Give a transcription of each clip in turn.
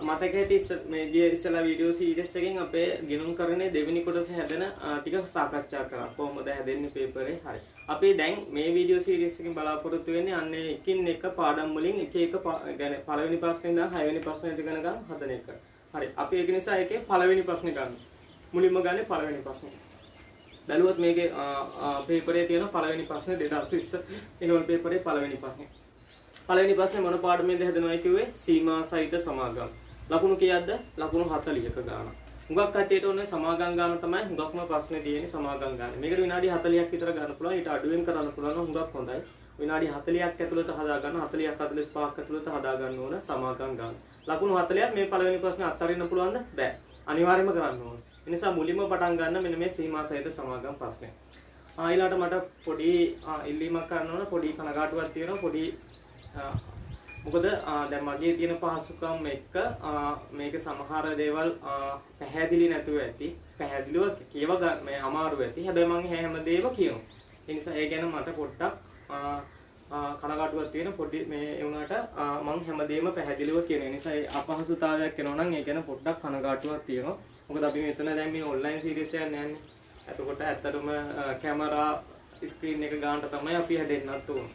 මතක ඇති මේ ගිය ඉස්සලා වීඩියෝ සීරීස් එකෙන් අපේ ගිණුම් කරන්නේ දෙවෙනි කොටස හැදෙන ටික සාකච්ඡා කරා. කොහොමද හැදෙන්නේ පේපරේ. හරි. අපි දැන් මේ වීඩියෝ සීරීස් එකෙන් බලාපොරොත්තු වෙන්නේ අන්නේ එකින් එක පාඩම් වලින් එක එක يعني පළවෙනි ප්‍රශ්නේ ඉඳන් හයවෙනි ප්‍රශ්නේ දිගනකම් හදන එක. හරි. අපි ඒක නිසා එකේ පළවෙනි ප්‍රශ්නේ ගන්න. මුලින්ම ගන්නේ පළවෙනි ප්‍රශ්නේ. බැලුවොත් මේකේ පේපරේ තියෙන පළවෙනි ප්‍රශ්නේ 2020 ඉනෝල් පේපරේ පළවෙනි ප්‍රශ්නේ. පළවෙනි ප්‍රශ්නේ මොන පාඩමෙන්ද හැදෙනවා කිව්වේ? සීමා සහිත සමාගම්. ලකුණු කීයක්ද? ලකුණු 40ක ගාන. හුඟක් කට්ටියට ඕනේ සමාගම් ගාන තමයි හුඟක්ම ප්‍රශ්නේ තියෙන්නේ සමාගම් ගාන. මේකට විනාඩි 40ක් විතර ගන්න පුළුවන්. ඊට අඩුවෙන් කරන්න පුළුවන් නම් හුඟක් හොඳයි. විනාඩි 40ක් ඇතුළත හදා ගන්න 40ක් 45ක් ඇතුළත හදා ගන්න ඕන සමාගම් ගාන. ලකුණු 40ක් මේ පළවෙනි ප්‍රශ්නේ අත්හරින්න පුළුවන්ද? බෑ. අනිවාර්යයෙන්ම කරන්න ඕන. ඒ නිසා මුලින්ම පටන් ගන්න මෙන්න මේ සීමා සහිත සමාගම් ප්‍රශ්නේ. ඊළාට මට පොඩි ඉල්ලීමක් කරන්න ඕන. පොඩි කනගාටුවක් තියෙනවා. පොඩි මොකද දැන් මගේ තියෙන පහසුකම් එක්ක මේක සමහර දේවල් පැහැදිලි නැතුව ඇති. පැහැදිලිව කියව ගන්න මේ අමාරු ඇති. හැබැයි මම හැමදේම කියනවා. ඒ නිසා ඒ ගැන මට පොඩ්ඩක් කනගාටුවක් තියෙන පොඩි මේ වුණාට මම හැමදේම පැහැදිලිව කියන නිසා ඒ අපහසුතාවයක් එනවා නම් ඒ ගැන පොඩ්ඩක් කනගාටුවක් තියෙනවා. මොකද අපි මෙතන දැන් මේ ඔන්ලයින් සීරීස් එකක් යන්නේ. එතකොට ඇත්තටම කැමරා ස්ක්‍රීන් එක ගන්නට තමයි අපි හැදෙන්නත් ඕන.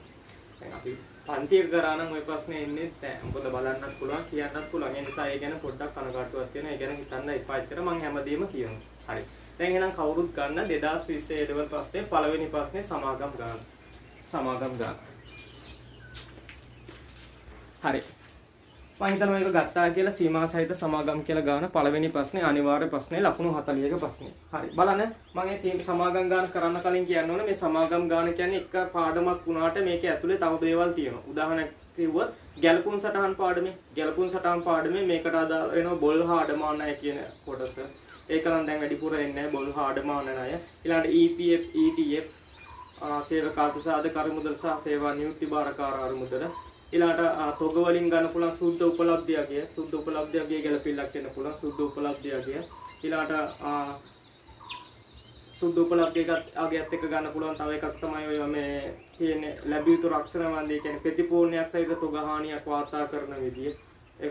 දැන් අපි පන්තියක කරා නම් ওই ප්‍රශ්නේ එන්නේ නැහැ. මොකද බලන්නත් පුළුවන් කියන්නත් පුළුවන්. ඒ නිසා ඒ ගැන පොඩ්ඩක් කනගාටුවක් තියෙනවා. ඒ ගැන හිතන්න එපා. ඇත්තට මම හැමදේම කියනවා. හරි. දැන් එහෙනම් කවුරුත් ගන්න 2020 A level ප්‍රශ්නේ පළවෙනි ප්‍රශ්නේ සමාගම් ගන්න. සමාගම් ගන්න. හරි. මම හිතනවා මේක ගත්තා කියලා සීමා සහිත සමාගම් කියලා ගන්න පළවෙනි ප්‍රශ්නේ අනිවාර්ය ප්‍රශ්නේ ලකුණු 40ක ප්‍රශ්නේ. හරි. බලන්න මම මේ සමාගම් ගන්න කරන්න කලින් කියන්න ඕනේ මේ සමාගම් ගන්න කියන්නේ එක පාඩමක් වුණාට මේකේ ඇතුලේ තව දේවල් තියෙනවා. උදාහරණයක් කිව්වොත් ගැලපුම් සටහන් පාඩමේ ගැලපුම් සටහන් පාඩමේ මේකට අදාළ වෙනවා බොල් හා අඩමාන අය කියන කොටස. ඒක නම් දැන් වැඩිපුර එන්නේ නැහැ බොල් හා අඩමාන අය. ඊළඟට EPF ETF සේවක ප්‍රසාද කර මුදල් සහ සේවා නියුක්ති භාරකාර අරමුදල ඊළාට තොග වලින් ගන්න පුළුවන් සුද්ධ උපලබ්ධියගේ ගැලපිල්ලක් වෙන්න පුළුවන් සුද්ධ උපලබ්ධියගේ ඊළාට සුද්ධ උපලබ්ධියගත් එක්ක ගන්න පුළුවන් තව එකක් තමයි ඔය මේ කියන්නේ ලැබිය යුතු රක්ෂණ වන්දේ කියන්නේ ප්‍රතිපූර්ණයක් සහිත තොග හානියක් වාර්තා කරන විදිය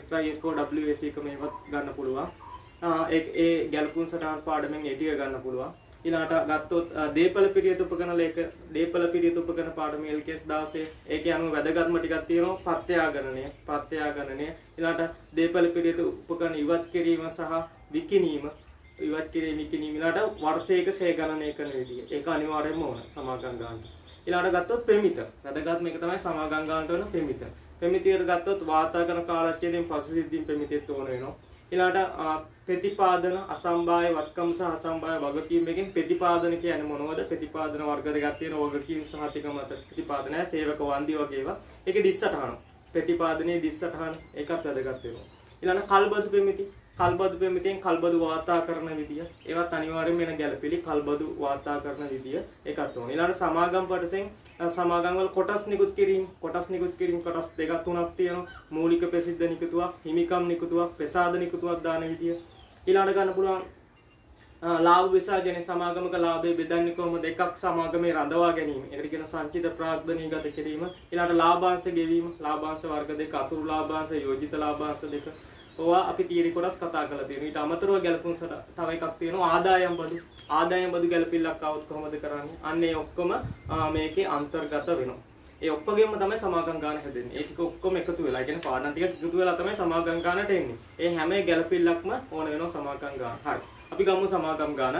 FIFO WAC එක මේවත් ගන්න පුළුවන් ඒ ගැලපුම් සටහන් පාඩමෙන් ඒ ටික ගන්න පුළුවන් ඊළාට ගත්තොත් දීපල පිරියත උපකරණ ලේඛ දීපල පිරියත උපකරණ පාඩමේ LKS 16 ඒකේ අනුව වැදගත්ම ටිකක් තියෙනවා ප්‍රත්‍යාගණනය ඊළාට දීපල පිරියත උපකරණ ඉවත් කිරීම සහ විකිණීම ඊළාට වර්ෂයක සේ ගණනය කරන විදිය ඒක අනිවාර්යයෙන්ම ඕන සමාගම් ගන්න. ඊළාට ගත්තොත් ප්‍රමිත වැදගත්ම එක තමයි සමාගම් ගන්නට වෙන ප්‍රමිතියට ගත්තොත් වාර්තා කරන කාලච්ඡේදයෙන් පසු සිද්ධීන් ප්‍රමිතියත් ඕන වෙනවා. ඊළාට ප්‍රතිපාදන අසම්භාය වත්කම් සහ අසම්භාය වගකීම් එකෙන් ප්‍රතිපාදන කියන්නේ මොනවද? ප්‍රතිපාදන වර්ග දෙකක් තියෙනවා. වගකීම් සහ ටික මත ප්‍රතිපාදනය සේවක වන්දි වගේ ඒවා. ඒකේ දිස්සටහන. ප්‍රතිපාදනයේ දිස්සටහන ඒකත් වැදගත් වෙනවා. ඊළඟ කල්බදු ප්‍රමිති. කල්බදු ප්‍රමිතියෙන් කල්බදු වාර්තා කරන විදිය. ඒවත් අනිවාර්යයෙන්ම වෙන ගැළපෙලි කල්බදු වාර්තා කරන විදිය ඒකත් ඕනේ. ඊළඟ සමාගම් කොටසෙන් සමාගම් වල කොටස් නිකුත් කිරීම කොටස් දෙකක් තුනක් තියෙනවා. මූලික ප්‍රසිද්ධ නිකුතුවක්, හිමිකම් නිකුතුවක්, ප්‍රසාද නිකුතුවක් දාන විදිය. ඊළඟ ගන්න පුළුවන් ලාභ විසර්ජන සමාගමක ලාභය බෙදන්නේ කොහොමද? එකක් සමාගමේ රඳවා ගැනීම. ඒකට කියන සංචිත ප්‍රාග්ධනීගත කිරීම. ඊළඟ ලාභාංශ ගෙවීම, ලාභාංශ වර්ග දෙක, අතුරු ලාභාංශ, යෝජිත ලාභාංශ දෙක. ඔවා අපි තීරි කොටස් කතා කරලා තියෙනවා. ඊට අමතරව ගැලපුම් තව එකක් තියෙනවා ආදායම් බදු. ආදායම් බදු ගැලපිල්ලක් આવොත් කොහොමද කරන්නේ? අන්න ඒ ඔක්කොම මේකේ අන්තර්ගත වෙනවා. ඒ ඔක්කොගෙම තමයි සමාගම් ගාන හැදෙන්නේ. ඒ ටික ඔක්කොම එකතු වෙලා. ඒ කියන්නේ පාඩම් ටික එකතු වෙලා තමයි සමාගම් ගානට එන්නේ. ඒ හැම ගැලපිල්ලක්ම ඕන වෙනවා සමාගම් ගාන. හරි. අපි ගමු සමාගම් ගාන.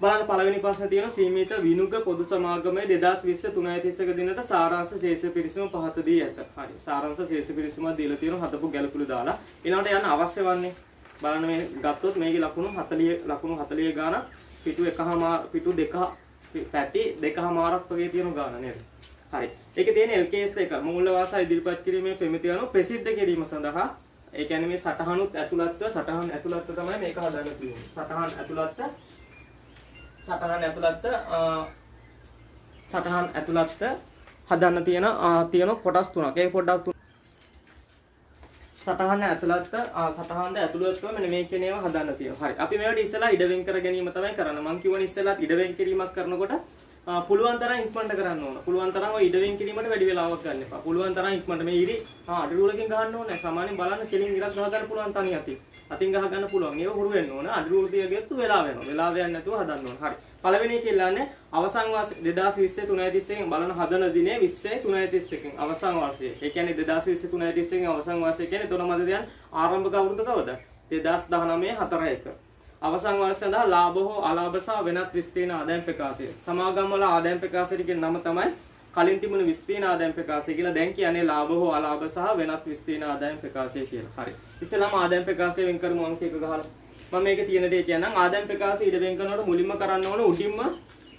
බලන්න පළවෙනි ප්‍රශ්නේ තියෙනවා සීමිත විනුක පොදු සමාගමේ 2020 3:31 දිනට සාරාංශ ශේෂ පිරිසුම පහත දී ඇත. හරි. සාරාංශ ශේෂ පිරිසුම දීලා තියෙනවා හදපු ගැලපිලු දාලා. ඊළඟට යන්න අවශ්‍ය වන්නේ බලන්න මේ ගත්තොත් මේකේ ලකුණු 40 ගාන පිටු දෙක පැති දෙකමාරක් වගේ තියෙන ගාන නේද? හරි. ඒකේ තියෙන LKS එක මූල වාසා ඉදිරිපත් කිරීමේ ප්‍රමිතිය අනුව ප්‍රසිද්ධ කිරීම සඳහා ඒ කියන්නේ මේ සටහන් ඇතුළත්ව තමයි මේක හදන්න තියෙන්නේ. සටහන් ඇතුළත්ව හදන්න තියෙන කොටස් තුනක්. ඒක පොඩ්ඩක් සටහන ඇතුළත්ව මෙන්න මේ කියන ඒවා හදන්න තියෙනවා. හරි. අපි මේවට ඉස්සලා ඉඩ වෙන් කර ගැනීම තමයි කරන්නේ. මම කියවනේ ඉස්සලා ඉඩ වෙන් කිරීමක් කරනකොට පුළුවන් තරම් ඉක්මනට කරන්න ඕන. පුළුවන් තරම් ඔය ඉඩවෙන් කිරීමට වැඩි වෙලාවක් ගන්න එපා. පුළුවන් තරම් ඉක්මනට මේ ඉරි අඩි රූලකින් ගහන්න ඕනේ. සාමාන්‍යයෙන් බලන්න කෙලින් ඉරක් ගහ ගන්න පුළුවන් තනි අතින්. අතින් ගහ ගන්න පුළුවන්. ඒක හුරු වෙන්න ඕන. අඩි රූල තියගෙත් වෙලාව යනවා. වෙලාව යන්නේ නැතුව හදන්න ඕන. හරි. පළවෙනි කියන්නේ අවසන් වර්ෂ 2020 3:31 බලන හදන දිනේ 20 3:31 අවසන් වර්ෂය. ඒ කියන්නේ 2020 3:31 අවසන් වර්ෂය කියන්නේ තොර මද දයන් ආරම්භක අවුරුදු කවද? 2019 4:1. අවසන් වර්ෂ සඳහා ලාභ හෝ අලාභ සහ වෙනත් විස්තීර්ණ ආදායම් ප්‍රකාශය. සමාගම් වල ආදායම් ප්‍රකාශයට කියන නම තමයි කලින් තිබුණු විස්තීර්ණ ආදායම් ප්‍රකාශය කියලා. දැන් කියන්නේ ලාභ හෝ අලාභ සහ වෙනත් විස්තීර්ණ ආදායම් ප්‍රකාශය කියලා. හරි. ඉස්සෙල්ලාම ආදායම් ප්‍රකාශය වෙන් කරමු අංක එක ගහලා. මම මේකේ තියෙන දේ කියනනම් ආදායම් ප්‍රකාශය ඉඩ වෙන් කරනකොට මුලින්ම කරන්න ඕන උඩින්ම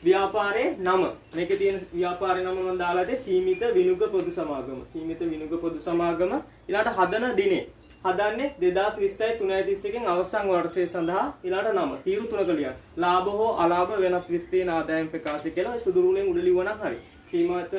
ව්‍යාපාරයේ නම. මේකේ තියෙන ව්‍යාපාරයේ නම මම දාලා තියෙන්නේ සීමිත විනුග පොදු සමාගම. සීමිත විනුග පොදු සමාගම ඊළාට හදන දිනේ හදන්නේ 2020 3:31 අවසන් වර්ෂය සඳහා ඊළාට නම තීරු තුනක ලියන්න. ලාභ හෝ අලාභ වෙනත් විස්තීර්ණ ආදායම් ප්‍රකාශය කියලා සුදුරුලෙන් උඩ ලියවනම් හරි. සීමිත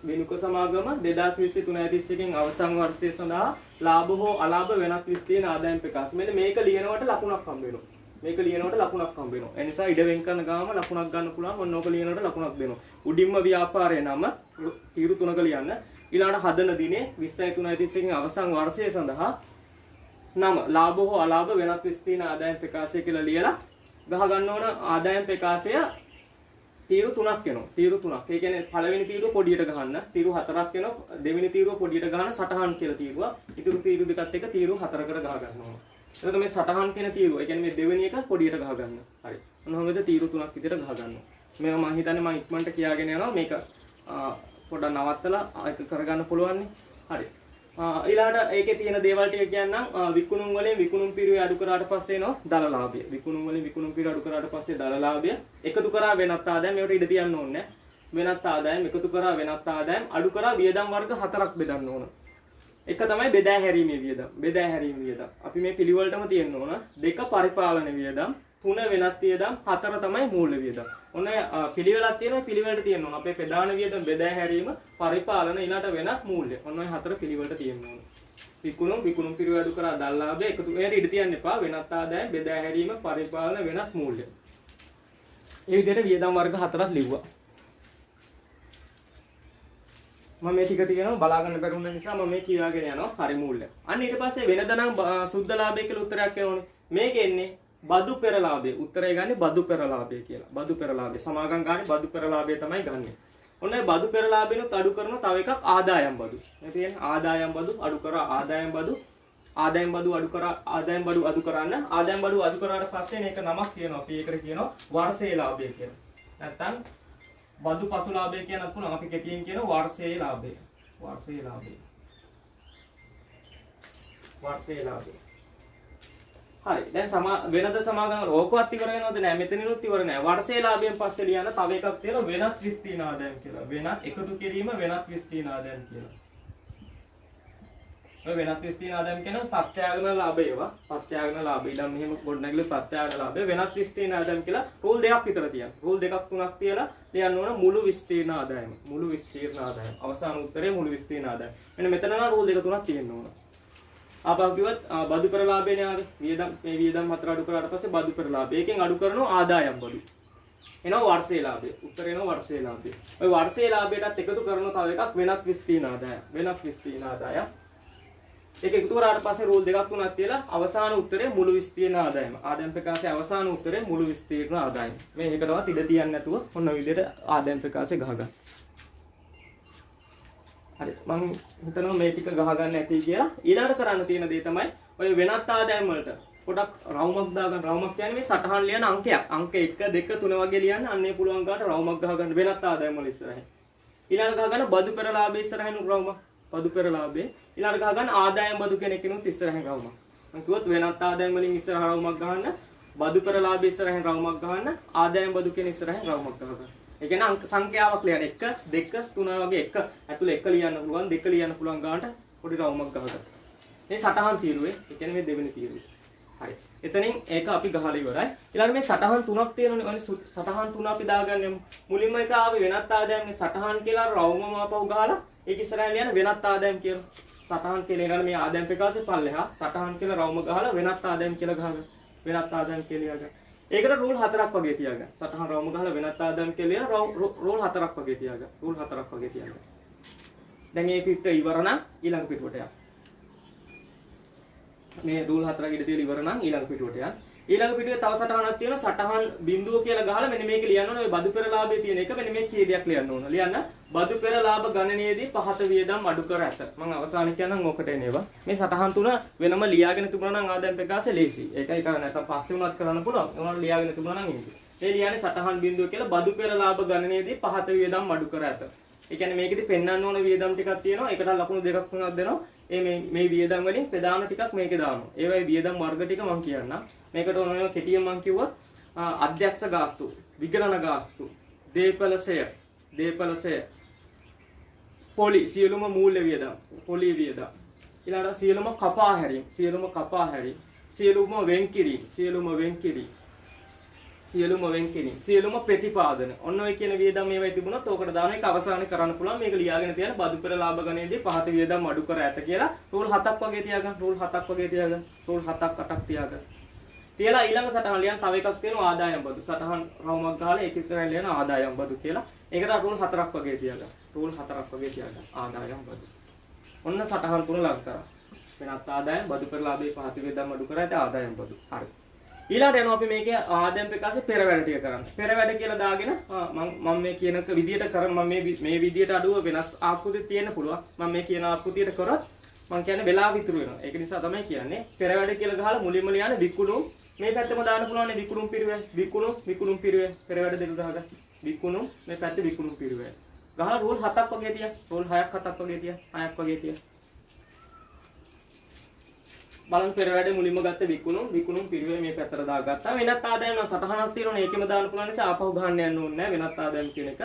විනුක සමාගම 2020 3:31 අවසන් වර්ෂය සඳහා ලාභ හෝ අලාභ වෙනත් විස්තීර්ණ ආදායම් ප්‍රකාශය. මෙන්න මේක ලියනකොට ලකුණක් හම්බ වෙනවා. මේක ලියනකොට ලකුණක් හම්බ වෙනවා. ඒ නිසා ඉඩ වෙන් කරන ගාම ලකුණක් ගන්න පුළුවන්. මොන ඕක ලියනකොට ලකුණක් දෙනවා. උඩින්ම ව්‍යාපාරයේ නම තීරු තුනක ලියන්න. ඊළාට හදන දිනේ 20 3:31 අවසන් වර්ෂය සඳහා නම ලාභ හෝ අලාභ වෙනත් විස්තීර්ණ ආදායම් ප්‍රකාශය කියලා ලියලා ගහ ගන්න ඕන. ආදායම් ප්‍රකාශය තීරු තුනක් වෙනවා. තීරු තුනක්. ඒ කියන්නේ පළවෙනි තීරුව පොඩියට ගහන්න. තීරු හතරක් වෙනවා. දෙවෙනි තීරුව පොඩියට ගහන සටහන් කියලා තීරුව. ඊතුරු තීරු දෙකත් එක්ක තීරු හතරකට ගහ ගන්න ඕන. එතකොට මේ සටහන් කියන තීරුව. ඒ කියන්නේ මේ දෙවෙනි එක පොඩියට ගහ ගන්න. හරි. මොනවද තීරු තුනක් විදිහට ගහ ගන්නවා. මේක මම හිතන්නේ මම ඉක්මනට කියාගෙන යනවා. මේක පොඩ්ඩක් නවත්තලා ඒක කරගන්න පුළුවන් නේ. හරි. ඊළාට ඒකේ තියෙන දේවල් ටික කියන්නම්. විකුණුම් වලින් විකුණුම් පිරුවේ අඩු කරාට පස්සේ එනවා දල ලාභය. විකුණුම් වලින් විකුණුම් පිරුව අඩු කරාට පස්සේ දල ලාභය. එකතු කරා වෙනත් ආදායම්. මේකට ඉඩ තියන්න ඕනේ. වෙනත් ආදායම් එකතු කරා වෙනත් ආදායම් අඩු කරා වියදම් වර්ග හතරක් බෙදන්න ඕන. එක තමයි බෙදා හැරීමේ වියදම්. බෙදා හැරීමේ වියදම්. අපි මේ පිළිවෙලටම තියෙන්න ඕන. දෙක පරිපාලන වියදම්, තුන වෙනත් වියදම්, හතර තමයි මූල්‍ය වියදම්. ඔන්න පිළිවෙලක් තියෙනවා. පිළිවෙලට තියෙන්න ඕන. අපේ ප්‍රධාන වියදම් බෙදා හැරීම, පරිපාලන ඊළාට වෙනත් මූල්‍ය. ඔන්න ඔය හතර පිළිවෙලට තියෙන්න ඕන. විකුණුම් පිරුව අඩු කරා දල ලාභය එකතු වෙලා ඉඩ තියන්න එපා. වෙනත් ආදායම් බෙදා හැරීම, පරිපාලන වෙනත් මූල්‍ය. මේ විදිහට වියදම් වර්ග හතරක් ලිව්වා. මම මේ ටික තියෙනවා බලා ගන්න බැරි වුණ නිසා මම මේ කියාගෙන යනවා. හරි මූල්‍ය. අන්න ඊට පස්සේ වෙනද නම් සුද්ධ ලාභය කියලා උත්තරයක් එනවනේ. මේක එන්නේ බදු පෙරලාභය. උත්තරය ගන්නේ බදු පෙරලාභය කියලා. බදු පෙරලාභය. සමාගම් ගන්නේ බදු පෙරලාභය තමයි ගන්නෙ. ඔන්න ඒ බදු පෙරලාභයනොත් අඩු කරන තව එකක් ආදායම් බදු. මේ තියෙන්නේ ආදායම් බදු අඩු කරා ආදායම් බදු. ආදායම් බදු අඩු කරා ආදායම් බදු අඩු කරන්න. ආදායම් බදු අඩු කරාට පස්සේ මේක නමක් කියනවා. අපි ඒකට කියනවා වර්ෂයේ ලාභය කියලා. නැත්තම් බදු පසු ලාභය කියනත් පුළුවන්. අපි කෙටියෙන් කියනවා වර්ෂයේ ලාභය. වර්ෂයේ ලාභය. වර්ෂයේ ලාභය. හරි. දැන් වෙනද සමාගම ඕකවත් ඉවර වෙනවද නැහැ. මෙතනිනුත් ඉවර නැහැ. වර්ෂයේ ලාභයෙන් පස්සේ ලියන තව එකක් තියෙනවා වෙනත් විස්තීර්ණ ආදායම් කියලා. වෙනත් එකතු කිරීම වෙනත් විස්තීර්ණ ආදායම් කියලා. ඔය වෙනත් විස්තීර්ණ ආදායම් කියන ප්‍රත්‍යාගන ලාභය ඒවා. ප්‍රත්‍යාගන ලාභය. ඉතින් මෙහෙම ගොඩනැගිලි ප්‍රත්‍යාගන ලාභය වෙනත් විස්තීර්ණ ආදායම් කියලා රූල් දෙකක් විතර තියෙනවා. රූල් දෙකක් තුනක් තියලා ලියන්න ඕන මුළු විස්තීර්ණ ආදායම. මුළු විස්තීර්ණ ආදායම. අවසාන උත්තරේ මුළු විස්තීර්ණ ආදායම. මෙන්න මෙතන නම් රූල් දෙක තුනක් තියෙන්න ඕන. ආපහු කිව්වත් බදු පෙරලාභයනේ ආවේ. වියදම් මේ වියදම් හතර අඩු කරාට පස්සේ බදු පෙරලාභය. ඒකෙන් අඩු කරනවා ආදායම් බදු. එනවා වර්ෂයේ ලාභය. උත්තරේ එනවා වර්ෂයේ ලාභය. ඔය වර්ෂයේ ලාභයටත් එකතු කරන තව එකක් වෙනත් විස්තීර්ණ ආදායම්. වෙනත් විස්තීර්ණ ආදායම්. ඒක එකතු කරාට පස්සේ රූල් දෙකක් තුනක් තියලා අවසාන උත්තරේ මුළු විස්තීර්ණ ආදායම. ආදායම් ප්‍රකාශයේ අවසාන උත්තරේ මුළු විස්තීර්ණ ආදායම. මේ එකටවත් ඉඩ තියන්නේ නැතුව ඔන්න විදිහට ආදායම් ප්‍රකාශය ගහගන්න. හරි මම හිතනවා මේ ටික ගහ ගන්න ඇති කියලා. ඊළඟට කරන්න තියෙන දේ තමයි ඔය වෙනත් ආදායම් වලට පොඩක් රවුමක් දාගන්න. රවුමක් කියන්නේ මේ සටහන් ලියන අංකයක්. අංක 1 2 3 වගේ ලියන්න. අන්නේ පුළුවන් ගාට රවුමක් ගහ ගන්න වෙනත් ආදායම් වල ඉස්සරහින්. ඊළඟට ගහ ගන්න බදු පෙරලාභය ඉස්සරහින් රවුමක්. බදු පෙරලාභය. ඊළඟට ගහ ගන්න ආදායම් බදු කෙනෙක් කිනුත් ඉස්සරහින් රවුමක්. මම කිව්වොත් වෙනත් ආදායම් වලින් ඉස්සරහ රවුමක් ගහන්න. බදු පෙරලාභය ඉස්සරහින් රවුමක් ගහන්න. ආදායම් බදු කෙනෙක් ඉස්සරහින් රවුමක් ගහන්න. ඒ කියන්නේ අංක සංඛ්‍යාවක් ලියන්න 1 2 3 වගේ 1 ඇතුළේ 1 ලියන්න පුළුවන් 2 ලියන්න පුළුවන් ගානට පොඩි රවුමක් ගහගන්න. මේ සටහන් තීරුවේ ඒ කියන්නේ මේ දෙවෙනි තීරුවේ. හරි. එතනින් ඒක අපි ගහලා ඉවරයි. ඊළඟ මේ සටහන් තුනක් තියෙනවනේ. අනේ සටහන් තුන අපි දාගන්නෙමු. මුලින්ම එක ආවේ වෙනත් ආදායම් මේ සටහන් කියලා රවුමම ආපහු ගහලා ඒක ඉස්සරහින් ලියන වෙනත් ආදායම් කියලා. සටහන් කියලා ඊළඟ මේ ආදායම් ප්‍රකාශය පල්ලෙහා සටහන් කියලා රවුම ගහලා වෙනත් ආදායම් කියලා ගහගන්න. වෙනත් ආදායම් කියලා ලියගන්න. ඒකට රූල් 4ක් වගේ තියාගන්න. සටහන් රවුම ගහලා වෙනත් ආදායම් කියලා රූල් 4ක් වගේ තියාගන්න. රූල් 4ක් වගේ තියාගන්න. දැන් මේ පිටුව ඉවර නම් ඊළඟ පිටුවට යන්න. මේ රූල් 4ක් ඉඳ තියලා ඉවර නම් ඊළඟ පිටුවට යන්න. ඊළඟ පිටුවේ තව සටහනක් තියෙනවා. සටහන් බිඳුව කියලා ගහලා මෙන්න මේක ලියන්න ඕනේ. ඔය බදු පෙරලාභයේ තියෙන එක මෙන්න මේ ඡේදයක් ලියන්න ඕන. ලියන්න බදු පෙරලාභ ගණනයේදී පහත වියදම් අඩු කර ඇත. මම අවසානයේ කියන්නම් ඕකට එනේවා. මේ සටහන් තුන වෙනම ලියාගෙන තිබුණා නම් ආදායම් ප්‍රකාශය ලේසි. ඒකයි කරන්නේ. නැත්නම් පස්සේ වුණත් කරන්න පුළුවන්. ඒවල ලියාගෙන තිබුණා නම් ඉන්නේ. ඒ ලියන්නේ සටහන් බිඳුව කියලා බදු පෙරලාභ ගණනයේදී පහත වියදම් අඩු කර ඇත. ඒ කියන්නේ මේකෙදි පෙන්වන්න ඕන වියදම් ටිකක් තියෙනවා. ඒකට ලකුණු දෙකක් තුනක් දෙනවා. මේ වියදම් වලින් ප්‍රධාන ටිකක් මේකේ දානවා. ඒවයි වියදම් වර්ග ටික මම කියන්නම්. මේකට ඕන කෙටියෙන් මම කිව්වොත් අධ්‍යක්ෂ ගාස්තු, විගණන ගාස්තු, දේපලසය, පොලි සියලුම මූල්‍ය වියදම්, පොලි වියදම්. ඊළඟට සියලුම කපා හැරීම්, සියලුම වෙන්කිරීම්, සියලුම ප්‍රතිපාදන. ඔන්න ඔය කියන වියදම් මේවයි තිබුණොත් ඕකට දාන එක අවසානයේ කරන්න පුළුවන්. මේක ලියාගෙන තියන බදු පෙර ලාභ ගණනයේදී පහත වියදම් අඩු කර ඇත කියලා රූල් 7ක් වගේ තියාගන්න. රූල් 7ක් 8ක් තියාගන්න. තියලා ඊළඟ සටහන ලියන්න තව එකක් තියෙනවා ආදායම් බදු. සටහන් රවුමක් ගහලා ඒක ඉස්සරහින් ලියන ආදායම් බදු කියලා. ඒකට රූල් 4ක් වගේ තියාගන්න. ආදායම් බදු. ඔන්න සටහන් තුන ලං කරා. වෙනත් ආදායම් බදු පෙර ලාභයේ පහත වියදම් අඩු කර ඇත ආදායම් බදු. හරි. ඊළඟට යනවා අපි මේකේ ආදායම් ප්‍රකාශයේ පෙර වැඩ ටික කරන්න. පෙර වැඩ කියලා දාගෙන මම මේ කියනක විදියට කරන් මම මේ විදියට අඩුව වෙනස් ආකෘති තියෙන්න පුළුවන්. මම මේ කියන ආකෘතියට කරොත් මම කියන්නේ වෙලාව ඉතුරු වෙනවා. ඒක නිසා තමයි කියන්නේ පෙර වැඩ කියලා ගහලා මුලින්ම ලියන විකුණුම් මේ පැත්තම දාන්න පුළුවන් විකුණුම් පිරිවෙන් පෙර වැඩ දෙක ගහගන්න. විකුණුම් මේ පැත්තේ විකුණුම් පිරිවෙන්. ගහලා රූල් 7ක් වගේ තියන්න. රූල් 6ක් 7ක් වගේ තියන්න. 6ක් වගේ තියන්න. බලන්න පෙර වැඩ මුලින්ම ගත්ත විකුණුම් පිරිවෙන් මේ පැත්තට දාගත්තා. වෙනත් ආදායම් නම් සටහනක් තියෙනවනේ ඒකෙම දාන්න පුළුවන් නිසා ආපහු ගහන්න යන්න ඕනේ නැහැ වෙනත් ආදායම් කියන එක.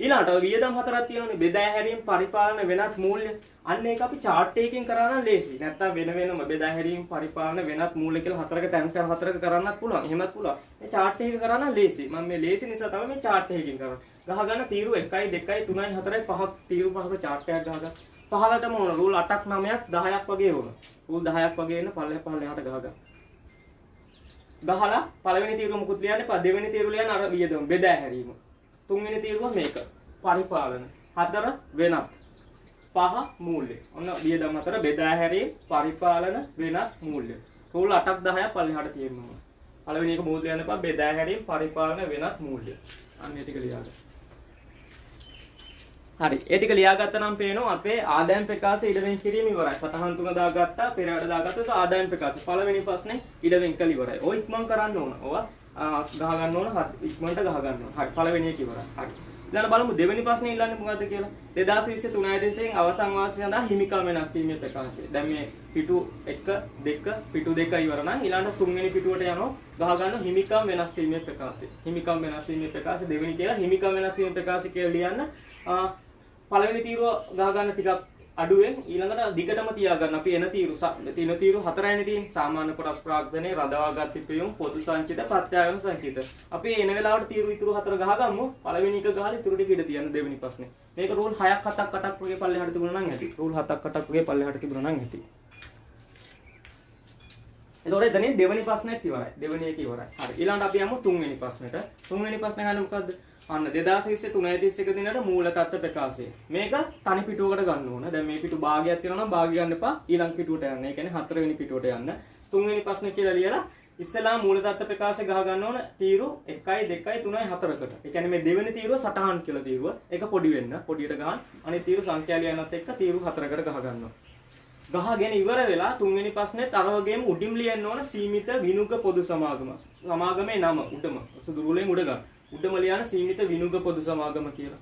ඊළඟට වියදම් හතරක් තියෙනවනේ බෙදා හැරීම් පරිපාලන වෙනත් මූල්‍ය. අන්න ඒක අපි chart එකකින් කරා නම් ලේසි. නැත්තම් වෙනම බෙදා හැරීම් පරිපාලන වෙනත් මූල්‍ය කියලා හතරක තැන් හතරක කරන්නත් පුළුවන්. එහෙමත් පුළුවන්. මේ chart එකකින් කරා නම් ලේසි. මම මේ ලේසි නිසා තමයි මේ chart එකකින් කරන්නේ. ගහ ගන්න තීරු 1 2 3 4 5ක් තීරු පහක chart එකක් ගහගන්න. පහලටම ඕන රූල් 8ක් 9ක් 10ක් වගේ ඕන. රූල් 10ක් වගේ එන්න පල්ලෙහාට ගහගන්න. ගහලා පළවෙනි තීරුව මුකුත් ලියන්න එපා. දෙවෙනි තීරුව ලියන්න අර වියදම බෙදා හැරීම. තුන්වෙනි තීරුව මේක. පරිපාලන. 4 වෙනත්. 5 මූල්‍ය. ඔන්න වියදම් 4 බෙදා හැරීම පරිපාලන වෙනත් මූල්‍ය. රූල් 8ක් 10ක් පල්ලෙහාට තියෙනවා. පළවෙනි එක මුකුත් ලියන්න එපා. බෙදා හැරීම පරිපාලන වෙනත් මූල්‍ය. අන්න ඒ ටික ලියාගන්න. හරි. ඒ ටික ලියාගත්තා නම් පේනවා අපේ ආදායම් ප්‍රකාශය ඉඩවෙන් කිරීම ඉවරයි. සටහන් තුන දාගත්තා, පෙර වැඩ දාගත්තා. ආදායම් ප්‍රකාශය පළවෙනි ප්‍රශ්නේ ඉඩවෙන් කළ ඉවරයි. ඔය ඉක්මන් කරන්න ඕන. ඔවා ගහ ගන්න ඕන. ඉක්මනට ගහ ගන්න ඕන. හරි. පළවෙනි එක ඉවරයි. හරි. ඊළඟ බලමු දෙවෙනි ප්‍රශ්නේ ඉල්ලන්නේ මොකද්ද කියලා. 2020 3 ආයතනයෙන් අවසන් වාසිය සඳහා හිමිකම් වෙනස් වීමේ ප්‍රකාශය. දැන් මේ පිටු 1 2 පිටු 2 ඉවර නම් ඊළඟ තුන්වෙනි පිටුවට යනවා. ගහ ගන්න හිමිකම් වෙනස් වීමේ ප්‍රකාශය. හිමිකම් වෙනස් වීමේ ප්‍රකාශය දෙවෙනි කියලා හිමිකම් වෙනස් වීමේ ප්‍රකාශය කියලා ලියන්න. පළවෙනි තීරුව ගහ ගන්න ටිකක් අඩුවෙන් ඊළඟට දිගටම තියාගන්න. අපි එන තීරු 4යිනේ තියෙන්නේ. සාමාන්‍ය කොටස් ප්‍රාග්ධනයේ රඳවාගත් පිපියුම් පොදු සංචිත ප්‍රත්‍යායන සංචිත. අපි එන වෙලාවට තීරු ඉතුරු 4 ගහගමු. පළවෙනි එක ගහලා ඉතුරු ටික ඉඳ තියන්න දෙවෙනි ප්‍රශ්නේ. මේක රූල් 6ක් 7ක් 8ක් වගේ පල්ලෙහාට තිබුණා නම් ඇති. රූල් 7ක් 8ක් වගේ පල්ලෙහාට තිබුණා නම් ඇති. එතකොට එතනින් දෙවෙනි ප්‍රශ්නේත් ඉවරයි. දෙවෙනි එක ඉවරයි. හරි. ඊළඟට අපි යමු තුන්වෙනි ප්‍රශ්නෙට. තුන්වෙනි ප්‍රශ්නේ ගන්න මොකද්ද? අන්න 2020 331 දිනට මූල තත්ත්ව ප්‍රකාශය. මේක තනි පිටුවකට ගන්න ඕන. දැන් මේ පිටු භාගයක් තියෙනවා නම් භාගය ගන්න එපා. ඊළඟ පිටුවට යන්න. ඒ කියන්නේ 4 වෙනි පිටුවට යන්න. තුන්වෙනි ප්‍රශ්නේ කියලා ලියලා ඉස්සලා මූල තත්ත්ව ප්‍රකාශය ගහ ගන්න ඕන. තීරු 1 2 3 4කට. ඒ කියන්නේ මේ දෙවෙනි තීරුව සටහන් කියලා තීරුව. ඒක පොඩි වෙන්න. පොඩියට ගහන්න. අනිත් තීරු සංඛ්‍යා ලියනත් එක්ක තීරු 4කට ගහ ගන්නවා. ගහගෙන ඉවර වෙලා තුන්වෙනි ප්‍රශ්නේත් අර වගේම උඩින් ලියන්න ඕන සීමිත විනුක පොදු සමාගම. සමාගමේ නම උඩම සුදු රුලෙන් උඩ ගන්න. උඩම ලියන සීමිත විනුක පොදු සමාගම කියලා.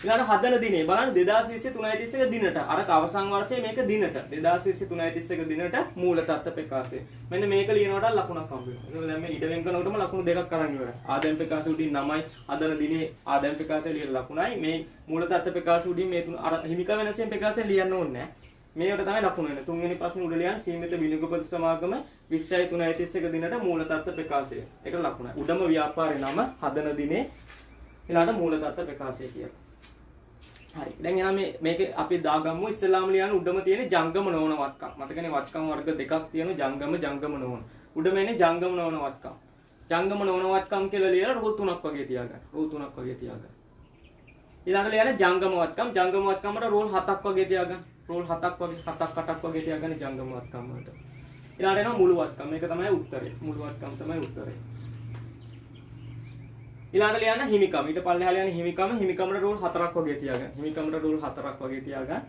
ඊළඟ හදන දිනේ බලන්න 2020 331 දිනට අර අවසන් වර්ෂයේ මේක දිනට 2020 331 දිනට මූල තත්ත්ව ප්‍රකාශය. මෙන්න මේක ලියනකොට ලකුණක් හම්බ වෙනවා. දැන් මේ ඉඩවෙන් කරනකොටම ලකුණු දෙකක් අරන් ඉවරයි. ආදායම් ප්‍රකාශය උඩින් 9යි හදන දිනේ ආදායම් ප්‍රකාශය ලියන ලකුණයි මේ මූල තත්ත්ව ප්‍රකාශය උඩින් මේ තුන අර හිමිකම් වෙනසෙන් ප්‍රකාශය ලියන්න ඕනේ නැහැ. මේකට තමයි ලකුණු වෙන්නේ. තුන්වෙනි ප්‍රශ්නේ උඩ ලියන සීමිත විනුක පොදු සමාගම 20යි 331 දිනට මූල තත්ත්ව ප්‍රකාශය. ඒක ලකුණයි. උඩම ව්‍යාපාරේ නම හදන දිනේ ඊළඟට මූල තත්ත්ව ප්‍රකාශය කියලා. හරි. දැන් එහෙනම් මේකේ අපි දාගමු ඉස්සෙල්ලාම ලියන උඩම තියෙන ජංගම නොවන වත්කම්. මතකනේ වත්කම් වර්ග දෙකක් තියෙනවා ජංගම නොවන. උඩම එන්නේ ජංගම නොවන වත්කම්. ජංගම නොවන වත්කම් කියලා ලියලා රූල් 3ක් වගේ තියාගන්න. රූල් 3ක් වගේ තියාගන්න. ඊළඟට ලියන්නේ ජංගම වත්කම්. ජංගම වත්කම් වල රූල් 7ක් වගේ තියාගන්න. රූල් 7ක් වගේ 7ක් 8ක් වගේ තියාගන්න ජංගම වත්කම් වලට. ඊළඟට එනවා මුළු වත්කම්. මේක තමයි උත්තරේ. මුළු වත්කම් තමයි උත්තරේ. ඊළඟට ලියන්න හිමිකම. ඊට පල්ලෙහා ලියන්න හිමිකම. හිමිකමට රූල් 4ක් වගේ තියාගන්න. හිමිකමට රූල් 4ක් වගේ තියාගන්න.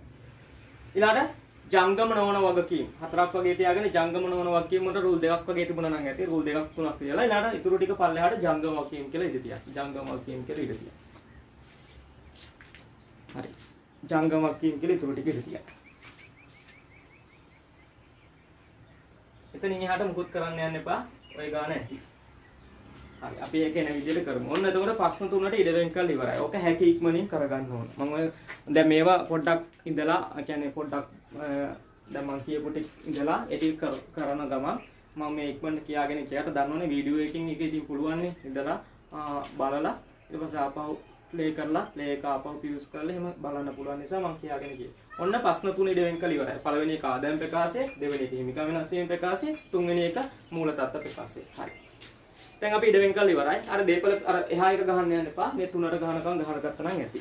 ඊළඟට ජංගම නොවන වගකීම් 4ක් වගේ තියාගෙන ජංගම නොවන වගකීම් වලට රූල් 2ක් වගේ තිබුණා නම් ඇති. රූල් 2ක් 3ක් කියලා. ඊළඟට ඊටු ටික පල්ලෙහාට ජංගම වගකීම් කියලා ඉඳ තියන්න. ජංගම වගකීම් කියලා ඉඳ තියන්න. හරි. ජංගම වගකීම් කියලා ඊටු ටික ඉඳ තියන්න. එතනින් එහාට මුකුත් කරන්න යන්න එපා. ඔය ගාන ඇති. හරි අපි ඒක එන විදිහට කරමු. ඔන්න එතකොට ප්‍රශ්න තුනට ඉඩ වෙන් කරලා ඉවරයි. ඕක හැකි ඉක්මනින් කරගන්න ඕන. මම ඔය දැන් මේවා පොඩ්ඩක් ඉඳලා කියන්නේ පොඩ්ඩක් දැන් මම කියපු ටික ඉඳලා එඩිට් කරන ගමන් මම මේ ඉක්මනට කියාගෙන කියට දන්නවනේ වීඩියෝ එකකින් එක ඉතින් පුළුවන් නේ ඉඳලා බලලා ඊට පස්සේ ආපහු ප්ලේ කරලා ප්ලේ එක ආපහු පියුස් කරලා එහෙම බලන්න පුළුවන් නිසා මම කියාගෙන ගියේ. ඔන්න ප්‍රශ්න තුන ඉඩ වෙන් කරලා ඉවරයි. පළවෙනි එක ආදායම් ප්‍රකාශය, දෙවෙනි එක හිමිකම් වෙනස් වීම ප්‍රකාශය, තුන්වෙනි එක මූල තත්ත්ව ප්‍රකාශය. හරි. දැන් අපි ඉඩ වෙන් කරලා ඉවරයි. අර දීපල අර එහා එක ගහන්න යන්න එපා. මේ තුනට ගහනකම් ගහගත්තා නම් ඇති.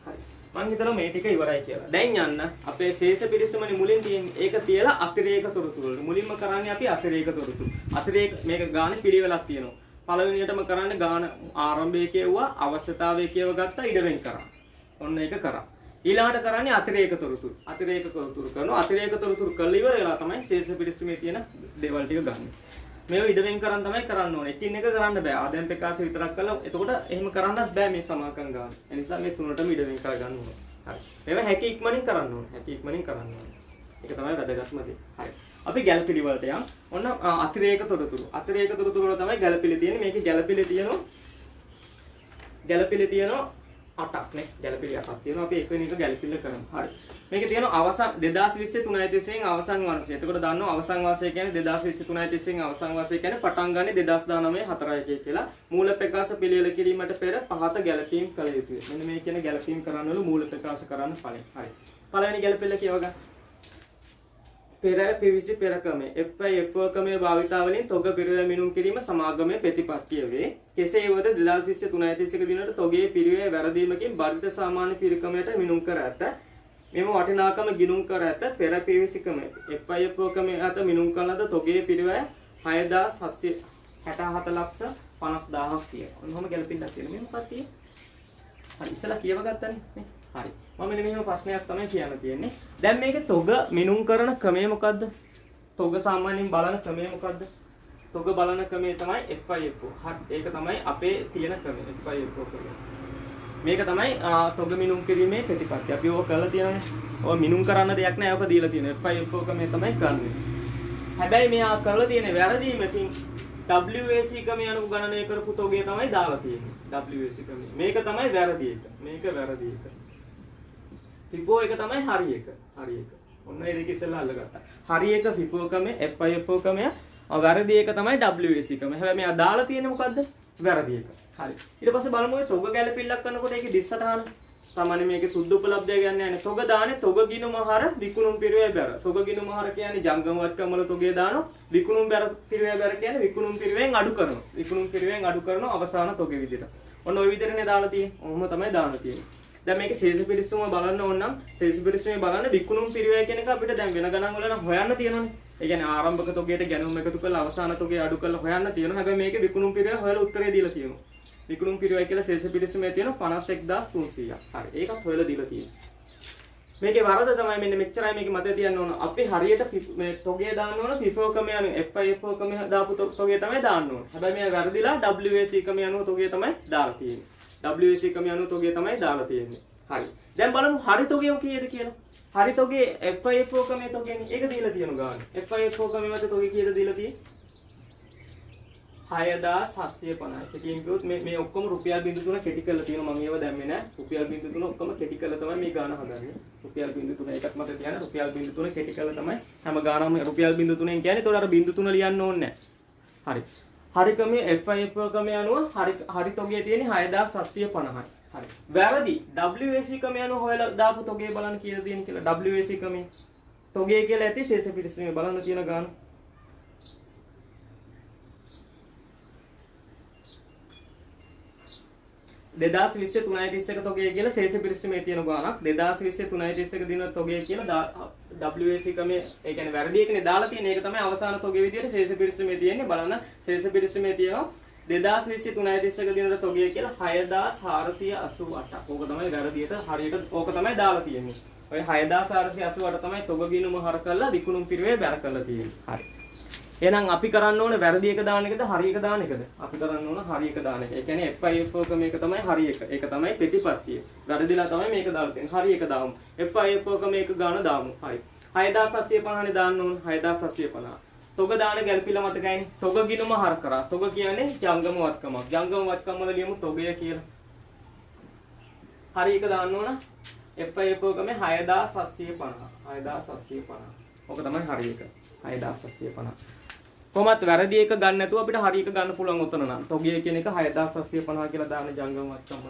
හරි. මම හිතනවා මේ ටික ඉවරයි කියලා. දැන් යන්න අපේ ශේෂ පිරිසමනේ මුලින් තියෙන්නේ. ඒක තියලා අතිරේක තොරතුරු වලට. මුලින්ම කරන්නේ අපි අතිරේක තොරතුරු. අතිරේක මේක ගානේ පිළිවෙලක් තියෙනවා. පළවෙනියටම කරන්නේ ගාන ආරම්භයේ කියුවා, අවශ්‍යතාවයේ කියව ගත්තා, ඉඩ වෙන් කරා. ඔන්න ඒක කරා. ඊළඟට කරන්නේ අතිරේක තොරතුරු. අතිරේක තොරතුරු කරනවා. අතිරේක තොරතුරු කරලා ඉවර වෙලා තමයි ශේෂ පිරිසමේ තියෙන දේවල් ටික ගන්න. මේව ඉඩ වෙන් කරන් තමයි කරන්න ඕනේ. එකින් එක කරන්න බෑ. ආදායම් ප්‍රකාශය විතරක් කළා. එතකොට එහෙම කරන්නත් බෑ මේ සමාකම් ගන්න. ඒ නිසා මේ තුනටම ඉඩ වෙන් කර ගන්න ඕනේ. හරි. මේව හැකි ඉක්මනින් කරන්න ඕනේ. හැකි ඉක්මනින් කරන්න ඕනේ. ඒක තමයි වැදගත්ම දේ. හරි. අපි ගැළපිලි වලට යන්. ඔන්න අතිරේක තොරතුරු. අතිරේක තොරතුරු වල තමයි ගැළපිලි තියෙන්නේ. මේකේ ගැළපිලි තියෙනවා 8ක් නේ. ගැළපිලි 8ක් තියෙනවා. අපි එක එක ගැළපිල්ල කරමු. හරි. මේකේ තියෙනවා අවසන් 2020 3.30න් අවසන් වර්ෂය. එතකොට දන්නවා අවසන් වර්ෂය කියන්නේ 2020 3.30න් අවසන් වර්ෂය කියන්නේ පටන් ගන්නේ 2019 4.1 කියලා. මූල ප්‍රකාශ පිළිවෙල කිරීමට පෙර පහත ගැළපීම් කළ යුතුය. මෙන්න මේ කියන ගැළපීම් කරන්නලු මූල ප්‍රකාශ කරන්න ඵලෙන්. හරි. පළවෙනි ගැළපිල්ල කියව ගන්න. පෙර පිවිසි පෙර ක්‍රමය FIFO ක්‍රමයේ භාවිතා වලින් තොග පිරිවැය මිනුම් කිරීම සමාගමේ ප්‍රතිපත්තිය වේ. කෙසේ වුවද 2020 3.31 දිනට තොගේ පිරිවැය වැරදීමකින් බරිත සාමාන්‍ය පිරිකමයට මිනුම් කර ඇත. මෙම වටිනාකම ගිණුම් කර ඇත. පෙර පිවිසි ක්‍රමය FIFO ක්‍රමයේ අත මිනුම් කළ ලද තොගේ පිරිවැය 6767,50,000ක් තියෙනවා. ඔන්නෝම ගැලපින්නක් තියෙනවා. මේ මොකක්ද තියෙන්නේ? හරි ඉස්සලා කියව ගත්තනේ නේ. හරි. මම මෙන්න මෙහෙම ප්‍රශ්නයක් තමයි කියන්න තියෙන්නේ. දැන් මේකේ තොග මිනුම් කරන ක්‍රමය මොකද්ද? තොග සාමාන්‍යයෙන් බලන ක්‍රමය මොකද්ද? තොග බලන ක්‍රමය තමයි FIFO. හරි. ඒක තමයි අපේ තියෙන ක්‍රමය FIFO ක්‍රමය. මේක තමයි තොග මිනුම් කිරීමේ ප්‍රතිපත්තිය. අපි ඕක කරලා තියෙනනේ. ඕක මිනුම් කරන්න දෙයක් නැහැ. ඕක දීලා තියෙනවා. FIFO ක්‍රමය තමයි කරන්නේ. හැබැයි මෙයා කරලා තියෙන්නේ වැරදීමකින් WAC ක්‍රමය අනුව ගණනය කරපු තොගේ තමයි දාලා තියෙන්නේ. WAC ක්‍රමය. මේක තමයි වැරදි එක. මේක වැරදි එක. FIFO එක තමයි හරි එක. හරි එක. ඔන්න ඒ දෙක ඉස්සෙල්ලා අල්ලගත්තා. හරි එක FIFO ක්‍රමය, FIFO ක්‍රමය. වැරදි එක තමයි WAC ක්‍රමය. හැබැයි මෙයා දාලා තියෙන්නේ මොකද්ද? වැරදි එක. හරි. ඊට පස්සේ බලමු ඔය තොග ගැලපිල්ලක් කරනකොට ඒකේ දිස්සටහන. සාමාන්‍ය මේකේ සුද්ධ උපලබ්ධය කියන්නේ නැහැ. තොග දාන්නේ තොග ගිණුම හර විකුණුම් පිරිවැය බැර. තොග ගිණුම හර කියන්නේ ජංගම වත්කම් වල තොගේ දානවා. විකුණුම් බැර පිරිවැය බැර කියන්නේ විකුණුම් පිරිවැයෙන් අඩු කරනවා. විකුණුම් පිරිවැයෙන් අඩු කරන අවසාන තොගේ විදිහට. ඔන්න ওই විදිහටනේ දාලා තියෙන්නේ. ඔහොම තමයි දාන්න තියෙන්නේ. දැන් මේකේ ශේෂ පිරිසුම බලන්න ඕන නම් ශේෂ පිරිසුමේ බලන්න විකුණුම් පිරිවැය කියන එක අපිට දැන් වෙන ගණන් වල නම් හොයන්න තියෙනවනේ. ඒ කියන්නේ ආරම්භක තොගයට ගැණුම් එකතු කරලා අවසාන තොගේ අඩු කරලා හොයන්න තියෙනවා. හැබැයි මේකේ විකුණුම් පිරිවැය හොයලා උත්තරේ දීලා තියෙනවා. විකුණුම් පිරිවැය කියලා ශේෂ පිරිසුමේ තියෙන 51300ක්. හරි. ඒකත් හොයලා දීලා තියෙනවා. මේකේ වරද තමයි මෙන්න මෙච්චරයි මේක මතක තියන්න ඕන. අපි හරියට මේ තොගේ දාන්න ඕන FIFO ක්‍රමය අනුව FIFO ක්‍රමය දාපු තොගේ තමයි දාන්න ඕන. හැබැයි මේ වැරදිලා WAC ක්‍රමය අනුව තොගේ තමයි දාලා තියෙන්නේ. WAC ක්‍රමය අනුව තොගේ තමයි දාලා තියෙන්නේ. හරි. දැන් බලමු හරි තොගේ කීයද කියලා. හරි තොගේ FIFO ක්‍රමයේ තොගේනේ. ඒක දීලා තියෙන ගාන. FIFO ක්‍රමයේ මත තොගේ කීයද දීලා තියෙන්නේ? 6750. කෙටියෙන් කිව්වොත් මේ ඔක්කොම රුපියල් 0.3 කෙටි කරලා තියෙනවා. මම ඒව දැම්මේ නැහැ. රුපියල් 0.3 ඔක්කොම කෙටි කරලා තමයි මේ ගාන හදන්නේ. රුපියල් 0.3 එකක් මත තියන රුපියල් 0.3 කෙටි කරලා තමයි හැම ගානම රුපියල් 0.3න් කියන්නේ. ඒතකොට අර 0.3 ලියන්න ඕනේ නැහැ. හරි. හරි ක්‍රමයේ FIFO ක්‍රමය අනුව හරි තොගේ තියෙන්නේ 6750යි. හරි. වැරදි WAC ක්‍රමය අනුව හොයලා දාපු තොගේ බලන්න කියලා තියෙන කියලා. WAC ක්‍රමයේ තොගේ කියලා ඇති ශේෂ පිරිසුමේ බලන්න තියෙන ගාන. 2020 3.31 තොගය කියලා ශේෂ පිරිසීමේ තියෙන ගාණක් 2020 3.31 දින තොගය කියලා WAC ක්‍රමයේ ඒ කියන්නේ වැරදි එකනේ දාලා තියෙන. ඒක තමයි අවසාන තොගය විදියට ශේෂ පිරිසීමේ තියෙන්නේ. බලන්න ශේෂ පිරිසීමේ තියෙනවා 2020 3.31 දිනට තොගය කියලා 6488. ඕක තමයි වැරදියට හරියට ඕක තමයි දාලා තියෙන්නේ. ඔය 6488 තමයි තොග ගිණුම හර කරලා විකුණුම් පිරිවේ බැර කරලා තියෙන්නේ. හරි. එහෙනම් අපි කරන්න ඕනේ වැරදි එක දාන එකද හරි එක දාන එකද? අපි කරන්න ඕන හරි එක දාන එක. ඒ කියන්නේ FIFO ක්‍රමයක තමයි හරි එක. ඒක තමයි ප්‍රතිපත්තිය. වැරදිලා තමයි මේක දාලා තියෙන්නේ. හරි එක දාමු. FIFO ක්‍රමයක ගාන දාමු. හරි. 6750 නේ දාන්න ඕන. 6750. තොග දාන ගැළපිලා මතකයිනේ. තොග ගිණුම හර කරා. තොග කියන්නේ ජංගම වත්කමක්. ජංගම වත්කම වල ලියමු තොගය කියලා. හරි එක දාන්න ඕන. FIFO ක්‍රමේ 6750. 6750. ඔක තමයි හරි එක. 6750. කොහොමත් වැරදි එක ගන්න නැතුව අපිට හරි එක ගන්න පුළුවන් උතන නම් තොගය කියන එක 6750 කියලා දාන ජංගම වත්කම.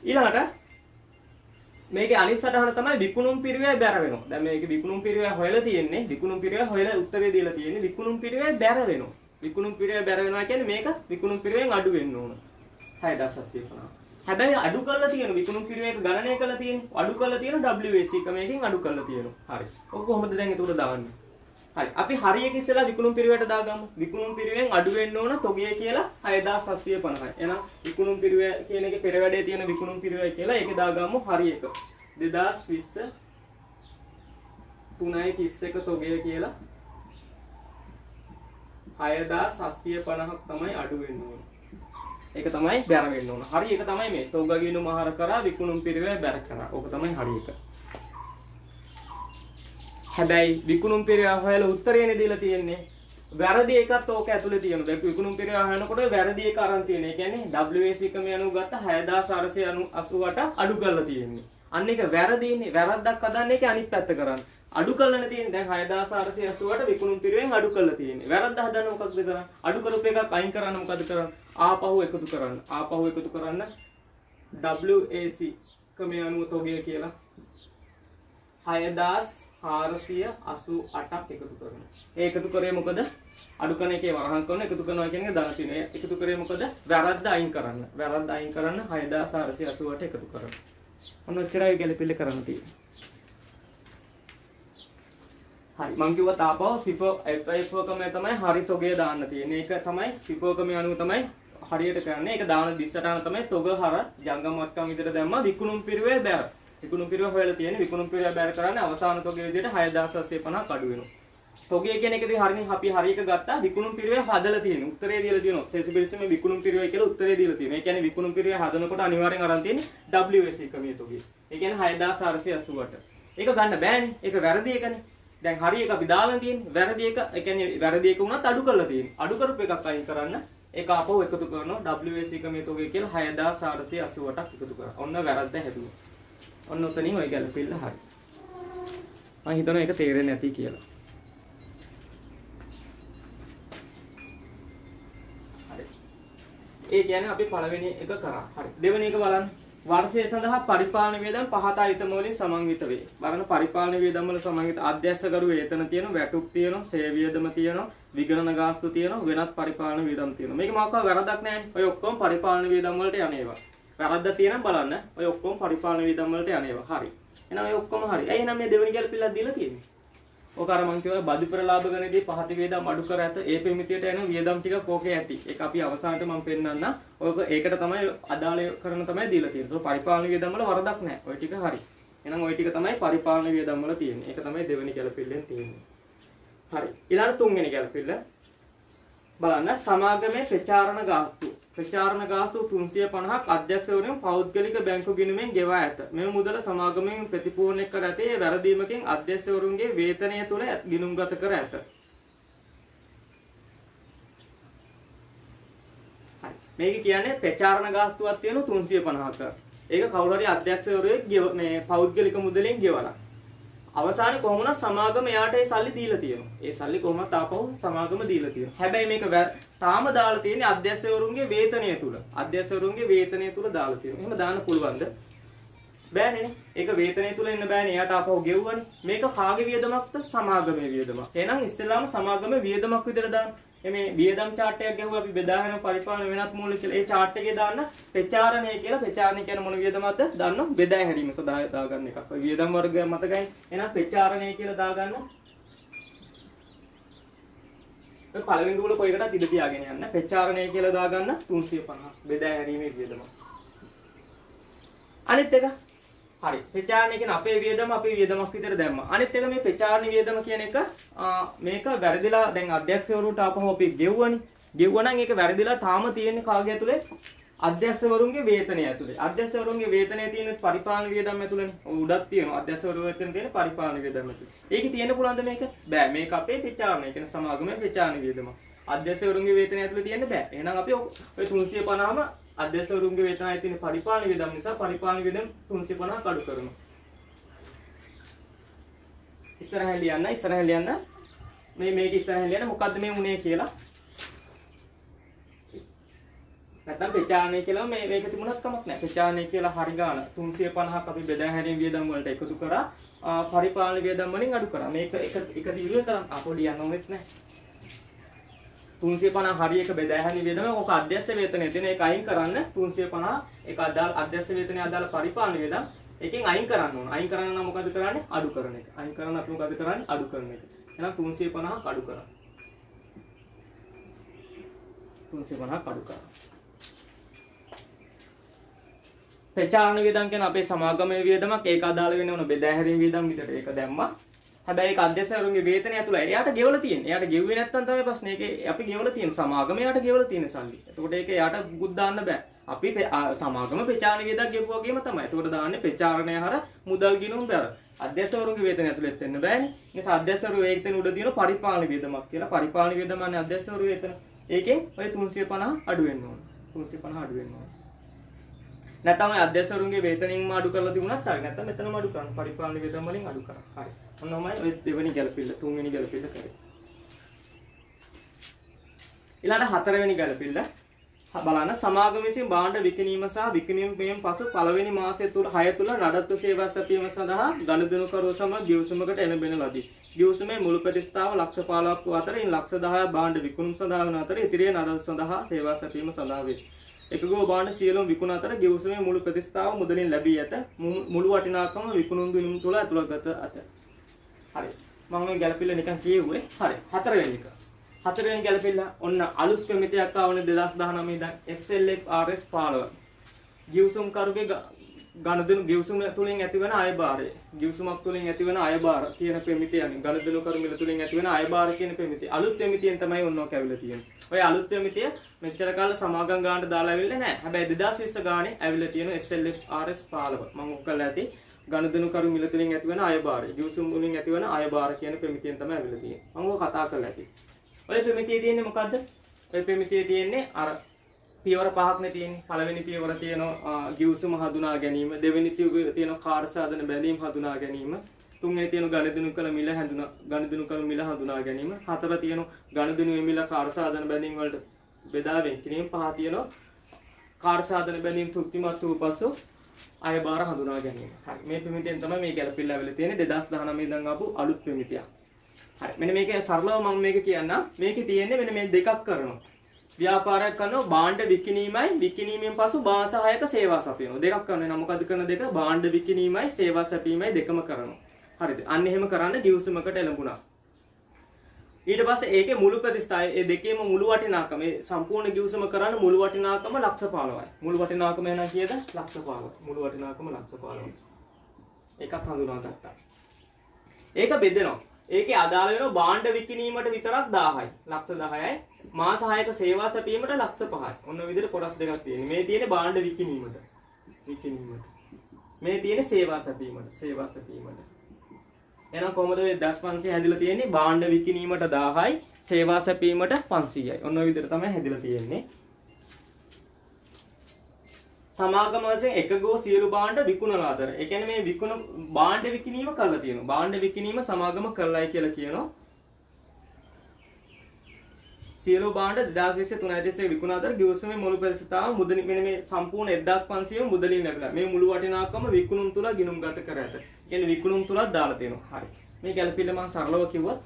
ඊළඟට මේකේ අනිත් සටහන තමයි විකුණුම් පිරිවේ බැර වෙනවා. දැන් මේකේ විකුණුම් පිරිවේ හොයලා තියෙන්නේ. විකුණුම් පිරිවේ හොයලා උත්තරේ දීලා තියෙන්නේ. විකුණුම් පිරිවේ බැර වෙනවා. විකුණුම් පිරිවේ බැර වෙනවා කියන්නේ මේක විකුණුම් පිරිවෙන් අඩු වෙන්න ඕන. 6750. හැබැයි අඩු කරලා තියෙන විකුණුම් පිරිවේක ගණනය කරලා තියෙන්නේ. අඩු කරලා තියෙන WAC ක්‍රමයකින් අඩු කරලා තියෙනවා. හරි. ඔක කොහොමද දැන් ඒකට දාන්නේ? හරි. අපි හරි එක ඉස්සෙල්ලා විකුණුම් පිරිවේට දාගමු. විකුණුම් පිරිවෙන් අඩු වෙන්න ඕන තොගය කියලා 6750යි. එහෙනම් විකුණුම් පිරිවේ කියන එකේ පෙර වැඩේ තියෙන විකුණුම් පිරිවේ කියලා ඒකේ දාගමු හරි එක. 2020 3.31 තොගය කියලා 6750ක් තමයි අඩු වෙන්න ඕන. ඒක තමයි බැර වෙන්න ඕන. හරි ඒක තමයි මේ තොග ගිණුම ආහාර කරා විකුණුම් පිරිවේ බැර කරා. ඕක තමයි හරි එක. හැබැයි විකුණුම් පිරිවේ හොයලා උත්තරේනේ දීලා තියෙන්නේ. වැරදි එකත් ඕක ඇතුලේ තියෙනවා. විකුණුම් පිරිවේ හොයනකොට වැරදි එක අරන් තියෙනවා. ඒ කියන්නේ WAC ක්‍රමය අනුව ගත්ත 6488 අඩු කරලා තියෙන්නේ. අන්න ඒක වැරදිනේ. වැරද්දක් හදන්න ඒකේ අනිත් පැත්ත කරන්න. අඩු කරලානේ තියෙන්නේ. දැන් 6488 විකුණුම් පිරිවෙන් අඩු කරලා තියෙන්නේ. වැරද්ද හදන්න මොකක්ද කරන්නේ? අඩු කරපු එකක් අයින් කරන්න මොකද කරන්නේ? ආපහු එකතු කරන්න. ආපහු එකතු කරන්න WAC ක්‍රමය අනුව තොගය කියලා 6488ක් එකතු කරනවා. ඒ එකතු කරේ මොකද? අඩු කරන එකේ වරහන් කරන එකතු කරනවා කියන එක දාලා තියෙනවා. එකතු කරේ මොකද? වැරද්ද අයින් කරන්න. වැරද්ද අයින් කරන්න 6488 එකතු කරනවා. ඔන්න ඔච්චරයි ගැලපෙල්ල කරන්න තියෙන්නේ. හරි මම කිව්වා තාපව FIFO ක්‍රමය තමයි හරි තොගය දාන්න තියෙන්නේ. ඒක තමයි FIFO ක්‍රමය අනුව තමයි හරියට කරන්නේ. ඒක දාන දිස්සටහන තමයි තොග හර ජංගම වත්කම් විදිහට දැම්මා විකුණුම් පිරිවේ බැර. විකුණුම් පිරිවේ හොයලා තියෙන්නේ. විකුණුම් පිරිවේ බැර කරන්නේ අවසාන තොගය විදිහට 6850ක් අඩු වෙනවා. තොගය කියන එකදී හරිනේ අපි හරි එක ගත්තා. විකුණුම් පිරිවේ හදලා තියෙනවා. උත්තරේ දීලා තියෙනවා. ශේෂ පිරිසීමේ විකුණුම් පිරිවේ කියලා උත්තරේ දීලා තියෙනවා. ඒ කියන්නේ විකුණුම් පිරිවේ හදනකොට අනිවාර්යෙන් අරන් තියෙන්නේ WAC ක්‍රමයේ තොගය. ඒ කියන්නේ 6488. ඒක ගන්න බෑනේ. ඒක වැරදි එකනේ. දැන් හරි එක අපි දාලා තියෙන්නේ. වැරදි එක ඒ කියන්නේ වැරදි එක වුණත් අඩු කරලා තියෙන්නේ. අඩු කරපු එකක් අයින් කරන්න ඒක ආපහු එකතු කරනවා WAC ක්‍රමයේ තොගය කියලා 6488ක් එකතු කරා. ඔන්න වැරද්ද හැදුවා. ඔන්න උතනින් ඔය ගැලපෙන්න හරි. මම හිතනවා ඒක තේරෙන්නේ නැති කියලා. හරි. ඒ කියන්නේ අපි පළවෙනි එක කරා. හරි. දෙවෙනි එක බලන්න. වර්ෂය සඳහා පරිපාලන වියදම් පහත අයිතම වලින් සමන්විත වේ. බලන්න පරිපාලන වියදම් වල සමන්විත අධ්‍යක්ෂකරු වේතන තියෙනවා, වැටුප් තියෙනවා, සේව වියදම තියෙනවා, විගණන ගාස්තු තියෙනවා, වෙනත් පරිපාලන වියදම් තියෙනවා. මේක මොකක්ද වැරදක් නැහැ. ඔය ඔක්කොම පරිපාලන වියදම් වලට යන්නේවා. වැරද්ද තියෙනම් බලන්න. ඔය ඔක්කොම පරිපාලන වියදම් වලට යන්නේවා. හරි. එහෙනම් ඔය ඔක්කොම හරි. ඇයි එහෙනම් මේ දෙවෙනි ගැලපිල්ලක් දීලා තියෙන්නේ? ඕක අර මං කියවා බදුපර ලාභ ගණනේදී පහත වේදම් අඩු කර ඇත. ඒ පෙමිතියට එන වියදම් ටික ඕකේ ඇති. ඒක අපි අවසානට මම පෙන්නන්න. ඔයක ඒකට තමයි අදාළ කරන තමයි දීලා තියෙන්නේ. ඒක පරිපාලන වියදම් වල වරදක් නැහැ. ওই ටික හරි. එහෙනම් ওই ටික තමයි පරිපාලන වියදම් වල තියෙන්නේ. ඒක තමයි දෙවෙනි ගැලපිල්ලෙන් තියෙන්නේ. හරි. ඊළඟ තුන්වෙනි ගැලපිල්ල බලන්න සමාගමේ ප්‍රචාරණ ගාස්තු. ප්‍රචාරණ ගාස්තු 350ක් අධ්‍යක්ෂවරුන් පෞද්ගලික බැංකු ගිණුමෙන් ගෙවා ඇත. මෙම මුදල සමාගමෙන් ප්‍රතිපූර්ණ කර ඇතේ වැරදීමකින් අධ්‍යක්ෂවරුන්ගේ වේතනය තුල ගිණුම්ගත කර ඇත. හරි. මේක කියන්නේ ප්‍රචාරණ ගාස්තුවක් තියෙන 350ක. ඒක කවුරු හරි අධ්‍යක්ෂවරුෙක් මේ පෞද්ගලික මුදලෙන් ගෙවලා. අවසානයේ කොහොමද සමාගම එයාට ඒ සල්ලි දීලා තියෙනවා. ඒ සල්ලි කොහොමද ආපහු සමාගම දීලා තියෙනවා. හැබැයි මේක තාම දාලා තියෙන්නේ අධ්‍යක්ෂවරුන්ගේ වේතනය තුල. අධ්‍යක්ෂවරුන්ගේ වේතනය තුල දාලා තියෙනවා. එහෙම දාන්න පුළුවන්ද? බෑනේ. ඒක වේතනය තුල එන්න බෑනේ. එයාට ආපහු ගෙව්වනේ. මේක කාගේ වියදමක්ද? සමාගමේ වියදමක්. එහෙනම් ඉස්සෙල්ලාම සමාගමේ වියදමක් විතර දාන්න. මේ වියදම් chart එකක් ගහුවා අපි බෙදාගෙන පරිපාලන වෙනත් මූල්‍ය කියලා. ඒ chart එකේ දාන්න ප්‍රචාරණය කියලා. ප්‍රචාරණය කියන්නේ මොන වියදමක්ද? දන්නව බෙදා හැරීම සඳහා දාගන්න එකක්. ඔය වියදම් වර්ග මතකයි. එහෙනම් ප්‍රචාරණය කියලා දාගන්න. ඔය පළවෙනි රූල කොයකටත් ඉඳ තියාගෙන යන්න. ප්‍රචාරණය කියලා දාගන්න 350 බෙදා හැරීමේ වියදම. අනිත් එක හරි. ප්‍රචාරණය කියන අපේ වියදම අපේ වියදමක් විතර දැම්මා. අනිත් එක මේ ප්‍රචාරණ වියදම කියන එක මේක වැරදිලා දැන් අධ්‍යක්ෂකවරුන්ට ආපහු අපි ගෙව්වනේ. ගෙව්වනම් ඒක වැරදිලා තාම තියෙන්නේ කාගේ ඇතුලේ? අධ්‍යක්ෂකවරුන්ගේ වේතනය ඇතුලේ. අධ්‍යක්ෂකවරුන්ගේ වේතනය තියෙන පරිපාලන වියදම් ඇතුලේනේ. උඩක් තියෙනවා. අධ්‍යක්ෂකවරු වේතන තියෙන පරිපාලන වියදම් ඇතුලේ. ඒකේ තියෙන්න පුළුවන්ද මේක? බෑ. මේක අපේ ප්‍රචාරණය කියන සමාගමේ ප්‍රචාරණ වියදම. අධ්‍යක්ෂකවරුන්ගේ වේතනය ඇතුලේ තියෙන්න බෑ. එහෙනම් අපි ඔය 350ම අධ්‍යක්ෂකවරුන්ගේ වේතනය තියෙන පරිපාලන වියදම් නිසා පරිපාලන වියදම් 350 අඩු කරනවා. ඉස්සරහින් ලියන්න. මේක ඉස්සරහින් ලියන්න මොකද්ද මේ උනේ කියලා. නැත්නම් ප්‍රචාරණය කියලා මේක තිබුණත් කමක් නැහැ. ප්‍රචාරණය කියලා හරි ගාන 350ක් අපි බෙදා හැරීම වියදම් වලට එකතු කරා. පරිපාලන වියදම් වලින් අඩු කරා. මේක එක දිගට කරන් අපෝ ලියන්න ඕනෙත් නැහැ. 350 හරි එක බෙදා හැරීම වියදම ඔක අධ්‍යක්ෂ වේතනයේ තියෙන ඒක අයින් කරන්න 350 ඒක අදාළ අධ්‍යක්ෂ වේතනයේ අදාළ පරිපාලන වියදම් එකෙන් අයින් කරන්න ඕන. අයින් කරන්න නම් මොකද කරන්නේ? අඩු කරන එක. අයින් කරන්න අපි මොකද කරන්නේ? අඩු කරන එක. එහෙනම් 350ක් අඩු කරා. 350ක් අඩු කරා. ප්‍රචාරණ වියදම් කියන අපේ සමාගමයේ වියදමක් ඒක අදාළ වෙන ඕන බෙදා හැරීම වියදම් විතර ඒක දැම්මා. හැබැයි ඒක අධ්‍යක්ෂකවරුන්ගේ වේතනය ඇතුළේ එයාට ගෙවලා තියෙන්නේ. එයාට ගෙව්වේ නැත්තම් තමයි ප්‍රශ්නේ. ඒකේ අපි ගෙවලා තියෙන සමාගම එයාට ගෙවලා තියෙන සල්ලි. එතකොට ඒක එයාට බුත් දාන්න බෑ. අපි සමාගම ප්‍රචාරණ වියදම් ගෙවුවා වගේම තමයි. එතකොට දාන්නේ ප්‍රචාරණය හර මුදල් ගිණුම් බර. අධ්‍යක්ෂකවරුන්ගේ වේතනය ඇතුළේ වෙන්න බෑනේ. ඒ නිසා අධ්‍යක්ෂකවරු ඒකෙන් උඩ දින පරිපාලන වියදමක් කියලා. පරිපාලන වියදම අනේ අධ්‍යක්ෂකවරු වේතන. ඒකෙන් ඔය 350 අඩු වෙන්න ඕන. 350 අඩු වෙන්න ඕන. නැත්නම් ඔය අධ්‍යක්ෂකවරුන්ගේ වේතනින්ම අඩු කරලා තිබුණත් හරි. නැත්නම් මෙතනම අඩු කරන්න. පරිපාලන වියදම් වලින් අඩු කරා. හරි. ඔන්නෝමයි ඔය දෙවෙනි ගැළපිල්ල, තුන්වෙනි ගැළපිල්ල කරේ. ඊළඟ හතරවෙනි ගැළපිල්ල බලන්න සමාගම විසින් භාණ්ඩ විකිණීම සහ විකිණීමෙන් පසු පළවෙනි මාසය තුල 6 තුල නඩත්තු සේවා සැපයීම සඳහා ගනුදෙනු කරුව සමග ගිවිසුමකට එළඹෙන ලදී. ගිවිසුමේ මුළු ප්‍රතිස්ථාව ලක්ෂ 15ක් අතරින් ලක්ෂ 10ක් භාණ්ඩ විකුණුම් සඳහා වන අතර ඉතිරිය නඩත්තු සඳහා සේවා සැපයීම සඳහා වේ. එකගෝ භාණ්ඩ සියලුම විකුණ අතර ගිවිසුමේ මුළු ප්‍රතිස්ථාව මුදලින් ලැබී ඇත. මුළු වටිනාකම විකුණුම් ගිණුම් තුල ඇතුළත්ගත ඇත. හරි. මම මේ ගැළපිල්ල නිකන් කියෙව්වේ. හරි. හතරවෙනි එක. හතරවෙනි ගැළපිල්ල ඔන්න අලුත් ප්‍රමිතියක් ආවනේ 2019 ඉඳන් SLF RS 15. ගිවිසුම් කරුගේ ගනුදෙනු ගිවිසුම තුලින් ඇතිවන අයභාරය. ගිවිසුමක් තුලින් ඇතිවන අයභාර කියන ප්‍රමිතිය යන්නේ. ගනුදෙනු කරු මිල තුලින් ඇතිවන අයභාර කියන ප්‍රමිතිය. අලුත් ප්‍රමිතියෙන් තමයි ඔන්නෝ කැවිලා තියෙන්නේ. ඔය අලුත් ප්‍රමිතිය මෙච්චර කාල සමාගම් ගානට දාලා ඇවිල්ලා නැහැ. හැබැයි 2020 ගානේ ඇවිල්ලා තියෙන SLF RS 15. මම ඔක්කලා ඇති ගනුදෙනු කරු මිල තුලින් ඇතිවන අයභාරය. ගිවිසුම් වලින් ඇතිවන අයභාර කියන ප්‍රමිතියෙන් තමයි ඇවිල්ලා තියෙන්නේ. මම ඔය කතා කරලා ඇති. ඔය ප්‍රමිතියේ තියෙන්නේ මොකද්ද? ඔය ප්‍රමිතියේ තියෙන්නේ අර පියවර පහක්නේ තියෙන්නේ. පළවෙනි පියවර තියෙනවා ගිවිසුම හඳුනා ගැනීම, දෙවෙනි පියවර තියෙනවා කාර්ය සාධන බැඳීම් හඳුනා ගැනීම, තුන්වෙනි තියෙනවා ගනුදෙනු කළ මිල හඳුනා ගැනීම, හතර තියෙනවා ගනුදෙනු මිල කාර්ය සාධන බැඳීම් වලට බෙදා වෙන් කිරීම, පහ තියෙනවා කාර්ය සාධන බැඳීම් තෘප්තිමත් වූ පසු අයභාර හඳුනා ගැනීම. හරි. මේ ප්‍රමිතියෙන් තමයි මේ ගැළපිල්ල ඇවිල්ලා තියෙන්නේ 2019 ඉඳන් ආපු අලුත් ප්‍රමිතියක්. හරි. මෙන්න මේකේ සරලව මම මේක කියන්නම්. මේකේ තියෙන්නේ මෙන්න මේ දෙකක් කරනවා. ව්‍යාපාරයක් කරනවා භාණ්ඩ විකිණීමයි විකිණීමෙන් පසු මාස 6ක සේවා සපයනවා. දෙකක් කරනවා. එහෙනම් මොකද කරන දෙක? භාණ්ඩ විකිණීමයි සේවා සැපීමයි දෙකම කරනවා. හරිද? අන්න එහෙම කරන්න ගිවිසුමකට එළඹුණා. ඊට පස්සේ ඒකේ මුළු ප්‍රතිස්ථාය ඒ දෙකේම මුළු වටිනාකම ඒ සම්පූර්ණ ගිවිසුම කරන්න මුළු වටිනාකම ලක්ෂ 15යි. මුළු වටිනාකම එනවා කීයද? ලක්ෂ 15යි. මුළු වටිනාකම ලක්ෂ 15යි. ඒකත් හඳුනා ගත්තා. ඒක බෙදෙනවා. ඒකේ අදාළ වෙන භාණ්ඩ විකිණීමට විතරක් 1000යි. ලක්ෂ 10යි. මාස 6ක සේවා සැපීමට ලක්ෂ 5යි. ඔන්න විදිහට කොටස් දෙකක් තියෙනවා. මේ තියෙන්නේ භාණ්ඩ විකිණීමට. මේ තියෙන්නේ සේවා සැපීමට. එහෙනම් කොහොමද මේ 1500 හැදිලා තියෙන්නේ? භාණ්ඩ විකිණීමට 1000යි, සේවා සැපීමට 500යි. ඔන්න ඔය විදිහට තමයි හැදිලා තියෙන්නේ. සමාගම වශයෙන් එකගෝ සියලු භාණ්ඩ විකුණන අතර. ඒ කියන්නේ මේ භාණ්ඩ විකිණීම කරලා තියෙනවා. භාණ්ඩ විකිණීම සමාගම කරලායි කියලා කියනවා. සියලු භාණ්ඩ 2023 විකුණ අතර ගිවිසුමේ මුළු ප්‍රතිස්ථාව මුදලින් මෙන්න මේ සම්පූර්ණ 1500 මුදලින් ලැබිලා. මේ මුළු වටිනාකම විකුණුම් තුල ගිණුම්ගත කර ඇත. කියන්නේ විකුණුම් තුලක් දාලා තියෙනවා. හරි. මේ ගැළපිල්ල මම සරලව කිව්වොත්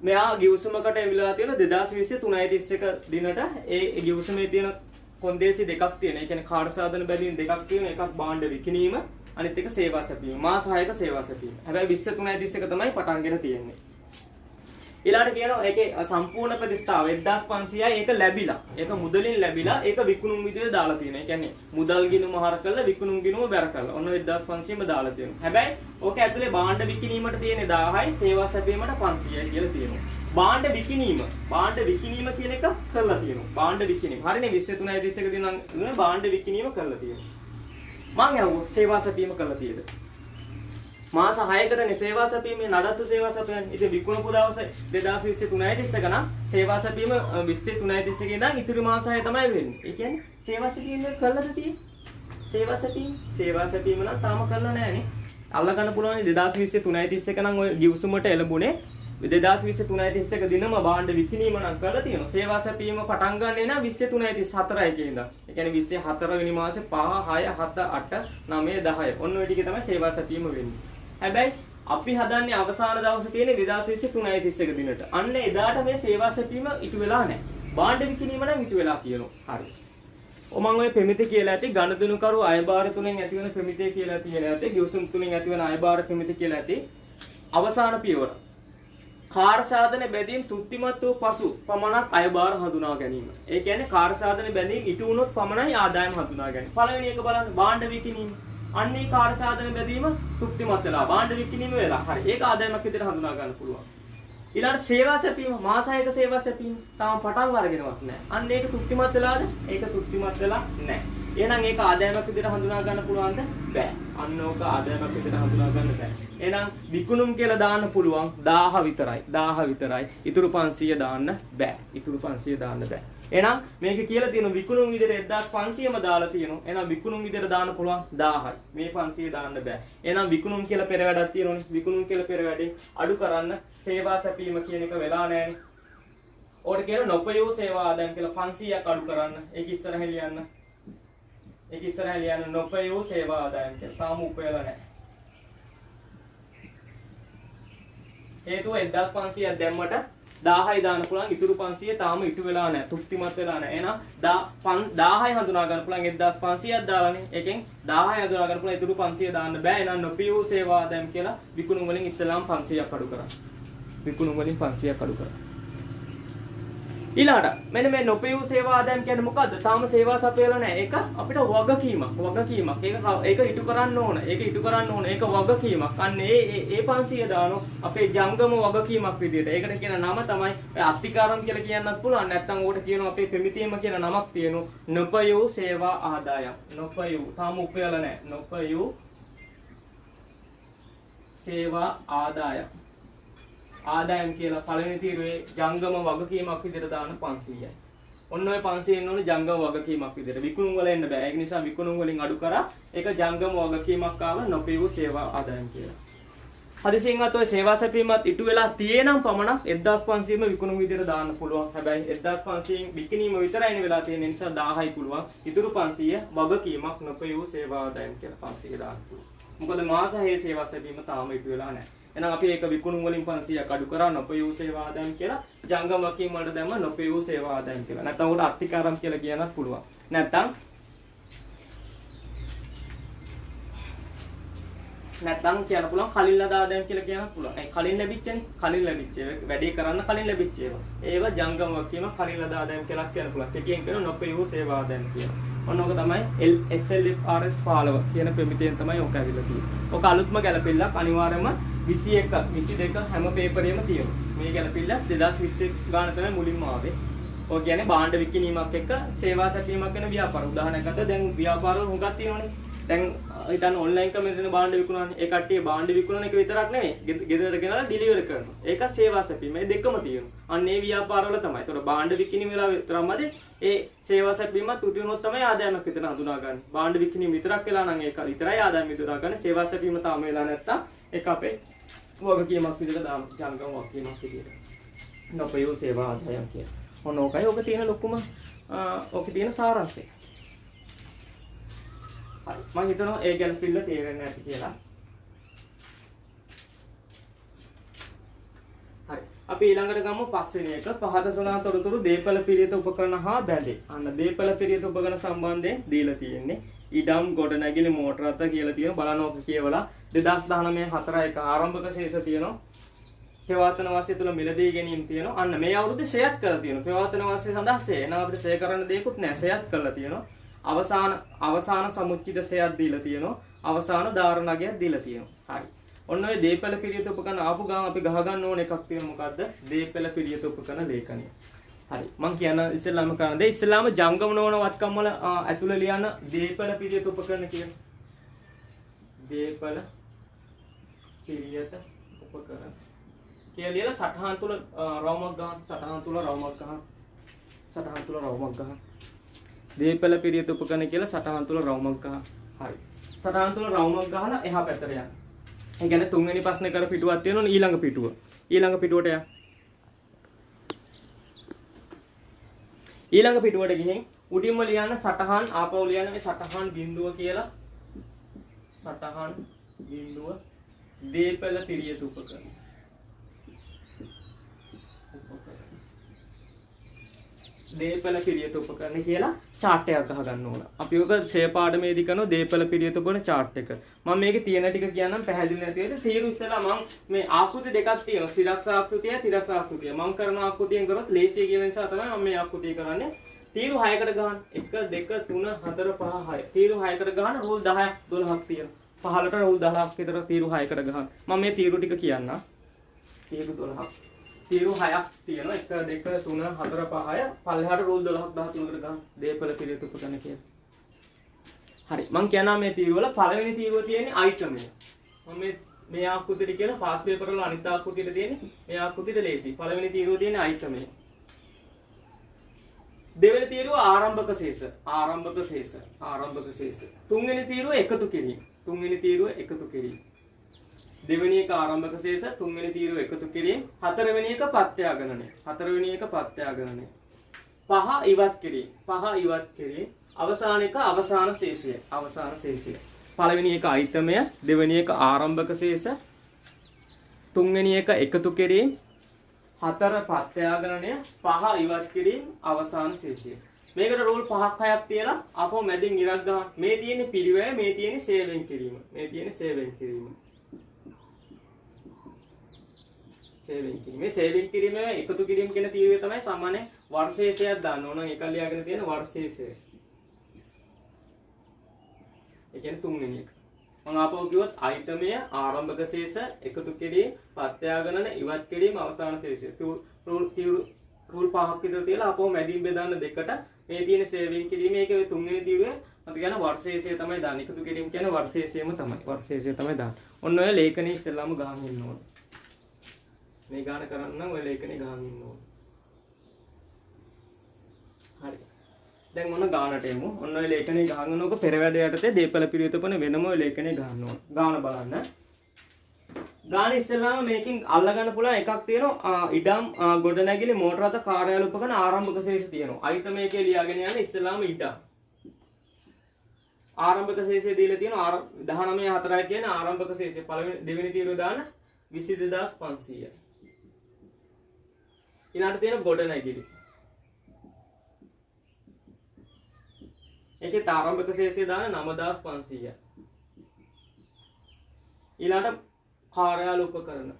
මෙයා ගිවිසුමකට එවිලා තියෙන 2020 3/31 දිනට ඒ ගිවිසුමේ තියෙන කොන්දේසි දෙකක් තියෙන. ඒ කියන්නේ කාර්ය සාධන බැඳීම් දෙකක් තියෙන. එකක් භාණ්ඩ විකිණීම, අනිත් එක සේවා සැපීම. මාස 6ක සේවා සැපීම. හැබැයි 23/31 තමයි පටන්ගෙන තියෙන්නේ. ඊළඟට කියනවා ඒකේ සම්පූර්ණ ප්‍රතිස්ථාප 1500යි ඒක ලැබිලා. ඒක මුදලින් ලැබිලා ඒක විකුණුම් විදිහට දාලා තියෙනවා. ඒ කියන්නේ මුදල් ගිණුම හර කරලා විකුණුම් ගිණුම බැර කරලා. ඔන්න 1500ම දාලා තියෙනවා. හැබැයි ඕක ඇතුලේ භාණ්ඩ විකිණීමට තියෙන 1000යි සේවා සැපීමට 500යි කියලා තියෙනවා. භාණ්ඩ විකිණීම කියන එක කරලා තියෙනවා. භාණ්ඩ විකිණීම. හරිනේ 23/31 දින භාණ්ඩ විකිණීම කරලා තියෙනවා. මං අහුවෝ සේවා සැපීම කරලා තියෙද? මාස 6කටනේ සේවා සැපීමේ නඩත්තු සේවා සැපයන්නේ. ඉතින් විකුණපු දවසේ 2023 නම් සේවා සැපීම 23 ඉඳන් ඉතුරු මාස 6 තමයි වෙන්නේ. ඒ කියන්නේ සේවා සැපීම කළාද තියෙන්නේ? සේවා සැපීම නම් තාම කළා නෑනේ. අල්ල ගන්න පුළුවන් 2023 නම් ඔය ගිවිසුමට එළඹුණේ 2023 දිනම භාණ්ඩ විකිණීම නම් කරලා තියෙනවා. සේවා සැපීම පටන් ගන්නේ නම් 23 ඉඳන්. ඒ කියන්නේ 24 වෙනි මාසේ 5 6 7 8 9 10. ඔන්න ඔය ටිකේ තමයි සේවා සැපීම වෙන්නේ. හැබැයි අපි හදන්නේ අවසාන දවසේ තියෙන 2023 දිනට. අන්න එදාට මේ සේවා සැපීම ඉටු වෙලා නැහැ. භාණ්ඩ විකිණීම නම් ඉටු වෙලා කියනවා. හරි. මම ඔය ප්‍රමිති කියලා ඇති ගණදෙනුකරු අයබාර තුනෙන් ඇතිවන ප්‍රමිතිය කියලා තියෙන ඇති ගිවිසුම් තුනෙන් ඇතිවන අයබාර ප්‍රමිති කියලා ඇති අවසාන පියවර. කාර්ය සාධන බැඳීම් තෘප්තිමත් වූ පසු පමණක් අයබාර හඳුනා ගැනීම. ඒ කියන්නේ කාර්ය සාධන බැඳීම් ඉටු වුණොත් පමණයි ආදායම හඳුනා ගැනීම. පළවෙනි එක බලන්න භාණ්ඩ විකිණීම. අන්නේ කාර්ය සාධන බැඳීම තෘප්තිමත් වෙලා භාණ්ඩ විකිණීම වෙලා. හරි. ඒක ආදායමක් විදිහට හඳුනා ගන්න පුළුවන්. ඊළඟ සේවා සැපීම මාස 6ක සේවා සැපීම තාම පටන් අරගෙනවත් නැහැ. අන්න ඒක තෘප්තිමත් වෙලාද? ඒක තෘප්තිමත් වෙලා නැහැ. එහෙනම් ඒක ආදායමක් විදිහට හඳුනා ගන්න පුළුවන්ද? බෑ. අන්න ඕක ආදායමක් විදිහට හඳුනා ගන්න බෑ. එහෙනම් විකුණුම් කියලා දාන්න පුළුවන් 1000 විතරයි. 1000 විතරයි. ඉතුරු 500 දාන්න බෑ. ඉතුරු 500 දාන්න බෑ. එහෙනම් මේක කියලා තියෙන විකුණුම් විදිහට 1500ම දාලා තියෙනවා. එහෙනම් විකුණුම් විදිහට දාන්න පුළුවන් 1000යි. මේ 500 දාන්න බෑ. එහෙනම් විකුණුම් කියලා පෙර වැඩක් තියෙනවනේ. විකුණුම් කියලා පෙර වැඩේ අඩු කරන්න සේවා සැපීම කියන එක වෙලා නැහැනේ. ඕකට කියන නොපයෝ සේවා ආදායම් කියලා 500ක් අඩු කරන්න. ඒක ඉස්සරහ ලියන්න. නොපයෝ සේවා ආදායම් කියලා. තාම උපයලා නැහැ. හේතුව 1500ක් දැම්මට 1000යි දාන්න පුළුවන්. ඉතුරු 500 තාම ඉටු වෙලා නැහැ. තෘප්තිමත් වෙලා නැහැ. එහෙනම් 1000යි හඳුනා ගන්න පුළුවන් 1500ක් දාලානේ. ඒකෙන් 1000යි හඳුනා ගන්න පුළුවන්. ඉතුරු 500 දාන්න බෑ. එහෙනම් නොපයෝ සේවා ආදායම් කියලා විකුණුම් වලින් ඉස්සලාම් 500ක් අඩු කරා. ඊළාට මෙන්න මේ නොපෙව් සේවා ආදායම් කියන්නේ මොකද්ද? තාම සේවා සපයලා නැහැ. ඒක අපිට වගකීමක්. ඒක ඉටු කරන්න ඕන. ඒක වගකීමක්. අන්න ඒ 500 දානෝ අපේ ජංගම වගකීමක් විදියට. ඒකට කියන නම තමයි අත්තිකාරම් කියලා කියන්නත් පුළුවන්. නැත්නම් ඕකට කියනවා අපේ ප්‍රමිතියම කියන නමක් තියෙනවා. නොපෙව් සේවා ආදායම්. නොපෙව් තාම උපයලා නැහැ. නොපෙව් සේවා ආදායම්. ආදායම් කියලා පළවෙනි තීරුවේ ජංගම වගකීමක් විදිහට දාන 500යි. ඔන්න ඔය 500 එන්න ඕනේ ජංගම වගකීමක් විදිහට. විකුණුම් වල එන්න බෑ. ඒක නිසා විකුණුම් වලින් අඩු කරා ඒක ජංගම වගකීමක් ආව නොපෙව් සේවා ආදායම් කියලා. හදිසියෙන්වත් ඔය සේවා සැපීමත් ඉටු වෙලා තියෙනම් පමණක් 1500ම විකුණුම් විදිහට දාන්න පුළුවන්. හැබැයි 1500න් විකිණීම විතරයිනේ වෙලා තියෙන නිසා 1000යි පුළුවන්. ඉතුරු 500 වගකීමක් නොපෙව් සේවා ආදායම් කියලා 500 දාන්න පුළුවන්. මොකද මාස 6 සේවා සැපීම තාම ඉටු වෙලා නැහැ. එහෙනම් අපි ඒක විකුණුම් වලින් 500ක් අඩු කරා නොපෙව් සේවා ආදායම් කියලා ජංගම වගකීම් වලට දැම්ම නොපෙව් සේවා ආදායම් කියලා. නැත්නම් උකට අත්තිකාරම් කියලා කියනත් පුළුවන්. නැත්නම් කියන්න පුළුවන් කලින් ලද ආදායම් කියලා කියනත් පුළුවන්. ඒ කලින් ලැබිච්චනේ. වැඩේ කරන්න කලින් ලැබිච්ච ඒවා. ඒව ජංගම වගකීම කලින් ලද ආදායම් කියලා කියන්න පුළුවන්. ඒකෙන් කියන නොපෙව් සේවා ආදායම් කියලා. ඔන්න ඔක තමයි SLFRS 15 කියන ප්‍රමිතියෙන් තමයි ඔක ඇවිල්ලා තියෙන්නේ. ඔක අලුත්ම ගැලපෙල්ලක් අනිවාර්යයෙන්ම 21 22 හැම පේපරේම තියෙනවා. මේ ගැලපෙල්ල 2020 ගාන තමයි මුලින්ම ආවේ. ඔය කියන්නේ භාණ්ඩ විකිණීමක් එක්ක සේවා සැපීමක් වෙන ව්‍යාපාර. උදාහරණයක් ගත්තා දැන් ව්‍යාපාර වල හුඟක් තියෙනවනේ. දැන් හිතන්න ඔන්ලයින් කමෙන්ට් භාණ්ඩ විකුණනනේ. ඒ කට්ටිය භාණ්ඩ විකුණන එක විතරක් නෙමෙයි. ගෙදරට ගෙනලා ඩිලිවර් කරනවා. ඒක සේවා සැපීම. මේ දෙකම තියෙනවා. අන්න ඒ ව්‍යාපාර වල තමයි. ඒතකොට භාණ්ඩ විකිණීම වෙලා විතරමද ඒ සේවා සැපීමත් උදි වුණොත් තමයි ආදායමක් විතර හඳුනාගන්නේ. භාණ්ඩ විකිණීම විතරක් වෙලා නම් ඒක විතරයි ආදායම හඳුනාගන්නේ. සේවා සැපීම තාම වෙලා නැත්තම් ඒක අපේ වගකීමක් විදිහට දාමු. ජංගම වගකීමක් විදිහට. නොපෙව් සේවා ආදායම් කියන. ඔන්න ඕකයි ඔක තියෙන ලොකුම ඔකේ තියෙන සාරාංශය. හරි. මම හිතනවා ඒ ගැන පිළ තේරෙන්නේ නැති කියලා. හරි. අපි ඊළඟට ගමු පස්වෙනි එක පහත සඳහන් තොරතුරු දීපල පිළියෙත උපකරණ හා බැඳේ. අන්න දීපල පිළියෙත උපකරණ සම්බන්ධයෙන් දීලා තියෙන්නේ. ඉඩම් ගොඩනැගිලි මෝටර රථ කියලා තියෙනවා. බලන්න ඕක කියවලා 2019 4 ආරම්භක ශේෂ තියෙනවා. පෙවාතන වාසිය තුල මිලදී ගැනීම තියෙනවා. අන්න මේ අවුරුද්දේ ෂෙයාර් කරලා තියෙනවා. පෙවාතන වාසිය සඳහා ෂෙයාර්. එනවා අපිට ෂෙයාර් කරන්න දෙයක්වත් නැහැ. ෂෙයාර් කරලා තියෙනවා. අවසාන සමුච්චිත ෂෙයාර් දීලා තියෙනවා. අවසාන ධාරණගයක් දීලා තියෙනවා. හරි. ඔන්න ඔය දීපල පිළියෙත උපකරණ ආපු ගාම අපි ගහ ගන්න ඕන එකක් තියෙනවා. මොකද්ද? දීපල පිළියෙත උපකරණ ලේඛනය. හරි. මම කියන ඉස්සෙල්ලාම කරන දේ ඉස්සෙල්ලාම ජංගම නොවන වත්කම් වල ඇතුළේ ලියන දීපල පිළියෙත උපකරණ කියන. දීපල පිළියෙත උපකරණ කියලා ලියලා සටහන් තුල රවුමක් ගන්න. සටහන් තුල රවුමක් ගන්න. සටහන් තුල රවුමක් ගන්න. දීපල පිළියෙත උපකරණ කියලා සටහන් තුල රවුමක් ගන්න. හරි. සටහන් තුල රවුමක් ගහලා එහා පැත්තට යන්න. ඒ කියන්නේ තුන්වෙනි ප්‍රශ්නේ කර පිටුවක් තියෙනවනේ ඊළඟ පිටුව. ඊළඟ පිටුවට යන්න. ඊළඟ පිටුවට ගිහින් උඩින්ම ලියන්න සටහන් ආපහු ලියන්න මේ සටහන් බිඳුව කියලා. සටහන් බිඳුව දීපල පිළියෙත උපකරණ. දීපල පිළියෙත උපකරණ කියලා chart එකක් ගහ ගන්න ඕන. අපි ඔක ෂේ පාඩමේදී කරන දීපල පිළියෙත උපකරණ chart එක. මම මේකේ තියෙන ටික කියන්නම් පැහැදිලි නැති වෙයිද? තීරු ඉස්සලා මම මේ ආකෘති දෙකක් තියෙනවා. සිරක්ෂ ආකෘතිය, තිරක්ෂ ආකෘතිය. මම කරන ආකෘතියෙන් කරොත් ලේසිය කියන නිසා තමයි මම මේ ආකෘතිය කරන්නේ. තීරු 6කට ගන්න. 1 2 3 4 5 6. තීරු 6කට ගන්න රූල් 10ක් 12ක් තියෙනවා. 15ට රූල් 10ක් විතර තීරු 6කට ගන්න. මම මේ තීරු ටික කියන්නම්. තීරු 12ක්. තීරු 6ක් තියෙනවා 1 2 3 4 5 6 පල්ලෙහාට රූල් 12ක් 13කට ගන්න දීපල පිළියෙත උපකරණ කියලා. හරි මම කියනවා මේ තීරු වල පළවෙනි තීරුව තියෙන්නේ අයිටම එක. මම මේ ආකෘතියට කියන පාස් පේපර් වල අනිත් ආකෘතියට තියෙන්නේ මේ ආකෘතියට ලේසි. පළවෙනි තීරුව තියෙන්නේ අයිටම එක. දෙවෙනි තීරුව ආරම්භක ශේෂ. ආරම්භක ශේෂ. ආරම්භක ශේෂ. තුන්වෙනි තීරුව එකතු කිරීම. තුන්වෙනි තීරුව එකතු කිරීම. දෙවෙනි එක ආරම්භක ශේෂ, තුන්වෙනි තීරුව එකතු කිරීම, හතරවෙනි එක ප්‍රත්‍යාගණනය. හතරවෙනි එක ප්‍රත්‍යාගණනය. පහ ඉවත් කිරීම. පහ ඉවත් කිරීම. අවසාන එක අවසාන ශේෂය. අවසාන ශේෂය. පළවෙනි එක අයිතමය, දෙවෙනි එක ආරම්භක ශේෂ, තුන්වෙනි එක එකතු කිරීම, හතර ප්‍රත්‍යාගණනය, පහ ඉවත් කිරීම, අවසාන ශේෂය. මේකට රූල් 5ක් 6ක් තියලා අපෝ මැදින් ඉරක් ගන්න. මේ තියෙන්නේ පිරිවැය, මේ තියෙන්නේ සේවයෙන් කිරීම. මේ තියෙන්නේ සේවයෙන් කිරීම. සේවින් කිරීම. මේ සේවින් කිරීම එකතු කිරීම කියන තීරුවේ තමයි සාමාන්‍ය වර්ෂේෂයක් දාන්න ඕන. ඒක ලියාගෙන තියෙන වර්ෂේෂය. ඒ කියන්නේ තුන්වෙනි එක. මම ආපහු කිව්වොත් අයිතමය, ආරම්භක ශේෂ, එකතු කිරීම, ප්‍රත්‍යාගණන, ඉවත් කිරීම, අවසාන ශේෂය. රූල් 5ක් විතර තියලා ආපහු මැදින් බෙදාන්න දෙකට මේ තියෙන සේවින් කිරීම ඒකේ තුන්වෙනි තීරුවේ මත කියන වර්ෂේෂය තමයි දාන්නේ. එකතු කිරීම කියන්නේ වර්ෂේෂයම තමයි. වර්ෂේෂය තමයි දාන්නේ. ඔන්න ඔය ලේඛනයේ ඉස්සෙල්ලාම ගහන් ඉන්න ඕන. මේ ගාන කරන්න නම් ඔය ලේඛනේ ගහන් ඉන්න ඕන. හරි. දැන් මොන ගානට එමු. ඔන්න ඔය ලේඛනේ ගහන්න ඕක පෙරවැඩ යටතේ දීපල පිළිවෙත පොන වෙනම ඔය ලේඛනේ ගහන්න ඕන. ගාන බලන්න. ගාන ඉස්සෙල්ලාම මේකෙන් අල්ලගන්න පුළුවන් එකක් තියෙනවා. ඉඩම් ගොඩනැගිලි මෝටර රථ කාර්යාල උපකරණ ආරම්භක ශේෂ තියෙනවා. අයිත මේකේ ලියාගෙන යන්නේ ඉස්සෙල්ලාම ඉඩම්. ආරම්භක ශේෂය දීලා තියෙනවා 19 4 කියන ආරම්භක ශේෂය පළවෙනි දෙවෙනි තීරුව දාන 22500යි. ඊළඟට තියෙන ගොඩනැගිලි. ඒකේ ආරම්භක ශේෂය දාන 9500යි. ඊළඟට කාර්යාල උපකරණ.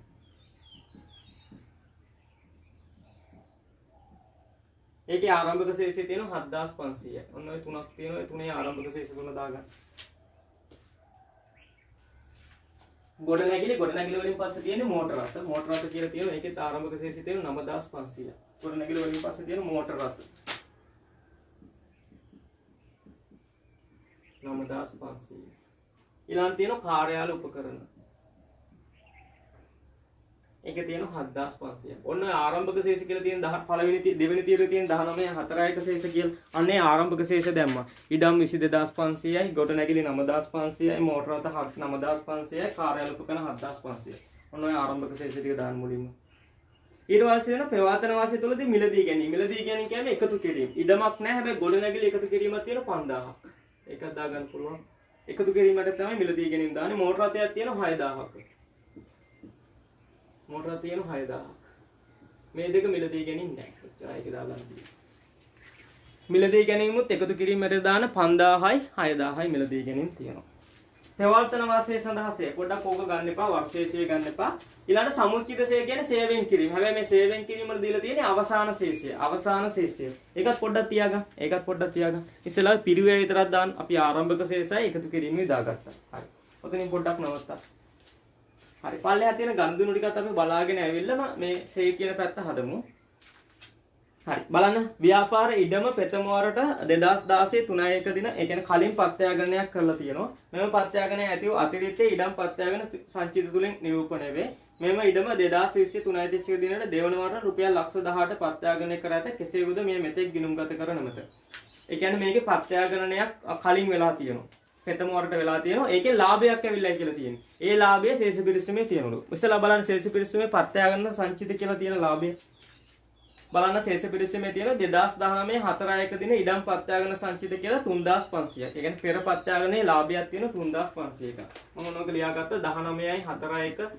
ඒකේ ආරම්භක ශේෂය තියෙනවා 7500යි. ඔන්න ඔය තුනක් තියෙනවා. ඒ තුනේ ආරම්භක ශේෂ තුන දාගන්න. ගොඩනැගිලි වලින් පස්සේ තියෙන්නේ මෝටර රථ. මෝටර රථ කියලා තියෙනවා. ඒකේ ආරම්භක ශේෂය තියෙනවා 9500යි. ගොඩනැගිලි වලින් පස්සේ තියෙන මෝටර රථ 9500යි. ඊළඟ තියෙනවා කාර්යාල උපකරණ. ඒකේ තියෙනවා 7500යි. ඔන්න ආරම්භක ශේෂ කියලා තියෙන 10 පළවෙනි දෙවෙනි තීරුවේ තියෙන 19 4 1 ශේෂ කියලා. අන්නේ ආරම්භක ශේෂ දැම්මා. ඉඩම් 22500යි, ගොඩනැගිලි 9500යි, මෝටර රථ 9500යි, කාර්යාල උපකරණ 7500යි. ඔන්න ඔය ආරම්භක ශේෂ ටික දාන්න මුලින්ම. ඊට පස්සේ වෙන ප්‍රවාතන වාසිය තුළදී මිලදී ගැනීම. මිලදී ගැනීම කියන්නේ එකතු කිරීම. ඉඩමක් නැහැ හැබැයි ගොඩනැගිලි එකතු කිරීමක් තියෙන 5000ක්. ඒකක් දාගන්න පුළුවන්. එකතු කිරීමට තමයි මිලදී ගැනීම දාන්නේ. මෝටර රථයක් තියෙන 6000ක්. මෝටර රථ තියෙන 6000ක්. මේ දෙක මිලදී ගැනීම නැහැ. ඔච්චරයි ඒක දාගන්න තියෙන්නේ. මිලදී ගැනීමුත් එකතු කිරීමට දාන 5000යි 6000යි මිලදී ගැනීම තියෙනවා. පෙරවර්තන වාසය සඳහා සේ පොඩ්ඩක් ඕක ගන්න එපා වර්ෂයේ ගන්න එපා. ඊළඟ සමුච්චිත සේ කියන්නේ සේවයෙන් කිරීම. හැබැයි මේ සේවයෙන් කිරීම වල දීලා තියෙන්නේ අවසාන ශේෂය. අවසාන ශේෂය. ඒකත් පොඩ්ඩක් තියාගන්න. ඒකත් පොඩ්ඩක් තියාගන්න. ඉස්සෙල්ලා පිරිවේ විතරක් දාන්න. අපි ආරම්භක ශේෂය එකතු කිරීමේ දාගත්තා. හරි. ඔතනින් පොඩ්ඩක් නවත්තා. හරි. පල්ලෙහා තියෙන ගනුදෙනු ටිකත් අපි බලාගෙන ඇවිල්ලා මේ සේ කියන පැත්ත හදමු. හරි බලන්න ව්‍යාපාර ඉඩම ප්‍රථම වරට 2016 3 දින ඒ කියන්නේ කලින් පත්‍යාගණනයක් කරලා තියෙනවා. මෙම පත්‍යාගණනය ඇතිව අතිරික්ත ඉඩම් පත්‍යාගන සංචිත තුලින් නිරූපණය වේ. මෙම ඉඩම 2020 3 දිනට දෙවන වරට රුපියල් ලක්ෂ 18 පත්‍යාගණනය කර ඇත. කෙසේවද මේ මෙතෙක් ගිණුම්ගත කර නොමැත. ඒ කියන්නේ මේකේ පත්‍යාගණනයක් කලින් වෙලා තියෙනවා. ප්‍රථම වරට වෙලා තියෙනවා. ඒකේ ලාභයක් ඇවිල්ලා කියලා තියෙනවා. ඒ ලාභය ශේෂ පිරිසීමේ තියෙනලු. ඉස්සලා බලන්න ශේෂ පිරිසීමේ පත්‍යාගණන සංචිත කියලා තියෙන ලාභය බලන්න ශේෂ පිරිසීමේ තියෙන 2019 4 දින ඉඩම් පත්‍යාගන සංචිත කියලා 3500ක්. ඒ කියන්නේ පෙර පත්‍යාගනේ ලාභයක් තියෙන 3500ක. මම මොනවද ලියාගත්ත 19යි 4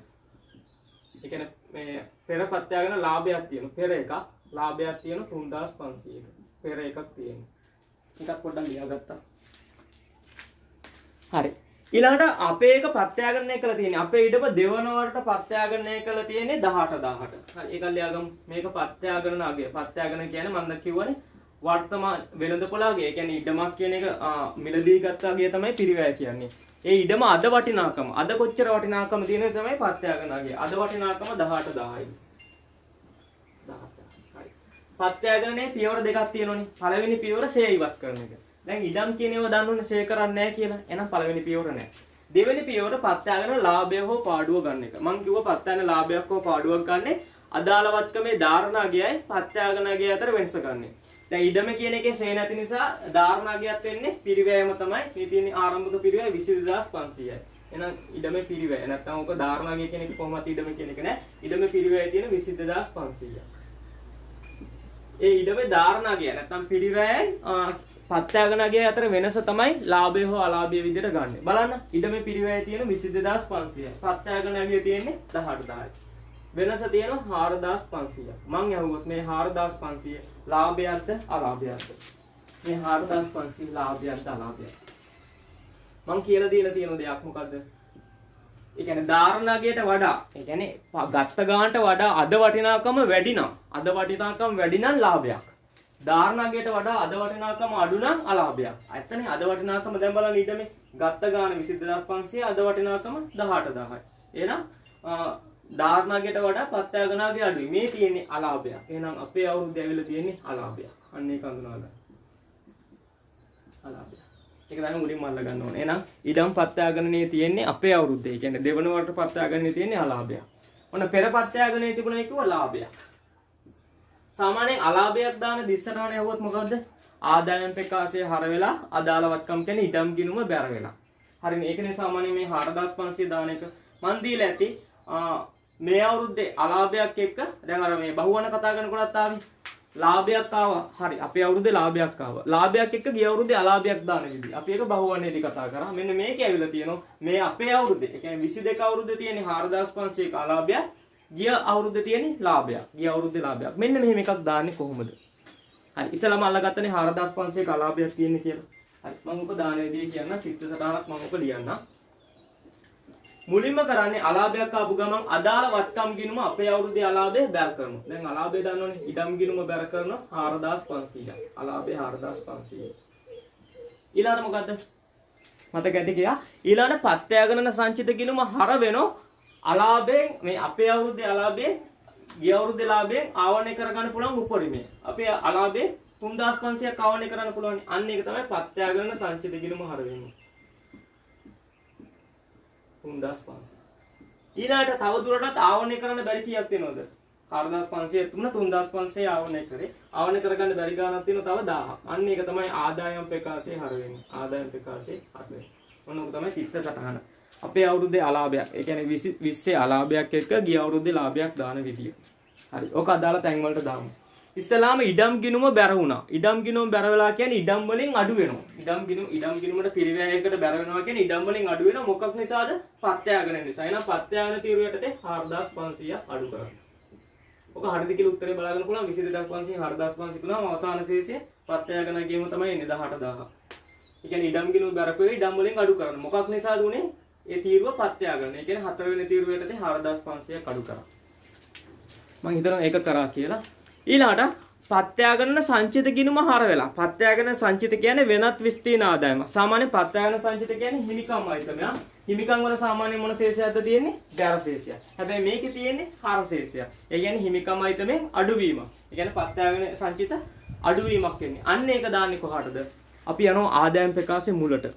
ඒ කියන්නේ මේ පෙර පත්‍යාගන ලාභයක් තියෙන. පෙර එකක් ලාභයක් තියෙන 3500ක. පෙර එකක් තියෙනවා. එකක් පොඩ්ඩක් ලියාගත්තා. හරි. ඊළඟට අපේ එක පත්‍යාගණනය කළා තියෙන්නේ. අපේ ඉඩම දෙවන වරට පත්‍යාගණනය කළා තියෙන්නේ 18000ට. හරි ඒක ලියාගමු. මේක පත්‍යාගණන අගය. පත්‍යාගණන කියන්නේ මම දැන් කියවනේ වර්තමාන වෙළඳපොළ අගය. ඒ කියන්නේ ඉඩමක් කියන එක මිලදී ගත්ත අගය තමයි පිරිවැය කියන්නේ. ඒ ඉඩම අද වටිනාකම. අද කොච්චර වටිනාකම තියෙනවද තමයි පත්‍යාගණන අගය. අද වටිනාකම 18000යි. 18000. හරි. පත්‍යාගණනේ පියවර දෙකක් තියෙනවනේ. පළවෙනි පියවර සේ ඉවත් කරන එක. දැන් ඉඩම් කියන ඒවා දන්නෝනේ ෂේ කරන්නේ නැහැ කියලා. එහෙනම් පළවෙනි පියවර නැහැ. දෙවෙනි පියවර පත්‍යාගන ලාභය හෝ පාඩුව ගන්න එක. මම කිව්වා පත්‍යාගන ලාභයක් හෝ පාඩුවක් ගන්න අදාළවත්කමේ ධාරණාගයයි පත්‍යාගනගය අතර වෙනස ගන්න. දැන් ඉඩම කියන එකේ ෂේ නැති නිසා ධාරණාගයත් වෙන්නේ පිරිවැයම තමයි. මේ තියෙන ආරම්භක පිරිවැය 22500යි. එහෙනම් ඉඩමේ පිරිවැය. නැත්නම් ඔක ධාරණාගය කියන එක කොහොමද ඉඩම කියන එක නෑ. ඉඩමේ පිරිවැය තියෙන 22500යි. ඒ ඉඩමේ ධාරණාගය නැත්නම් පිරිවැයයි පත්‍යාගනගය අතර වෙනස තමයි ලාභය හෝ අලාභය විදිහට ගන්න. බලන්න ඉඩමේ පිරිවැය තියෙන 22500යි. පත්‍යාගනගය තියෙන්නේ 18000යි. වෙනස තියෙනවා 4500ක්. මං අහුවොත් මේ 4500 ලාභයක්ද අලාභයක්ද? මේ 4500 ලාභයක්ද අලාභයක්ද? මං කියලා දීලා තියෙන දෙයක් මොකද්ද? ඒ කියන්නේ ධාරණාගයට වඩා, ඒ කියන්නේ ගත්ත ගානට වඩා අද වටිනාකම වැඩි නම්, අද වටිනාකම වැඩි නම් ලාභයක්. ධාරණාගයට වඩා අද වටිනාකම අඩු නම් අලාභයක්. ඇත්තනේ අද වටිනාකම දැන් බලන්න ඉඩමේ ගත්ත ගාන 22500 අද වටිනාකම 18000යි. එහෙනම් ධාරණාගයට වඩා පත්‍යාගනාගේ අඩුයි. මේ තියෙන්නේ අලාභයක්. එහෙනම් අපේ අවුරුද්ද ඇවිල්ලා තියෙන්නේ අලාභයක්. අන්න ඒක හඳුනා ගන්න. අලාභයක්. ඒක තමයි මුලින්ම අල්ල ගන්න ඕනේ. එහෙනම් ඉඩම් පත්‍යාගනනේ තියෙන්නේ අපේ අවුරුද්දේ. ඒ කියන්නේ දෙවන වරට පත්‍යාගනනේ තියෙන්නේ අලාභයක්. ඔන්න පෙර පත්‍යාගනනේ තිබුණා කිව්ව ලාභයක්. සාමාන්‍යයෙන් අලාභයක් දාන දිස්සටහන යවුවොත් මොකද්ද? ආදායම් ප්‍රකාශය හර වෙලා අදාළවත්කම් කියන්නේ ඉඩම් ගිණුම බැර වෙලා. හරිනේ. ඒකනේ සාමාන්‍යයෙන් මේ 4500 දාන එක මන් දීලා ඇති. මේ අවුරුද්දේ අලාභයක් එක්ක දැන් අර මේ බහුවන කතා කරනකොටත් ආවේ. ලාභයක් ආවා. හරි. අපේ අවුරුද්දේ ලාභයක් ආවා. ලාභයක් එක්ක ගිය අවුරුද්දේ අලාභයක් දාන විදිහ. අපි ඒක බහුවනේදී කතා කරා. මෙන්න මේක ඇවිල්ලා තියෙනවා. මේ අපේ අවුරුද්දේ. ඒ කියන්නේ 22 අවුරුද්දේ තියෙන 4500ක අලාභයක්. ගිය අවුරුද්දේ තියෙන ලාභයක්. ගිය අවුරුද්දේ ලාභයක්. මෙන්න මෙහෙම එකක් දාන්නේ කොහොමද? හරි. ඉස්සලම අල්ලගත්තනේ 4500ක අලාභයක් තියෙන්නේ කියලා. හරි. මම ඔක දාන විදිය කියන්න චිත්ත සටහනක් මම ඔක ලියන්න. මුලින්ම කරන්නේ අලාභයක් ආපු ගමන් අදාළ වත්කම් ගිණුම අපේ අවුරුද්දේ අලාභය බැර කරනවා. දැන් අලාභය දන්නවනේ. ඉඩම් ගිණුම බැර කරනවා 4500ක්. අලාභය 4500. ඊළඟට මොකද්ද? මතක ඇති කියලා. ඊළඟට පත්‍යාගණන සංචිත ගිණුම හර වෙනෝ අලාභයෙන් මේ අපේ අවුරුද්දේ අලාභයෙන් ගිය අවුරුද්දේ ලාභයෙන් ආවරණය කරගන්න පුළුවන් උපරිමය. අපේ අලාභයෙන් 3500ක් ආවරණය කරන්න පුළුවන්. අන්න ඒක තමයි පත්‍යාගණන සංචිත ගිණුම හර වෙන්නේ. 3500. ඊළඟට තව දුරටත් ආවරණය කරන්න බැරි කීයක් තියෙනවද? 4500 තුන 3500 ආවරණය කරේ. ආවරණය කරගන්න බැරි ගාණක් තියෙනවා තව 1000ක්. අන්න ඒක තමයි ආදායම් ප්‍රකාශයේ හර වෙන්නේ. ආදායම් ප්‍රකාශයේ හර වෙන්නේ. මොනවාද තමයි චිත්ත සටහන. අපේ අවුරුද්දේ අලාභයක්. ඒ කියන්නේ 20 අලාභයක් එක්ක ගිය අවුරුද්දේ ලාභයක් දාන විදිය. හරි. ඕක අදාළ තැන් වලට දාමු. ඉස්සලාම ඉඩම් ගිණුම බැර වුණා. ඉඩම් ගිණුම බැර වෙලා කියන්නේ ඉඩම් වලින් අඩු වෙනවා. ඉඩම් ගිණුමට පිරිවැයයකට බැර වෙනවා කියන්නේ ඉඩම් වලින් අඩු වෙනවා. මොකක් නිසාද? පත්‍යාගන නිසා. එහෙනම් පත්‍යාගන තීරුව යටතේ 4500ක් අඩු කරන්න. ඔක හරියද කියලා උත්තරේ බලාගන්න පුළුවන් 22500 4500 කියනවා අවසාන ශේෂය පත්‍යයගෙන ගියම තමයි එන්නේ 18000. ඒ කියන්නේ ඉඩම් ගිණුම් බරපොවේ ඉඩම් වලින් අඩු කරන්න. මොකක් නිසාද උනේ? ඒ තීරුව පත්‍යයගෙන. ඒ කියන්නේ 4 වෙනි තීරුවේදී 4500ක් අඩු කරා. මම හිතනවා ඒක කරා කියලා. ඊළඟට පත්‍යාගන සංචිත ගිණුම හර වෙලා. පත්‍යාගන සංචිත කියන්නේ වෙනත් විස්තීන ආදායම. සාමාන්‍ය පත්‍යාගන සංචිත කියන්නේ හිමිකම් අයිතමයක්. හිමිකම් වල සාමාන්‍ය මොන ශේෂයක්ද තියෙන්නේ? ගැර ශේෂයක්. හැබැයි මේකේ තියෙන්නේ හර ශේෂයක්. ඒ කියන්නේ හිමිකම් අයිතමෙන් අඩුවීමක්. ඒ කියන්නේ පත්‍යාගන සංචිත අඩුවීමක් වෙන්නේ. අන්න ඒක දාන්නේ කොහටද? අපි යනවා ආදායම් ප්‍රකාශයේ මුලට.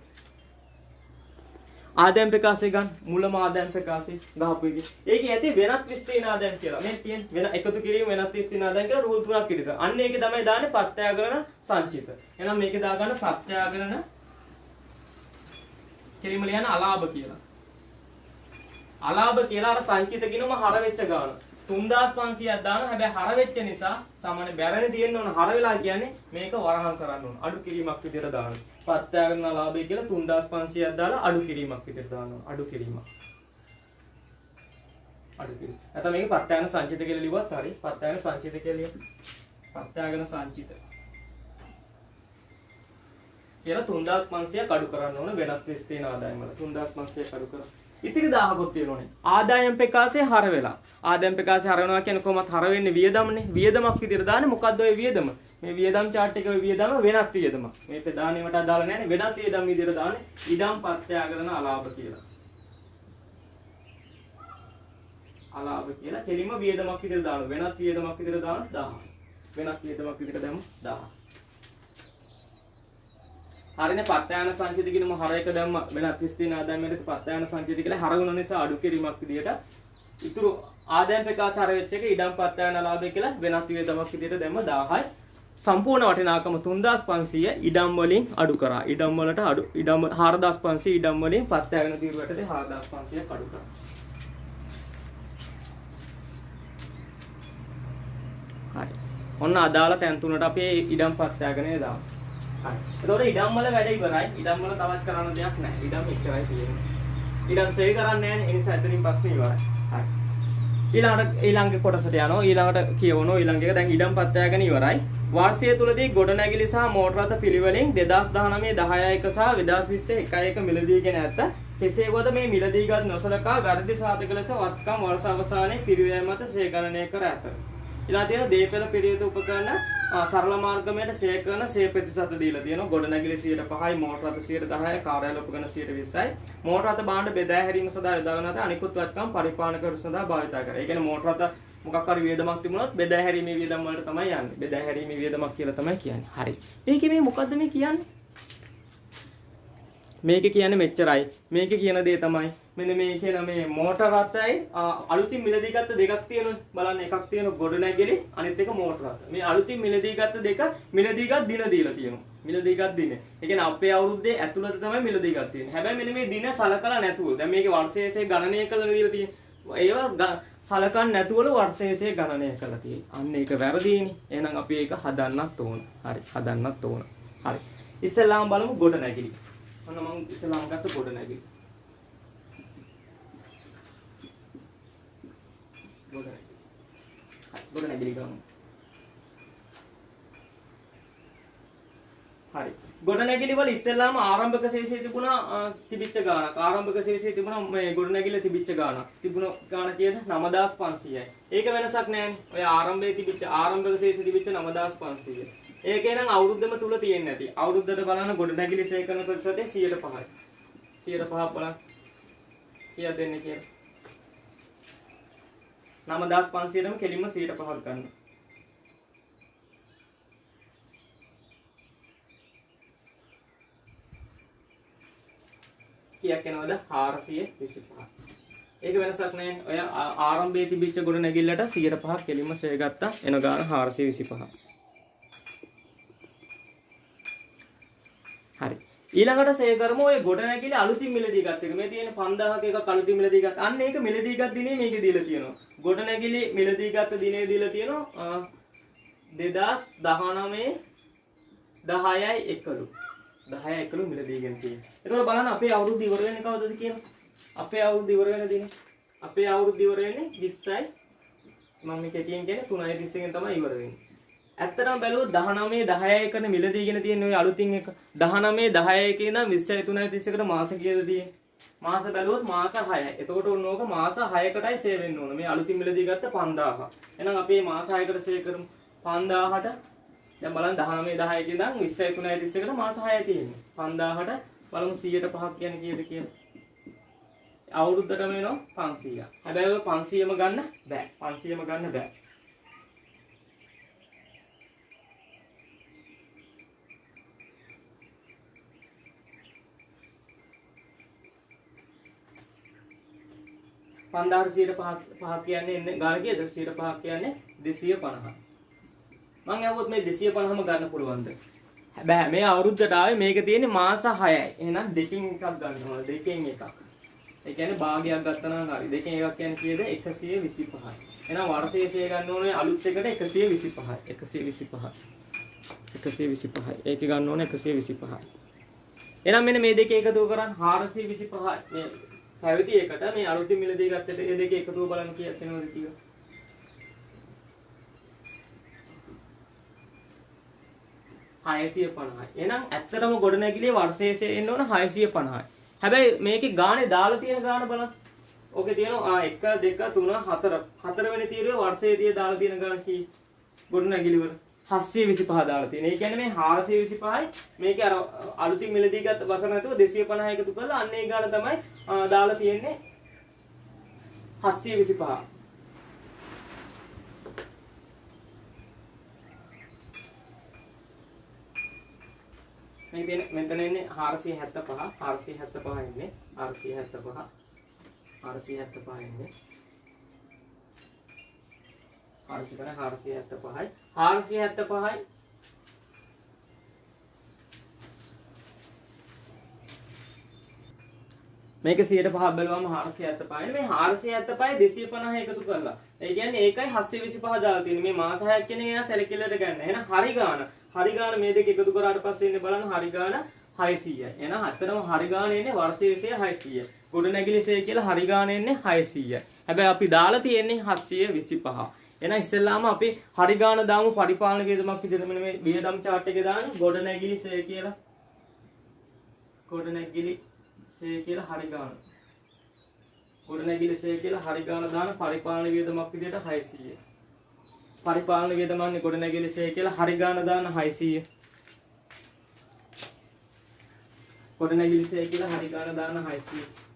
ආදායම් ප්‍රකාශය ගන්න මුලම ආදායම් ප්‍රකාශය ගහපු එකේ. ඒකේ ඇති වෙනත් විස්තීන ආදායම් කියලා. මේ තියෙන වෙන එකතු කිරීම වෙනත් විස්තීන ආදායම් කියලා රූල් තුනක් ඉදිරියට. අන්න ඒකේ තමයි දාන්නේ පත්‍යාගරණ සංචිත. එහෙනම් මේකේ දාගන්න පත්‍යාගරණ කිරීම ලියන අලාභ කියලා. අලාභ කියලා අර සංචිත ගිණුම හර වෙච්ච ගාන. 3500ක් දානවා. හැබැයි හර වෙච්ච නිසා සාමාන්‍ය බැරනේ තියෙන්න ඕන හර වෙලා කියන්නේ මේක වරහන් කරන්න ඕන. අඩු කිරීමක් විදියට දානවා. පත්‍යාගන ලාභය කියලා 3500ක් දාලා අඩු කිරීමක් විදියට දානවා. අඩු කිරීමක්. අඩු කිරීම. නැත්නම් මේක පත්‍යාගන සංචිත කියලා ලිව්වත් හරි. පත්‍යාගන සංචිත කියලා ලියන්න. පත්‍යාගන සංචිත. කියලා 3500ක් අඩු කරන්න ඕන වෙනත් විස්තීන ආදායම් වල 3500ක් අඩු කරලා. ඉතිරි 1000ක් තියෙනෝනේ. ආදායම් ප්‍රකාශයේ හර වෙලා. ආදායම් ප්‍රකාශය හර වෙනවා කියන්නේ කොහොමද හර වෙන්නේ වියදම්නේ. වියදමක් විදියට දාන්නේ මොකද්ද ඔය වියදම? මේ වියදම් chart එකේ ඔය වියදම වෙනත් වියදමක්. මේ ප්‍රදානෙකට අදාළ නැහැ වෙනත් වියදම් විදියට දාන්නේ ඉදම් පත්‍යාගන අලාභ කියලා. අලාභ කියලා කෙලිම වියදමක් විදියට දානවා. වෙනත් වියදමක් විදියට දාන 1000. වෙනත් වියදමක් විදියට දැම්ම 1000. හරිනේ පත්‍යාගන සංචිත ගිණුම හර එක දැම්ම වෙනත් විස්තීන ආදායම් වලට පත්‍යාගන සංචිත කියලා හර වුණ නිසා අඩු කිරීමක් විදියට ඉතුරු ආදායම් ප්‍රකාශ හර වෙච්ච එක ඉඩම් පත්‍යාගන ලාභය කියලා වෙනත් වියදමක් විදියට දැම්ම 1000යි. සම්පූර්ණ වටිනාකම 3500 ඉඩම් වලින් අඩු කරා. ඉඩම් වලට අඩු ඉඩම් 4500 ඉඩම් වලින් පත්‍යාගන තීරුවටදී 4500ක් අඩු කරා. හරි. ඔන්න අදාළ තැන් තුනට අපි ඉඩම් පත්‍යාගනේ දාමු. හරි. එතකොට ඉඩම් වල වැඩ ඉවරයි. ඉඩම් වල තවත් කරන්න දෙයක් නැහැ. ඉඩම් එච්චරයි තියෙන්නේ. ඉඩම් සේව කරන්නේ නැහැ. ඒ නිසා එතනින් පස්සේ ඉවරයි. හරි. ඊළඟ කොටසට යනවා. ඊළඟට කියවනවා. ඊළඟ එක දැන් ඉඩම් පත්‍යාගන ඉවරයි. වර්ෂය තුලදී ගොඩනැගිලි සහ මෝටර රථ පිළිවෙලින් 2019 10/1 සහ 2020 1/1 මිලදී ගෙන ඇත. කෙසේ වුවද මේ මිලදීගත් නොසලකා වැරදි සාධක ලෙස වත්කම් වර්ෂ අවසානයේ පිරිවැය මත ශේඛරණය කර ඇත. ඊළඟ තියෙන දීපෙළ පිරිවෙත උපකරණ සරල මාර්ගමයට ශේ කරන ශේ ප්‍රතිශත දීලා තියෙනවා. ගොඩනැගිලි 5%යි මෝටර රථ 10%යි කාර්යාල උපකරණ 20%යි. මෝටර රථ භාණ්ඩ බෙදා හැරීම සඳහා යොදාගෙන ඇත. අනිකුත් වත්කම් පරිපාලන කර සඳහා භාවිත කරයි. ඒ කියන්නේ මෝටර රථ මොකක් හරි වියදමක් තිබුණොත් බෙදා හැරීමේ වියදම් වලට තමයි යන්නේ. බෙදා හැරීමේ වියදමක් කියලා තමයි කියන්නේ. හරි. මේකේ මේ මොකද්ද මේ කියන්නේ? මේක කියන්නේ මෙච්චරයි. මේක කියන දේ තමයි මෙන්න මේ කියන මේ මෝටර රථයයි අලුතින් මිලදී ගත්ත දෙකක් තියෙනවා. බලන්න එකක් තියෙනවා ගොඩනැගිලි අනිත් එක මෝටර රථ. මේ අලුතින් මිලදී ගත්ත දෙක මිලදී ගත් දින දීලා තියෙනවා. මිලදී ගත් දින. ඒ කියන්නේ අපේ අවුරුද්දේ ඇතුළත තමයි මිලදී ගත් තියෙන්නේ. හැබැයි මෙන්න මේ දින සලකලා නැතුව. දැන් මේකේ වර්ෂයේ ගණනය කළා දීලා තියෙන්නේ. ඒවා සලකන්නේ නැතුවල වර්ෂයේ ගණනය කළා තියෙන්නේ. අන්න ඒක වැරදීනේ. එහෙනම් අපි ඒක හදන්නත් ඕන. හරි. හදන්නත් ඕන. හරි. ඉස්සෙල්ලාම බලමු ගොඩනැගිලි. ඔන්න මම ඉස්සෙල්ලාම ගත්ත ගොඩනැගිලි. ගොඩනැගිලි ගමු. හරි. ගොඩනැගිලි වල ඉස්සෙල්ලාම ආරම්භක ශේෂයේ තිබුණා තිබිච්ච ගාණක්. ආරම්භක ශේෂයේ තිබුණා මේ ගොඩනැගිල්ල තිබිච්ච ගාණක්. තිබුණ ගාණ කීයද? 9500යි. ඒක වෙනසක් නැහැනේ. ඔය ආරම්භයේ තිබිච්ච ආරම්භක ශේෂයේ තිබිච්ච 9500. ඒකේ නම් අවුරුද්දම තුල තියෙන්නේ නැති. අවුරුද්දට බලන්න ගොඩනැගිලි සේකරන ප්‍රතිශතය 105යි. 105ක් බලන්න. කීයද දෙන්නේ කියලා. 9500ටම කෙලින්ම 105ක් ගන්න. කීයක් එනවද? 425. ඒක වෙනසක් නෑ. ඔය ආරම්භයේ තිබිච්ච ගොඩනැගිල්ලට 105ක් කෙලින්ම ෂේ ගත්තා. එන ගාන 425. හරි. ඊළඟට ෂේ කරමු ඔය ගොඩනැගිලි අලුතින් මිලදී ගත්ත එක. මේ තියෙන 5000ක එකක් අලුතින් මිලදී ගත්ත. අන්න ඒක මිලදී ගත් දිනේ මේකේ දීලා තියෙනවා. ගොඩනැගිලි මිලදී ගත්ත දිනේ දීලා තියෙනවා 2019 10යි 11. 10යි 11 මිලදීගෙන තියෙනවා. ඒතකොට බලන්න අපේ අවුරුද්ද ඉවර වෙන්නේ කවදද කියලා. අපේ අවුරුද්ද ඉවර වෙන දිනේ. අපේ අවුරුද්ද ඉවර වෙන්නේ 20යි මම මේ කෙටියෙන් කියන්නේ 3.30 ගෙන් තමයි ඉවර වෙන්නේ. ඇත්තටම බැලුවොත් 19 10 එකනේ මිලදීගෙන තියෙන ඔය අලුතින් එක 19 10 එකේ ඉඳන් 20 3.30කට මාස කීයද තියෙන්නේ? මාස බැලුවොත් මාස 6යි. එතකොට ඕක මාස 6කටයි සේව් වෙන්න ඕන. මේ අලුතින් මිලදී ගත්ත 5000. එහෙනම් අපි මේ මාස 6කට සේව් කරමු. 5000ට දැන් බලන්න 19 10 එකේ ඉඳන් 20 3.30කට මාස 6යි තියෙන්නේ. 5000ට බලමු 100ට 5ක් කියන්නේ කීයද කියලා. අවුරුද්දටම වෙනවා 500ක්. හැබැයි ඔය 500ම ගන්න බෑ. 500ම ගන්න බෑ. පන්දාහට 105ක් කියන්නේ ගාන කීයද? 105ක් කියන්නේ 250. මම අහුවොත් මේ 250ම ගන්න පුළුවන්ද? බෑ. මේ අවුරුද්දට ආවේ මේක තියෙන්නේ මාස 6යි. එහෙනම් දෙකෙන් එකක් ගන්න ඕන. දෙකෙන් එකක්. ඒ කියන්නේ භාගයක් ගත්තා නම් හරි. දෙකෙන් එකක් කියන්නේ කීයද? 125යි. එහෙනම් වර්ෂයේ ගන්න ඕනේ අලුත් එකට 125යි. 125යි. 125යි. ඒකේ ගන්න ඕනේ 125යි. එහෙනම් මෙන්න මේ දෙක එකතු කරන් 425යි. මේ පැවිදි එකට මේ අලුතින් මිලදී ගත්තට මේ දෙක එකතුව බලන්න කීයක් වෙනවද කියලා. 650යි. එහෙනම් ඇත්තටම ගොඩනැගිලි වර්ෂයේ එන්න ඕන 650යි. හැබැයි මේකේ ගානේ දාලා තියෙන ගාන බලන්න. ඕකේ තියෙනවා 1 2 3 4. හතරවෙනි තීරුවේ වර්ෂයේ තිය දාලා තියෙන ගාන කී ගොඩනැගිලි වල 725 දාලා තියෙන. ඒ කියන්නේ මේ 425යි මේකේ අර අලුතින් මිලදී ගත්ත බස නැතුව 250 එකතු කරලා අන්න ඒ ගාන තමයි දාලා තියෙන්නේ 725. මේ මෙතන ඉන්නේ 475 475 ඉන්නේ 475 475 ඉන්නේ 475යි 475යි මේක 100% බැලුවම 475යි මේ 475 250 එකතු කරලා ඒ කියන්නේ ඒකයි 725 දාලා තියෙන්නේ මේ මාස 6ක් කියන එක සැලකිල්ලට ගන්න. එහෙනම් හරි ගාන මේ දෙක එකතු කරාට පස්සේ ඉන්නේ බලන්න හරි ගාන 600යි. එහෙනම් අතරම හරි ගාන එන්නේ වර්ෂයේ 600යි. ගොඩනැගිලි සේ කියලා හරි ගාන එන්නේ 600යි. හැබැයි අපි දාලා තියෙන්නේ 725. එහෙනම් ඉස්සෙල්ලාම අපි හරි ගාන දාමු පරිපාලන වියදමක් විදිහට මෙන්න මේ වියදම් chart එකේ දාන්න ගොඩනැගිලි සේ කියලා. ගොඩනැගිලි සේ කියලා හරි ගාන. ගොඩනැගිලි සේ කියලා හරි ගාන දාන පරිපාලන වියදමක් විදිහට 600යි. පරිපාලන වියදමන්නේ ගොඩනැගිලි සේ කියලා හරි ගාන දාන 600. ගොඩනැගිලි සේ කියලා හරි ගාන දාන 600.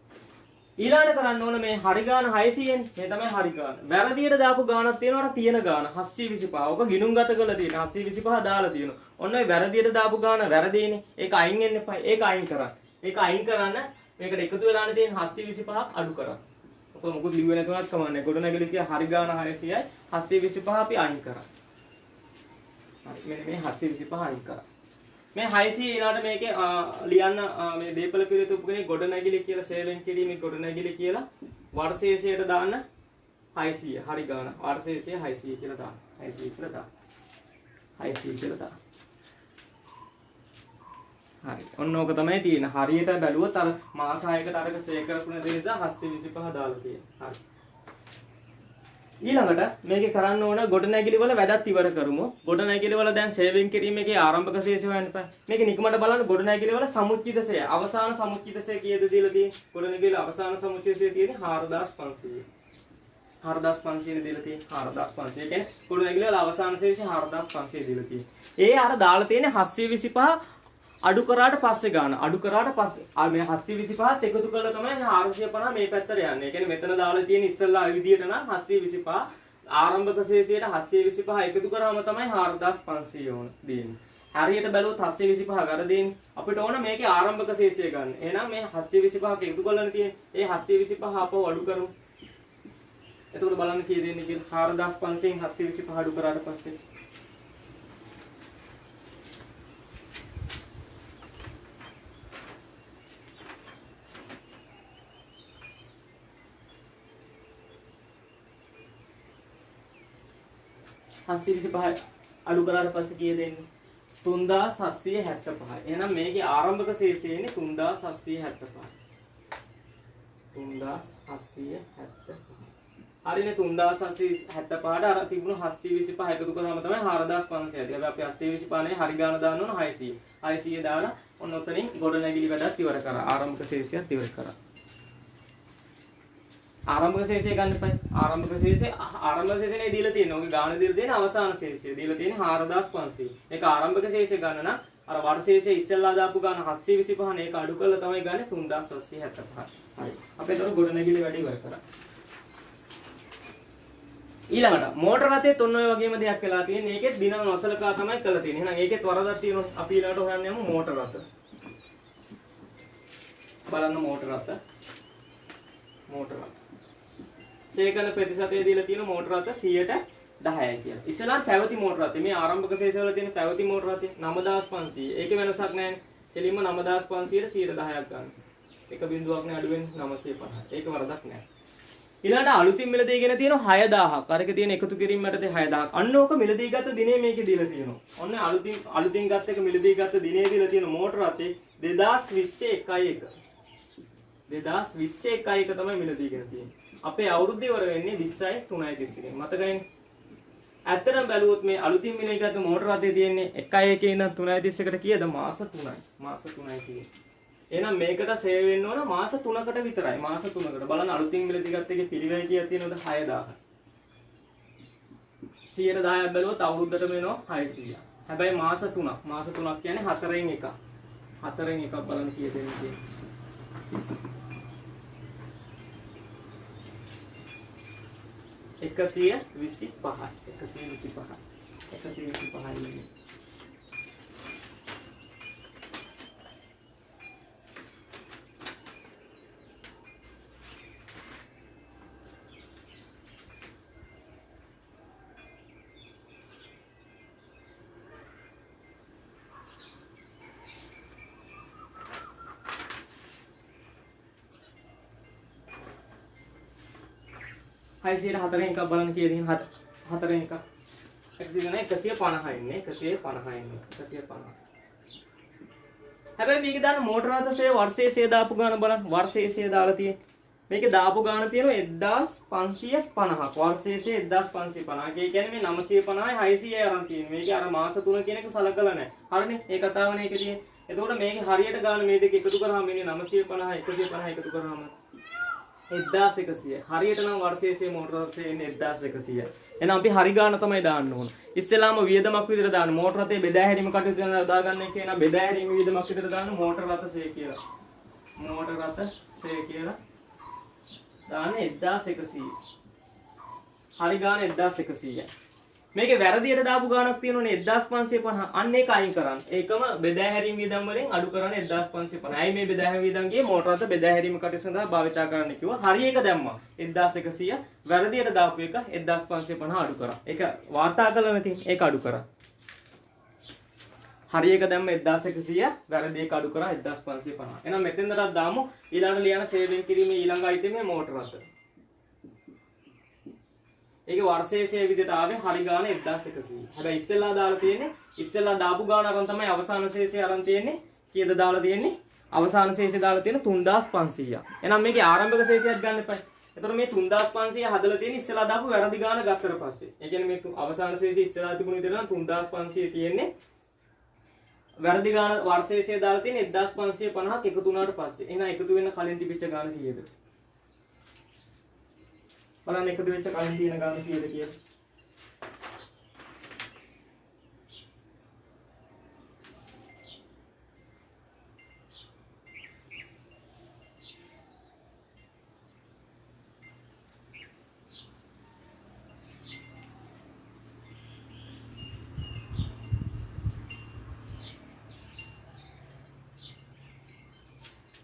ඊළඟට කරන්න ඕන මේ හරි ගාන 600න් මේ තමයි හරි ගාන. වැරදියට දාපු ගානක් තියෙනවා අර තියෙන ගාන 725. ඔක ගිණුම් ගත කරලා තියෙන 725 දාලා තියෙනවා. ඔන්න ඔය වැරදියට දාපු ගාන වැරදීනේ. ඒක අයින් වෙන්න එපා. ඒක අයින් කරන්න. ඒක අයින් කරන්න මේකට එකතු වෙලානේ තියෙන 725ක් අඩු කරන්න. ඔක මොකුත් ලිව්වේ නැතුණත් කමන්නේ. ගොඩනැගිලි කිය හරි ගාන 600යි 725 අපි අයින් කරා. හරි මෙන්න මේ 725 අයින් කරා. මේ 600 ඊළාට මේකේ ලියන්න මේ දීපල පිළිතුරු කෙනෙක් ගොඩනැගිලි කියලා සේවයෙන් කිරීමේ ගොඩනැගිලි කියලා වර්ෂයේට දාන්න 600 හරි ගාන වර්ෂයේ 600 කියලා දාන්න 600 කියලා දාන්න 600 කියලා දාන්න. හරි ඔන්න ඕක තමයි තියෙන. හරියට බැලුවොත් අර මාස 6කට අරක සේව් කරපුණ දේ නිසා 725 දාලා තියෙනවා. හරි. ඊළඟට මේකේ කරන්න ඕන ගොඩනැගිලි වල වැඩත් ඉවර කරමු. ගොඩනැගිලි වල දැන් සේවින් කිරීමේ ආරම්භක ශේෂය හොයන්න බෑ. මේක නිකමට බලන්න ගොඩනැගිලි වල සමුච්චිත ශේෂය අවසාන සමුච්චිත ශේෂය කීයද දීලා තියෙන්නේ? ගොඩනැගිලි අවසාන සමුච්චිත ශේෂය තියෙන්නේ 4500. 4500 දීලා තියෙන්නේ 4500. කියන්නේ ගොඩනැගිලි වල අවසාන ශේෂය 4500 දීලා තියෙන්නේ. ඒ අර දාලා තියෙන්නේ 725 අඩු කරාට පස්සේ ගන්න. අඩු කරාට පස්සේ මේ 725ත් එකතු කරලා තමයි 450 මේ පැත්තට යන්නේ. ඒ කියන්නේ මෙතන දාලා තියෙන ඉස්සල්ලා විදියට නම් 725 ආරම්භක ශේෂයට 725 එකතු කරාම තමයි 4500 ඕන දෙන්නේ. හරියට බැලුවොත් 725 වැරදීනේ. අපිට ඕන මේකේ ආරම්භක ශේෂය ගන්න. එහෙනම් මේ 725ක එකතු කරලා තියෙන්නේ. ඒ 725 අපව අඩු කරමු. එතකොට බලන්න කී දෙන්නේ කියලා 4500න් 725 අඩු කරාට පස්සේ 725 අඩු කරාට පස්සේ කීයද එන්නේ 3775. එහෙනම් මේකේ ආරම්භක ශේෂය එන්නේ 3775. 3775. හරිනේ 3775ට අර තිබුණු 725 එකතු කරාම තමයි 4500 ඇති. හැබැයි අපි 825 නේ හරි ගාන දාන්න ඕන 600. 600 දාලා ඔන්න ඔතනින් ගොඩනැගිලි වැඩත් ඉවර කරා. ආරම්භක ශේෂයත් ඉවර කරා. ආරම්භක ශේෂය ගන්න එපා. ආරම්භක ශේෂනේ දීලා තියෙනවා. ඔගේ ගාන දීලා තියෙන අවසාන ශේෂය දීලා තියෙන 4500. ඒක ආරම්භක ශේෂය ගන්න නම් අර වර්ෂ ශේෂය ඉස්සෙල්ලා දාපු ගාන 725 නේ ඒක අඩු කරලා තමයි ගන්නේ 3775. හරි. අපි ඒතර ගොඩනැගිලි වැඩ ඉවර කරා. ඊළඟට මෝටර රථයේ ඔන්න ඔය වගේම දෙයක් වෙලා තියෙන්නේ. ඒකෙත් දින නොසලකා තමයි කරලා තියෙන්නේ. එහෙනම් ඒකෙත් වරදක් තියෙනවා. අපි ඊළඟට හොයන්න යමු මෝටර රථ. බලන්න මෝටර රථ. මෝටර රථ. සේකන ප්‍රතිශතය දීලා තියෙන මෝටර රථ 10%යි කියලා. ඉස්සෙල්ලා පැවති මෝටර රථය. මේ ආරම්භක ශේෂවල තියෙන පැවති මෝටර රථය 9500. ඒකේ වෙනසක් නැහැ. එළින්ම 9500ට 10%ක් ගන්න. එක බිඳුවක් නේ අඩු වෙන්නේ 950. ඒක වරදක් නැහැ. ඊළඟට අලුතින් මිලදී ගෙන තියෙන 6000ක්. අරක තියෙන එකතු කිරීම යටතේ 6000ක්. අන්න ඕක මිලදී ගත්ත දිනේ මේකේ දීලා තියෙනවා. ඔන්න අලුතින් ගත්ත එක මිලදී ගත්ත දිනේ දීලා තියෙන මෝටර රථේ 2020 1 තමයි මිලදී ගෙන තියෙන්නේ. අපේ අවුරුද්ද ඉවර වෙන්නේ 20යි 3යි 31. මතකයිනේ. ඇත්තටම බැලුවොත් මේ අලුතින් මිලදී ගත්ත මෝටර රථේ තියෙන්නේ 1යි 1 ඉඳන් 3යි 31ට කීයද? මාස 3යි. මාස 3යි කියන්නේ. එහෙනම් මේකට සේව් වෙන්න ඕන මාස 3කට විතරයි. මාස 3කට. බලන්න අලුතින් මිලදී ගත්ත එකේ පිළිවෙල කීයක් තියෙනවද? 6000. 110ක් බැලුවොත් අවුරුද්දට වෙනවා 600. හැබැයි මාස 3ක්. මාස 3ක් කියන්නේ 4න් එකක්. 4න් එකක් බලන්න කීයද එන්නේ. 125යි. 125යි. හයිසියට 4න් එකක් බලන්න කීයද? 4න් එකක් 150 ඉන්නේ 150. හැබැයි මේකේ දාන මෝටර රථයේ වර්ෂයේ සේ දාපු ගාන බලන්න. වර්ෂයේ සේ දාලා තියෙන්නේ. මේකේ දාපු ගාන තියෙනවා 1550ක්. වර්ෂයේ සේ 1550. ඒ කියන්නේ මේ 950යි 600යි අරන් තියෙන්නේ. මේකේ අර මාස 3 කියන එක සලකලා නැහැ. හරිනේ? ඒ කතාවනේ ඒකේ තියෙන්නේ. එතකොට මේකේ හරියට ගාන මේ දෙක එකතු කරාම ඉන්නේ 950 150 එකතු කරාම 1100. හරියට නම් වර්ෂයේ මෝටර රථයේ එන්නේ 1100. එහෙනම් අපි හරි ගාන තමයි දාන්න ඕන. ඉස්සෙල්ලාම වියදමක් විදිහට දාන්න. මෝටර රථයේ බෙදා හැරීම කටයුතු කරන දාගන්න එක එන බෙදා හැරීම වියදමක් විදිහට දාන්න මෝටර රථයේ කියලා. මෝටර රථයේ කියලා දාන්න 1100. හරි ගාන 1100යි. මේකේ වැරදියට දාපු ගානක් තියෙනවනේ 1550. අන්න ඒක අයින් කරන්න. ඒකම බෙදා හැරීම වියදම් වලින් අඩු කරන්න 1550. අයි මේ බෙදා හැරීම වියදම් ගියේ මෝටර රථ බෙදා හැරීම කටයුතු සඳහා භාවිතා කරන්න කිව්වා. හරි එක දැම්මා 1100. වැරදියට දාපු එක 1550 අඩු කරා. ඒක වාර්තා කළා නැති. ඒක අඩු කරා. හරි එක දැම්ම 1100. වැරදි එක අඩු කරා 1550. එහෙනම් මෙතෙන්දට දාමු ඊළඟට ලියන සේවයෙන් කිරීමේ ඊළඟ අයිටමේ මෝටර රථ. ඒකේ වර්ෂයේ සේ විදිහට ආවේ හරි ගාන 1100. හැබැයි ඉස්සෙල්ලා දාලා තියෙන්නේ ඉස්සෙල්ලා දාපු ගාන අරන් තමයි අවසාන ශේෂය අරන් තියෙන්නේ. කීයද දාලා තියෙන්නේ? අවසාන ශේෂය දාලා තියෙන 3500. එහෙනම් මේකේ ආරම්භක ශේෂයක් ගන්න එපා. එතකොට මේ 3500 හදලා තියෙන්නේ ඉස්සෙල්ලා දාපු වැරදි ගාන ගත්තට පස්සේ. ඒ කියන්නේ මේ අවසාන ශේෂය ඉස්සෙල්ලා තිබුණ විදිහට නම් 3500 තියෙන්නේ. වැරදි ගාන වර්ෂයේ ශේෂය දාලා තියෙන්නේ 1550ක් එකතු වුණාට පස්සේ. එහෙනම් එකතු වෙන කලින් තිබිච්ච ගාන කීයද? බලන්න එකතු වෙච්ච කලින් තියෙන ගාන කීයද කියලා.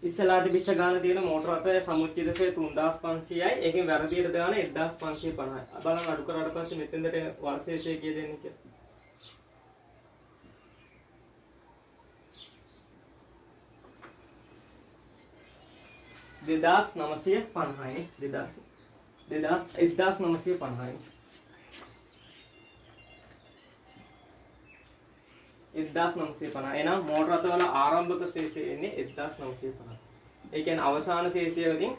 ඉස්සලා තිබිච්ච ගාන තියෙන මෝටර රථයේ සමුච්ඡේදකය 3500යි. ඒකෙන් වැරදියට දාන 1550යි. බලන්න අඩු කරාට පස්සේ මෙතෙන්දට වර්ෂයේ කීය දෙන්නේ කියලා. 2950යි. 1950යි. 1950. එහෙනම් මෝටර රථවල ආරම්භක ශේෂය එන්නේ 1950. ඒ කියන්නේ අවසාන ශේෂයකින්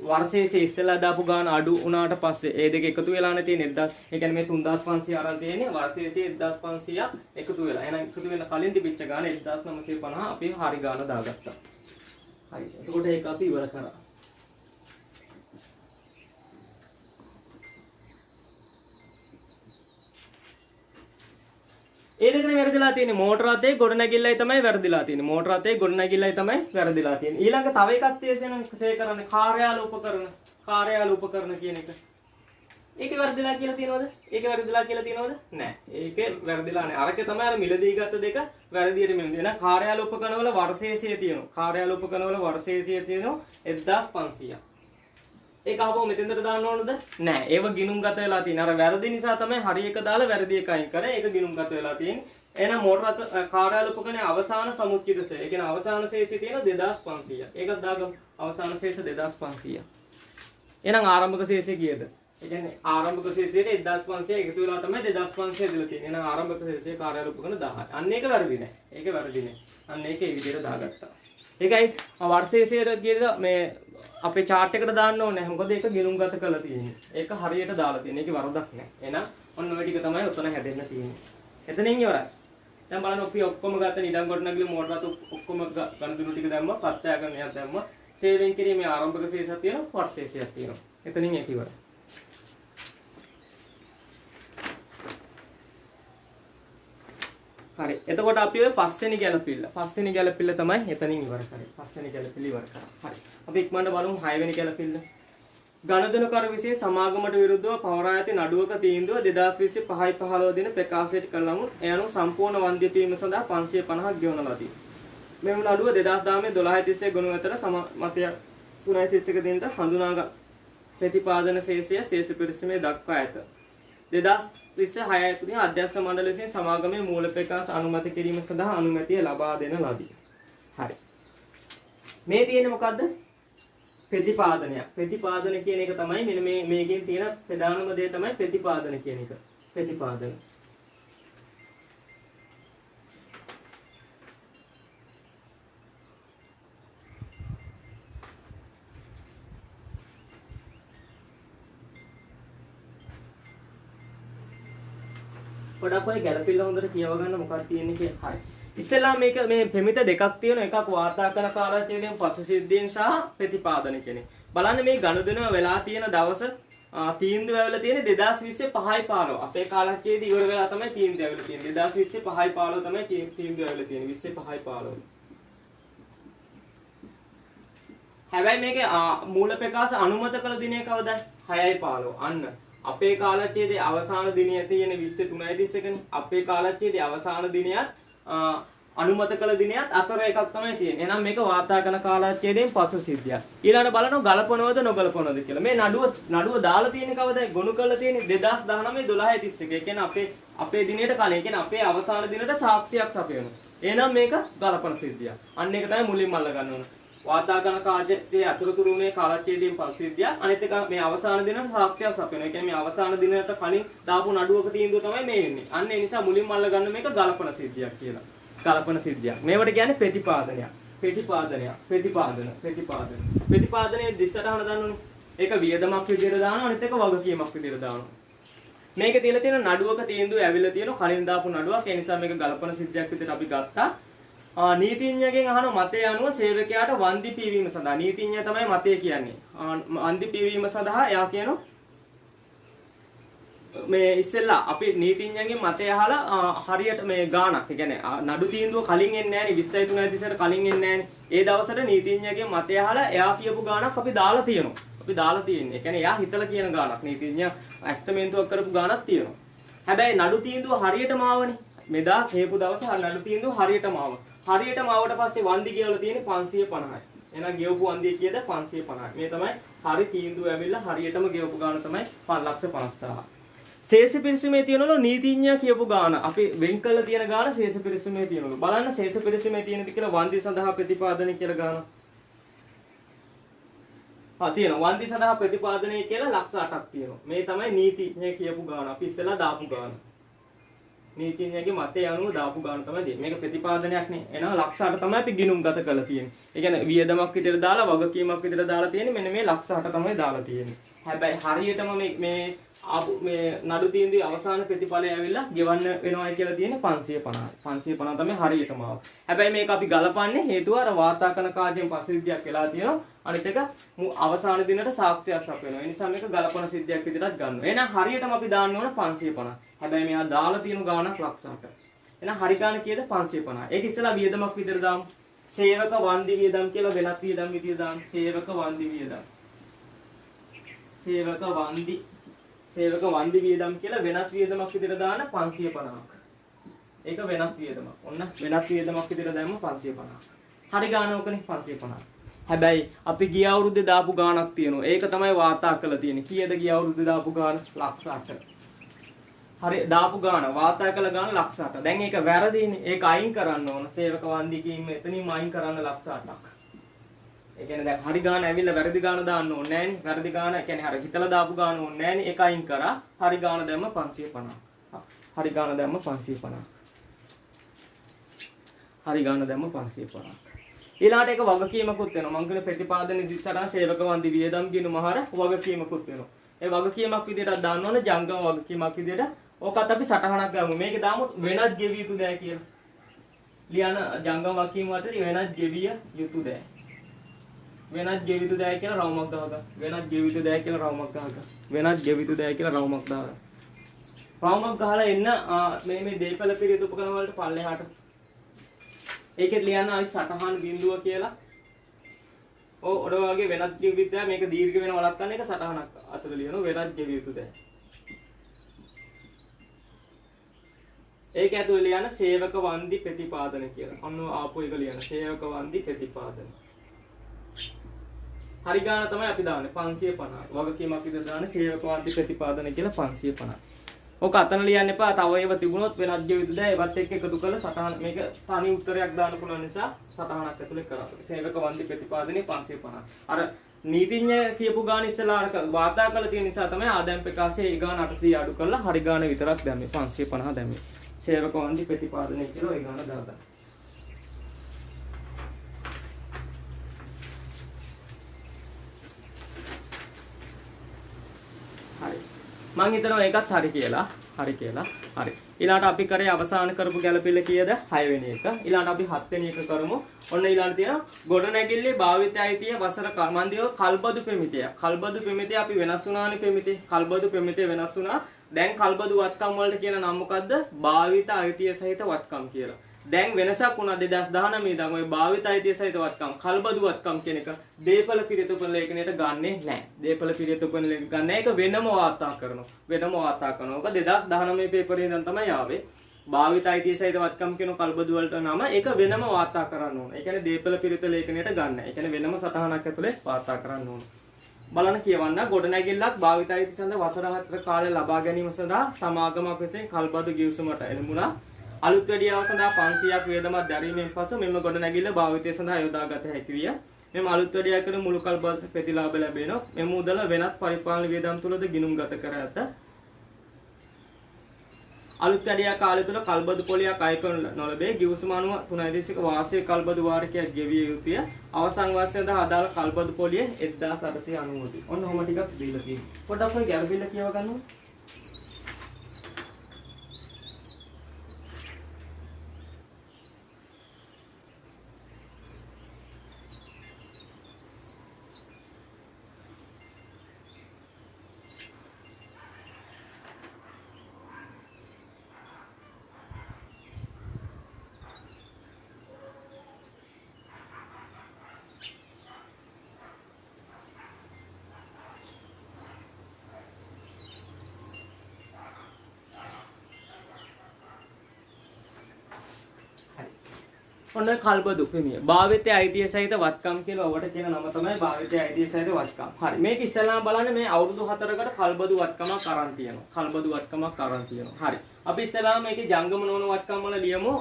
වර්ෂයේ ඉස්සෙල්ලා දාපු ගාන අඩු වුණාට පස්සේ ඒ දෙක එකතු වෙලානේ තියෙන්නේ 1000. ඒ කියන්නේ මේ 3500 අරන් තියෙන්නේ වර්ෂයේ 1500ක් එකතු වෙලා. එහෙනම් එකතු වෙන කලින් තිබිච්ච ගාන 1950 අපි හරි ගාන දාගත්තා. හරි. එතකොට ඒක අපි ඉවර කරා. ඒ දෙකනේ වැරදිලා තියෙන්නේ. මෝටර අතේ ගොඩනැගිල්ලයි තමයි වැරදිලා තියෙන්නේ. මෝටර අතේ ගොඩනැගිල්ලයි තමයි වැරදිලා තියෙන්නේ. ඊළඟ තව එකක් තියෙන්නේ කරන්නේ කාර්යාල උපකරණ. කාර්යාල උපකරණ කියන එක. ඒකේ වැරදිලා කියලා තියෙනවද? ඒකේ වැරදිලා කියලා තියෙනවද? නැහැ. ඒකේ වැරදිලා නැහැ. අරකේ තමයි අර මිලදී ගත්ත දෙක වැරදියට මිලදී. එහෙනම් කාර්යාල උපකරණ වල වර්ෂයේ තියෙනවා. කාර්යාල උපකරණ වල වර්ෂයේ තියෙනවා 1500ක්. ඒක ආපහු මෙතෙන්ට දාන්න ඕනද? නෑ. ඒව ගිණුම්ගත වෙලා තියෙන. අර වැරදි නිසා තමයි හරි එක දාලා වැරදි එක අයින් කරේ. ඒක ගිණුම්ගත වෙලා තියෙන්නේ. එහෙනම් මෝටර කාර්යාල උපකරණයේ අවසාන සමුච්චිත ශේෂය. ඒ කියන්නේ අවසාන ශේෂය තියෙන 2500ක්. ඒකත් දාගමු. අවසාන ශේෂ 2500ක්. එහෙනම් ආරම්භක ශේෂය කීයද? ඒ කියන්නේ ආරම්භක ශේෂයට 1500 එකතු වෙලා තමයි 2500 දීලා තියෙන්නේ. එහෙනම් ආරම්භක ශේෂය කාර්යාල උපකරණ 10යි. අන්න ඒක වැරදි නෑ. ඒක වැරදි නෑ. අන්න ඒක ඒ විදිහට දාගත්තා. ඒකයි වර්ෂයේ කියලා මේ අපේ chart එකට දාන්න ඕනේ. මොකද ඒක ගිණුම්ගත කරලා තියෙන්නේ. ඒක හරියට දාලා තියෙන්නේ. ඒකේ වරදක් නැහැ. එහෙනම් ඔන්න ඔය ටික තමයි උතන හැදෙන්න තියෙන්නේ. එතනින් ඉවරයි. දැන් බලන්න අපි ඔක්කොම ගත්ත නිදන් ගොඩනැගිලි මෝටරත් ඔක්කොම ගණදුණු ටික දැම්මා. පත්‍යාගමනයක් දැම්මා. සේවයෙන් කිරීමේ ආරම්භක ශේෂයක් තියෙනවා. වර්ෂ ශේෂයක් තියෙනවා. එතනින් ඒක ඉවරයි. හරි. එතකොට අපි ඔය පස්වෙනි ගැළපිල්ල තමයි එතනින් ඉවර කරේ. පස්වෙනි ගැළපිල්ල ඉවර කරා. හරි. අපි ඉක්මනට බලමු 6 වෙනි ගැළපිල්ල. ගණදෙනු කර විසින් සමාගමට විරුද්ධව පවරා ඇති නඩුවක තීන්දුව 2020 5/15 දින ප්‍රකාශයට කළ නමුත් එය අනුව සම්පූර්ණ වන්දි පීම සඳහා 550ක් ගෙවන ලදී. මෙම නඩුව 2019 12/30 ගොනු අතර සමතය 3/31 දිනට හඳුනාගත් ප්‍රතිපාදන ශේෂය ශේෂ පරිශ්‍රමයේ දක්වා ඇත. 2026 තුලින් අධ්‍යක්ෂ මණ්ඩලය විසින් සමාගමේ මූල ප්‍රකාශ අනුමත කිරීම සඳහා අනුමැතිය ලබා දෙන ලදී. හරි. මේ තියෙන්නේ මොකද්ද? ප්‍රතිපාදනයක්. ප්‍රතිපාදන කියන එක තමයි මෙන්න මේකෙන් තියෙන ප්‍රධානම දේ තමයි ප්‍රතිපාදන කියන එක. ප්‍රතිපාදන. පොඩක් ඔය ගැළපිල්ල හොඳට කියව ගන්න මොකක්ද තියෙන්නේ කියලා. හරි. ඉස්සෙල්ලා මේක මේ ප්‍රමිත දෙකක් තියෙනවා. එකක් වාර්තා කරන කාර්යචර්යයෙන් පසු සිද්ධීන් සහ ප්‍රතිපාදන කියන්නේ. බලන්න මේ ගනුදෙනුව වෙලා තියෙන දවස තීන්දුව ඇවිල්ලා තියෙන්නේ 2020 5/15. අපේ කාලච්ඡේදය ඉවර වෙලා තමයි තීන්දුව ඇවිල්ලා තියෙන්නේ. 2020 5/15 තමයි තීන්දුව ඇවිල්ලා තියෙන්නේ. 20 5/15. හැබැයි මේකේ මූල ප්‍රකාශ අනුමත කළ දිනය කවදද? 6/15. අන්න අපේ කාලච්ඡේදයේ අවසාන දිනය තියෙන 23/31නේ. අපේ කාලච්ඡේදයේ අවසාන දිනයත් අනුමත කළ දිනයත් අතර එකක් තමයි තියෙන්නේ. එහෙනම් මේක වාර්තා කරන කාලච්ඡේදයෙන් පසු සිද්ධියක්. ඊළඟට බලනවා ගලපනවද නොගලපනවද කියලා. මේ නඩුව දාලා තියෙන්නේ කවදද? ගොනු කරලා තියෙන්නේ 2019 12/31. ඒ කියන්නේ අපේ දිනයට කලින්. ඒ කියන්නේ අපේ අවසාන දිනට සාක්ෂියක් සපයනවා. එහෙනම් මේක ගලපන සිද්ධියක්. අන්න ඒක තමයි මුලින්ම අල්ල ගන්න ඕන. වාර්තා කරන කාර්යයේ අතුරුතුරුනේ කාලච්ඡේදයෙන් පසු සිද්ධියක්. අනිත් එක මේ අවසාන දිනට සාක්ෂියක් සපයනවා. ඒ කියන්නේ මේ අවසාන දිනයට කලින් දාපු නඩුවක තීන්දුව තමයි මේ වෙන්නේ. අන්න ඒ නිසා මුලින්ම අල්ල ගන්න මේක ගලපන සිද්ධියක් කියලා. ගලපන සිද්ධියක්. මේවට කියන්නේ ප්‍රතිපාදනයක්. ප්‍රතිපාදනයේ දිශටහන දාන්නෝනේ. ඒක වියදමක් විදිහට දානවා. අනිත් එක වගකීමක් විදිහට දානවා. මේකේ තියලා තියෙන නඩුවක තීන්දුව ඇවිල්ලා තියෙනවා. කලින් දාපු නඩුවක්. ඒ නිසා මේක ගලපන සිද්ධියක් විදිහට අපි ගත්තා. නීතිඥයෙක්ගෙන් අහන මතය අනුව සේවකයාට වන්දි පීවීම සඳහා නීතිඥයා තමයි මතය කියන්නේ. වන්දි පීවීම සඳහා එයා කියනවා මේ ඉස්සෙල්ලා අපි නීතිඥයන්ගෙන් මතය අහලා හරියට මේ ගාණක්. ඒ කියන්නේ නඩු තීන්දුව කලින් එන්නේ නැහැ නේ 23/30ට කලින් එන්නේ නැහැ නේ. ඒ දවසට නීතිඥයන්ගෙන් මතය අහලා එයා කියපු ගාණක් අපි දාලා තියෙනවා. අපි දාලා තියෙන්නේ. ඒ කියන්නේ එයා හිතලා කියන ගාණක්. නීතිඥයා ඇස්තමේන්තුවක් කරපු ගාණක් තියෙනවා. හැබැයි නඩු තීන්දුව හරියටම ආවනේ. මෙදා කියපු දවසේ නඩු තීන්දුව හරියටම ආවා. හරියටම ආවට පස්සේ වන්දි ගෙවලා තියෙන්නේ 550යි. එහෙනම් ගෙවපු වන්දිය කීයද? 550යි. මේ තමයි හරි තීන්දුව ඇවිල්ලා හරියටම ගෙවපු ගාණ තමයි 5,50,000. ශේෂ පිරිසීමේ තියෙනවලු නීතිඥයා කියපු ගාණ. අපි වෙන් කළ තියෙන ගාණ ශේෂ පිරිසීමේ තියෙනවලු. බලන්න ශේෂ පිරිසීමේ තියෙනද කියලා වන්දි සඳහා ප්‍රතිපාදනය කියලා ගාණ. තියෙනවා. වන්දි සඳහා ප්‍රතිපාදනය කියලා ලක්ෂ 8ක් තියෙනවා. මේ තමයි නීතිඥයා කියපු ගාණ. අපි ඉස්සෙල්ලා දාපු ගාණ. නීතිඥයාගේ මතය අනුව දාපු ගාන තමයි දෙන්නේ. මේක ප්‍රතිපාදනයක් නේ. එහෙනම් ලක්ෂ 8 තමයි අපි ගිණුම්ගත කරලා තියෙන්නේ. ඒ කියන්නේ වියදමක් විතර දාලා වගකීමක් විතර දාලා තියෙන්නේ. මෙන්න මේ ලක්ෂ 8 තමයි දාලා තියෙන්නේ. හැබැයි හරියටම මේ නඩු තීන්දුවේ අවසාන ප්‍රතිඵලය ඇවිල්ලා ගෙවන්න වෙනවයි කියලා තියෙන්නේ 550. 550 තමයි හරියටම ආව. හැබැයි මේක අපි ගලපන්නේ හේතුව අර වාතාකරණ කාර්යයෙන් ප්‍රසිද්ධියක් වෙලා තියෙනවා. අනිත් එක අවසාන දිනට සාක්ෂියක් සප් වෙනවා. ඒ නිසා මේක ගලපන සිද්ධියක් විදිහට ගන්නවා. එහෙනම් හරියටම අපි දාන්න ඕන 550. හැබැයි මෙයා දාලා තියෙන ගාණක් ලක්ෂ 8. එහෙනම් හරි ගාණ කීයද 550. ඒක ඉස්සලා වියදමක් විතර දාමු. සේවක වන්දි වියදම් කියලා වෙනත් වියදම් විදිය දාන්න. සේවක වන්දි වියදම්. සේවක වන්දි වියදම් කියලා වෙනත් වියදමක් විතර දාන්න 550ක්. ඒක වෙනත් වියදමක්. ඔන්න වෙනත් වියදමක් විතර දැම්ම 550ක්. හරි ගාණ ඕකනේ 550. හැබැයි අපි ගිය අවුරුද්දේ දාපු ගාණක් තියෙනවා. ඒක තමයි වාර්තා කරලා තියෙන්නේ. කීයද ගිය අවුරුද්දේ දාපු ගාණ? ලක්ෂ 8. හරි දාපු ගාණ වාර්තා කළ ගාණ ලක්ෂ 8. දැන් ඒක වැරදිනේ. ඒක අයින් කරන්න ඕන. සේවක වන්දි කීම එතනින්ම අයින් කරන්න ලක්ෂ 8ක්. ඒ කියන්නේ දැන් හරි ගාණ ඇවිල්ලා වැරදි ගාණ දාන්න ඕනේ නෑනේ. වැරදි ගාණ කියන්නේ හරි හිතලා දාපු ගාණ ඕනේ නෑනේ. ඒක අයින් කරා. හරි ගාණ දැම්ම 550. හරි ගාණ දැම්ම 550. හරි ගාණ දැම්ම 550. ඊළාට එක වගකීමකුත් වෙනවා. මං කියන ප්‍රතිපාදන ඉස්සරහා සේවක වන්දි වියදම් ගිණුම හර වගකීමකුත් වෙනවා. ඒ වගකීමක් විදිහට දාන්න ඕනේ ජංගම වගකීමක් විදිහට. ඕකත් අපි සටහනක් ගමු. මේකේ දාමු වෙනත් ගෙවිය යුතු දෑ කියලා. ලියන ජංගම වගකීම වලට වෙනත් ගෙවිය යුතු දෑ. වෙනත් ගෙවිය යුතු දෑ කියලා රවුමක් දාගන්න. වෙනත් ගෙවිය යුතු දෑ කියලා රවුමක් දාගන්න. වෙනත් ගෙවිය යුතු දෑ කියලා රවුමක් දාගන්න. රවුමක් ගහලා එන්න මේ දීපල පිළිතුරු උපකරණ වලට පල්ලෙහාට. ඒකෙත් ලියන්න අනිත් සටහන් බිඳුව කියලා. ඔය වගේ වෙනත් ගෙවිය යුතු දෑ මේක දීර්ඝ වෙන වළක්වන්න එක සටහනක් අතර ලියනවා වෙනත් ගෙවිය යුතු දෑ. ඒක ඇතුළේ ලියන සේවක වන්දි ප්‍රතිපාදන කියලා. අන්න ආපු එක ලියන සේවක වන්දි ප්‍රතිපාදන. හරි ගාණ තමයි අපි දාන්නේ 550. වගකීමක් විතර දාන්නේ සේවක වන්දි ප්‍රතිපාදන කියලා 550. ඔක අතන ලියන්න එපා. තව ඒවා තිබුණොත් වෙනත් ගෙවිය යුතු දෑ ඒවත් එක්ක එකතු කරලා සටහන මේක තනි උත්තරයක් දාන්න පුළුවන් නිසා සටහනක් ඇතුලේ කරා. සේවක වන්දි ප්‍රතිපාදනේ 550. අර නීතිඥ කියපු ගාණ ඉස්සලා අර වාර්තා කරලා තියෙන නිසා තමයි ආදායම් ප්‍රකාශයේ ඒ ගාණ 800 අඩු කරලා හරි ගාණ විතරක් දැම්මේ 550 දැම්මේ. සේවක වන්දි ප්‍රතිපාදනය කියලා ඒ ගාණ දාගන්න. හරි. මම හිතනවා ඒකත් හරි කියලා. හරි. ඊළාට අපි කරේ අවසාන කරපු ගැළපෙල කීයද? 6 වෙනි එක. ඊළාට අපි 7 වෙනි එක කරමු. ඔන්න ඊළාට තියෙනවා ගොඩනැගිල්ලේ භාවිතය අයිතිය වසර මන්දියව කල්බදු පෙමිතිය. කල්බදු පෙමිතිය අපි වෙනස් වුණානේ පෙමිතිය. කල්බදු පෙමිතිය වෙනස් වුණා. දැන් කල්බදු වත්කම් වලට කියන නම මොකද්ද? භාවිත අයිතිය සහිත වත්කම් කියලා. දැන් වෙනසක් වුණා 2019 ඉඳන් ওই භාවිත අයිතිය සහිත වත්කම් කල්බදු වත්කම් කියන එක දීපල පිරිතුපන ලේඛනයට ගන්නෙ නැහැ. දීපල පිරිතුපන ලේඛන ගන්න එක වෙනම වාර්තා කරනවා. ඔක 2019 පේපරේ ඉඳන් තමයි ආවේ. භාවිත අයිතිය සහිත වත්කම් කියන කල්බදු වලට නම ඒක වෙනම වාර්තා කරන්න ඕන. ඒ කියන්නේ දීපල පිරිත ලේඛනයට ගන්න. ඒ කියන්නේ වෙනම සටහනක් ඇතුලේ වාර්තා කරන්න ඕන. බලන්න කියවන්න ගොඩනැගිල්ලක් භාවිත අයිති සඳහා වසර 4 කාලය ලබා ගැනීම සඳහා සමාගමක් වශයෙන් කල්බදු ගිවිසුමට එළඹුණා. අලුත් වැඩියාව සඳහා 500ක් වේදමක් දැරීමෙන් පසු මෙම ගොඩනැගිල්ල භාවිතය සඳහා යොදාගත හැකි විය. මෙම අලුත් වැඩියා කරන මුළු කල්බදු ප්‍රතිලාභ ලැබෙනවා. මෙම මුදල වෙනත් පරිපාලන වේදම් තුලද ගිණුම්ගත කර ඇත. අලුත් වැඩියා කාලය තුල කල්බදු පොලියක් අය කරන නොලැබේ. ගිවිසුම අනුව 3 වාර්ෂික කල්බදු වාරිකයක් ගෙවිය යුතුය. අවසන් වර්ෂය සඳහා අදාළ කල්බදු පොලිය 1890යි. ඔන්න ඔහොම ටිකක් දීලා තියෙනවා. පොඩ්ඩක් ඔය ගැළපෙන්න කියව ගන්නකො. ඔන්න කල්බදු ප්‍රමිය. භාවිතය අයිතිය සහිත වත්කම් කියලා ඔබට කියන නම තමයි භාවිතය අයිතිය සහිත වත්කම්. හරි. මේක ඉස්සෙල්ලාම බලන්න මේ අවුරුදු 4කට කල්බදු වත්කමක් අරන් තියෙනවා. හරි. අපි ඉස්සෙල්ලාම මේකේ ජංගම නොවන වත්කම් වල ලියමු.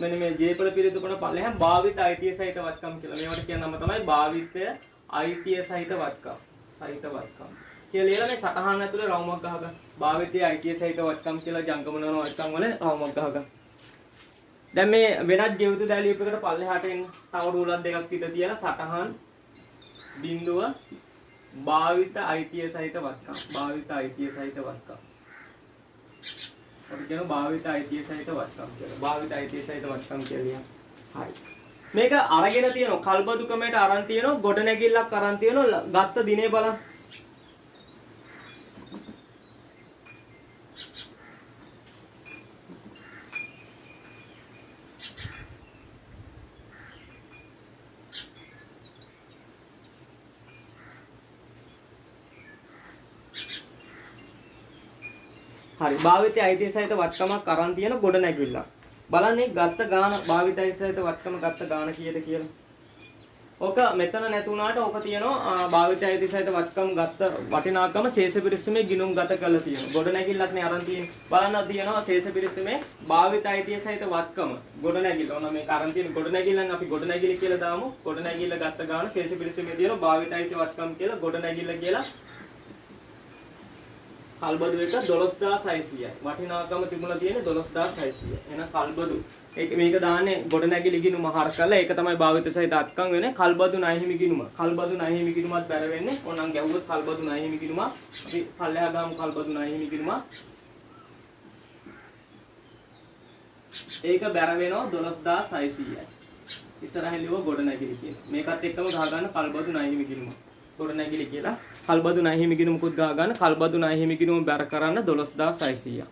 මෙන්න මේ ජේපල පිරිතුපන පල්ලෙහාම භාවිත අයිතිය සහිත වත්කම් කියලා. මේවට කියන නම තමයි භාවිතය අයිතිය සහිත වත්කම්. කියලා ලියලා මේ සටහන ඇතුලේ රවුමක් ගහගන්න. භාවිතයේ අයිතිය සහිත වත්කම් කියලා ජංගම නෝන වත්කම් වල රවුමක් ගහගන්න. දැන් මේ වෙනත් ජීවිත දැලියපකට පල්ලෙහාට එන්න. තව රූලක් දෙකක් පිට තියලා සටහන් බිඳුව භාවිත අයිතිය සහිත වත්කම්. භාවිත අයිතිය සහිත වත්කම්. අපි කියන භාවිත අයිතිය සහිත වත්කම් කියලා. භාවිත අයිතිය සහිත වත්කම් කියලා. හරි. මේක අරගෙන තියෙනවා කල්බදු ක්‍රමයට අරන් තියෙනවා ගොඩනැගිල්ලක් අරන් තියෙනවා ගත්ත දිනේ බලන්න. හරි භාවිතය අයිතිය සහිත වත්කමක් අරන් තියෙන ගොඩනැගිල්ලක්. බලන්නේ ගත්ත ගාන භාවිතය සහිත වත්කම ගත්ත ගාන කීයද කියලා. ඕක මෙතන නැතුණාට ඕක තියෙනවා භාවිතය අයිතිය සහිත වත්කම ගත්ත වටිනාකම ශේෂ පිරිසීමේ ගිණුම් ගත කරලා තියෙනවා. ගොඩනැගිල්ලක් නේ අරන් තියෙන්නේ. බලන්න තියෙනවා ශේෂ පිරිසීමේ භාවිතය අයිතිය සහිත වත්කම ගොඩනැගිල්ල. ඕන මේක අරන් තියෙන ගොඩනැගිල්ලන් අපි ගොඩනැගිලි කියලා දාමු. ගොඩනැගිල්ල ගත්ත ගාන ශේෂ පිරිසීමේ තියෙනවා භාවිතය අයිතිය වත්කම කියලා ගොඩනැගිල්ල කියලා කල්බදු එක 12600යි. වටිනාකම තිබුණා තියෙන්නේ 12600. එහෙනම් කල්බදු. මේක දාන්නේ ගොඩනැගිලි ගිණුම හර කරලා ඒක තමයි භාවිත සහිත අත්කම් වෙන්නේ. කල්බදු ණයහිමි ගිණුම. කල්බදු ණයහිමි ගිණුමත් බැර වෙන්නේ. ඕනනම් ගැහුවොත් කල්බදු ණයහිමි ගිණුම. අපි පල්ලෙහා ගාමු කල්බදු ණයහිමි ගිණුම. ඒක බැර වෙනවා 12600යි. ඉස්සරහින් ලියුව ගොඩනැගිලි කියලා. මේකත් එක්කම ගහ ගන්න කල්බදු ණයහිමි ගිණුම. ගොඩනැගිලි කියලා කල්බදු ණයහිමි ගිණුමකුත් ගහ ගන්න කල්බදු ණයහිමි ගිණුම බැර කරන්න 12600ක්.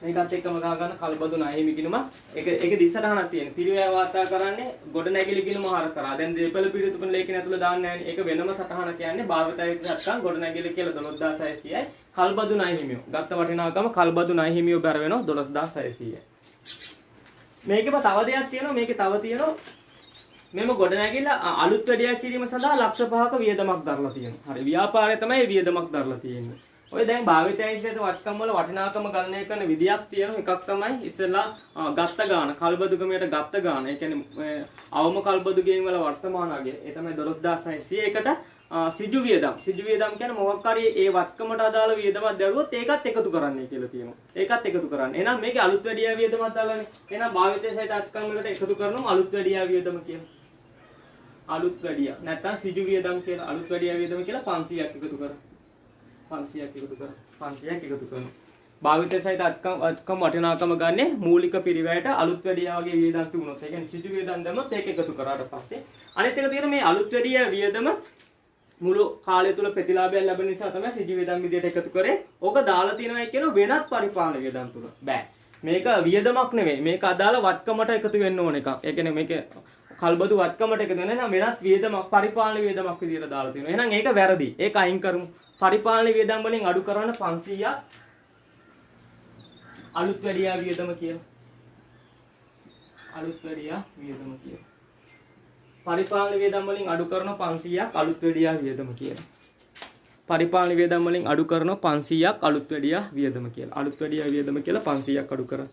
මේකත් එක්කම ගහ ගන්න කල්බදු ණයහිමි ගිණුම. ඒක දිස්සටහනක් තියෙන. පිළිවෙල වාර්තා කරන්නේ ගොඩනැගිලි ගිණුම හර කරා. දැන් දීපල පිළිතුපන ලේඛන ඇතුළේ දාන්නේ නැහැ. ඒක වෙනම සටහන කියන්නේ භාවිතය සත්කම් ගොඩනැගිලි කියලා 12600යි. කල්බදු ණයහිමියෝ. ගත්ත වටිනාකම කල්බදු ණයහිමියෝ බැර වෙනවා 12600යි. මේකෙම තව දෙයක් තියෙනවා. මේකේ තව තියෙනවා මෙම ගොඩනැගිල්ල අලුත් වැඩියක් කිරීම සඳහා ලක්ෂ 5ක වියදමක් දරලා තියෙනවා. හරි ව්‍යාපාරය තමයි වියදමක් දරලා තියෙන්නේ. ඔය දැන් භාවිතයෙන් ඉස්සෙල්ට වත්කම් වල වටිනාකම ගණනය කරන විදියක් තියෙනවා. එකක් තමයි ඉස්සෙල්ලා ගත්ත ගාන කල්බදු ක්‍රමයට ගත්ත ගාන. ඒ කියන්නේ අවම කල්බදු ගේම් වල වර්තමාන අගය. ඒ තමයි 12600. ඒකට සිජු වියදම්. සිජු වියදම් කියන්නේ මොකක් හරි ඒ වත්කමට අදාළ වියදමක් දැරුවොත් ඒකත් එකතු කරන්නයි කියලා තියෙනවා. ඒකත් එකතු කරන්න. එහෙනම් මේකේ අලුත් වැඩියා වියදමක් දාලානේ. එහෙනම් භාවිතයේ සහිත අත්කම් වලට එකතු කරනවා අලුත් වැඩියා වියදම කියලා. අලුත් වැඩියා නැත්නම් සිජු වියදම් කියලා අලුත් වැඩියා වියදම කියලා 500ක් එකතු කරා 500ක් එකතු කරා 500ක් එකතු කරනවා භාවිතයේ සහිත අත්කම් වටිනාකම ගන්නේ මූලික පිරිවැයට අලුත් වැඩියා වගේ වියදම් තිබුණොත් ඒ කියන්නේ සිජු වියදම් දැම්මොත් ඒක එකතු කරාට පස්සේ අනිත් එක තියෙන මේ අලුත් වැඩියා වියදම මුළු කාලය තුල ප්‍රතිලාභයක් ලැබෙන නිසා තමයි සිජු වියදම් විදියට එකතු කරේ ඕක දාලා තියෙනවා කියන වෙනත් පරිපාලන වියදම් තුල බෑ මේක වියදමක් නෙවෙයි මේක අදාළ වත්කමට එකතු වෙන්න ඕන එකක් ඒ කියන්නේ මේක කල්බදු වත්කමට එකතු වෙන නම් වෙනත් වියදමක් පරිපාලන වියදමක් විදියට දාලා තියෙනවා. එහෙනම් ඒක වැරදි. ඒක අයින් කරමු. පරිපාලන වියදම් වලින් අඩු කරන්න 500ක් අලුත් වැඩියා වියදම කියලා. අලුත් වැඩියා වියදම කියලා. පරිපාලන වියදම් වලින් අඩු කරන 500ක් අලුත් වැඩියා වියදම කියලා. පරිපාලන වියදම් වලින් අඩු කරන 500ක් අලුත් වැඩියා වියදම කියලා. අලුත් වැඩියා වියදම කියලා 500ක් අඩු කරා.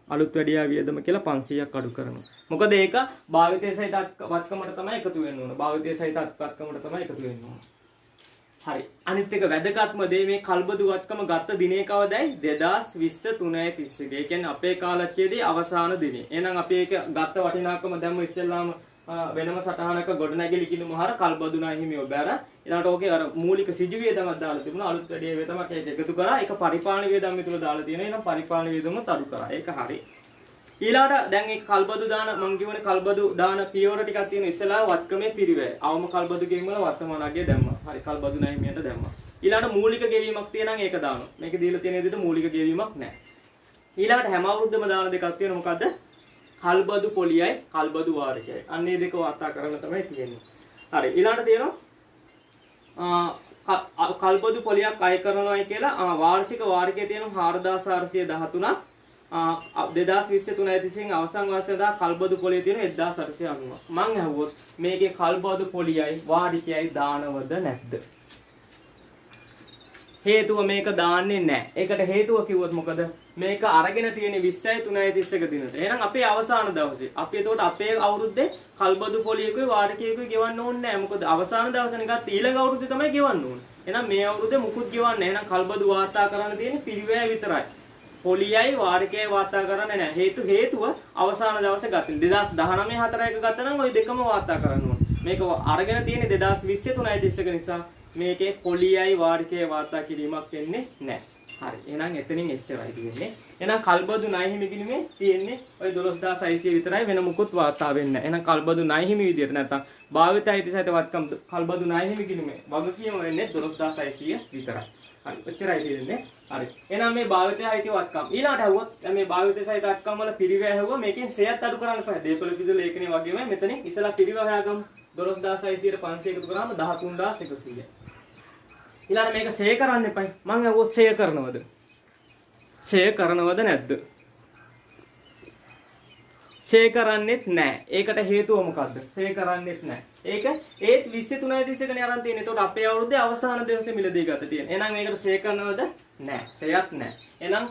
අලුත් වැඩියා වියදම කියලා 500ක් අඩු කරනවා. මොකද ඒක භාවිතයේ සහිත වත්කමට තමයි එකතු වෙන්න ඕන. භාවිතයේ සහිත වත්කමට තමයි එකතු වෙන්න ඕන. හරි. අනිත් එක වැදගත්ම දේ මේ කල්බදු වත්කම ගත්ත දිනේ කවදයි? 2020 3:31. ඒ කියන්නේ අපේ කාලච්ඡේදයේ අවසාන දිනේ. එහෙනම් අපි ඒක ගත්ත වටිනාකම දැම්ම ඉස්සෙල්ලාම වෙනම සටහනක ගොඩනැගිලි කිනු මහර කල්බදු ණයහිමියෝ බෑර. ඊළඟට ඕකේ අර මූලික සිජු වියදමක් දාලා තිබුණා. අලුත් වැඩියා වියදමක් ඒක එකතු කරා. ඒක පරිපාලන වියදම් විතර දාලා තියෙනවා. එහෙනම් පරිපාලන වියදමත් අඩු කරා. ඒක හරි. ඊළඟට දැන් මේ කල්බදු දාන මම කියවනේ කල්බදු දාන පියවර ටිකක් තියෙන ඉස්සලා වත්කමේ පිරිවැය. අවම කල්බදු ගෙවීම වල වර්තමාන අගය දැම්මා. හරි කල්බදු ණයහිමියට දැම්මා. ඊළඟට මූලික ගෙවීමක් තියෙනවා ඒක දානවා. මේක දීලා තියෙන විදිහට මූලික ගෙවීමක් නැහැ. ඊළඟට හැම අවුරුද්දම දාන දෙකක් තියෙනවා. මොකද්ද? කල්බදු පොලියයි කල්බදු වාරිකයයි. අන්න මේ දෙක වාර්තා කරන්න තමයි තියෙන්නේ. හරි ඊළඟට තියෙනවා කල්බදු පොලියක් අය කරනවායි කියලා වාර්ෂික වාරිකයේ තියෙන 4413ක් 2020 3:31 අවසන් වර්ෂයේදී කල්බදු පොලිය තියෙන 1890. මං අහුවොත් මේකේ කල්බදු පොලියයි වාරිකයයි දානවද නැද්ද? හේතුව මේක දාන්නේ නැහැ. ඒකට හේතුව කිව්වොත් මොකද? මේක අරගෙන තියෙන 20යි 3යි 31 දිනට. එහෙනම් අපේ අවසාන දවසේ. අපි එතකොට අපේ අවුරුද්දේ කල්බදු පොලියකුයි වාර්ෂිකයකුයි ගෙවන්න ඕනේ නැහැ. මොකද අවසාන දවසේ නිකන් ඊළඟ අවුරුද්දේ තමයි ගෙවන්න ඕනේ. එහෙනම් මේ අවුරුද්දේ මුකුත් ගෙවන්නේ නැහැ. එහෙනම් කල්බදු වාර්තා කරන්න තියෙන්නේ පිරිවැය විතරයි. පොලියයි වාර්ෂිකයයි වාර්තා කරන්නේ නැහැ. හේතුව අවසාන දවසේ ගත්තේ. 2019 4 එක ගත්තා නම් ওই දෙකම වාර්තා කරන්න ඕනේ. මේක අරගෙන තියෙන්නේ 2020 3යි 31 නිසා මේකේ පොලියයි වාර්ෂිකයයි වාර්තා කිරීමක් වෙන්නේ නැහැ. හරි. එහෙනම් එතනින් එච්චරයි තියෙන්නේ. එහෙනම් කල්බදු ණය හිමි ගිණුමේ තියෙන්නේ ওই 12600 විතරයි වෙන මුකුත් වාර්තා වෙන්නේ නැහැ. එහෙනම් කල්බදු ණය හිමි විදියට නැත්තම් භාවිත අයිති සහිත වත්කම් කල්බදු ණය හිමි ගිණුමේ වගකීම වෙන්නේ 12600 විතරයි. හරි. එච්චරයි තියෙන්නේ. හරි. එහෙනම් මේ භාවිතය අයිති වත්කම් ඊළාට ඇහුවොත් මේ භාවිතය සහිත වත්කම් වල පිරිවැය ඇහුවා මේකෙන් සෙයත් අඩු කරන්න බෑ. දීපල පිටු ලේඛනයේ වගේම මෙතනින් ඉස්සලා පිරිවැය හොයාගමු. 12600 ට 500 එකතු කරාම 13100. ඊළඟ මේක ෂෙයා කරන්න එපයි. මම අහුවොත් ෂෙයා කරනවද? ෂෙයා කරනවද නැද්ද? ෂෙයා කරන්නේත් නැහැ. ඒකට හේතුව මොකද්ද? ෂෙයා කරන්නේත් නැහැ. ඒක ඒත් 23 31 නේ අරන් තියෙන්නේ. ඒතකොට අපේ අවුරුද්දේ අවසාන දවසේ මිලදී ගත තියෙන්නේ. එහෙනම් මේකට ෂෙයා කරනවද? නැහැ. ෂෙයාත් නැහැ. එහෙනම්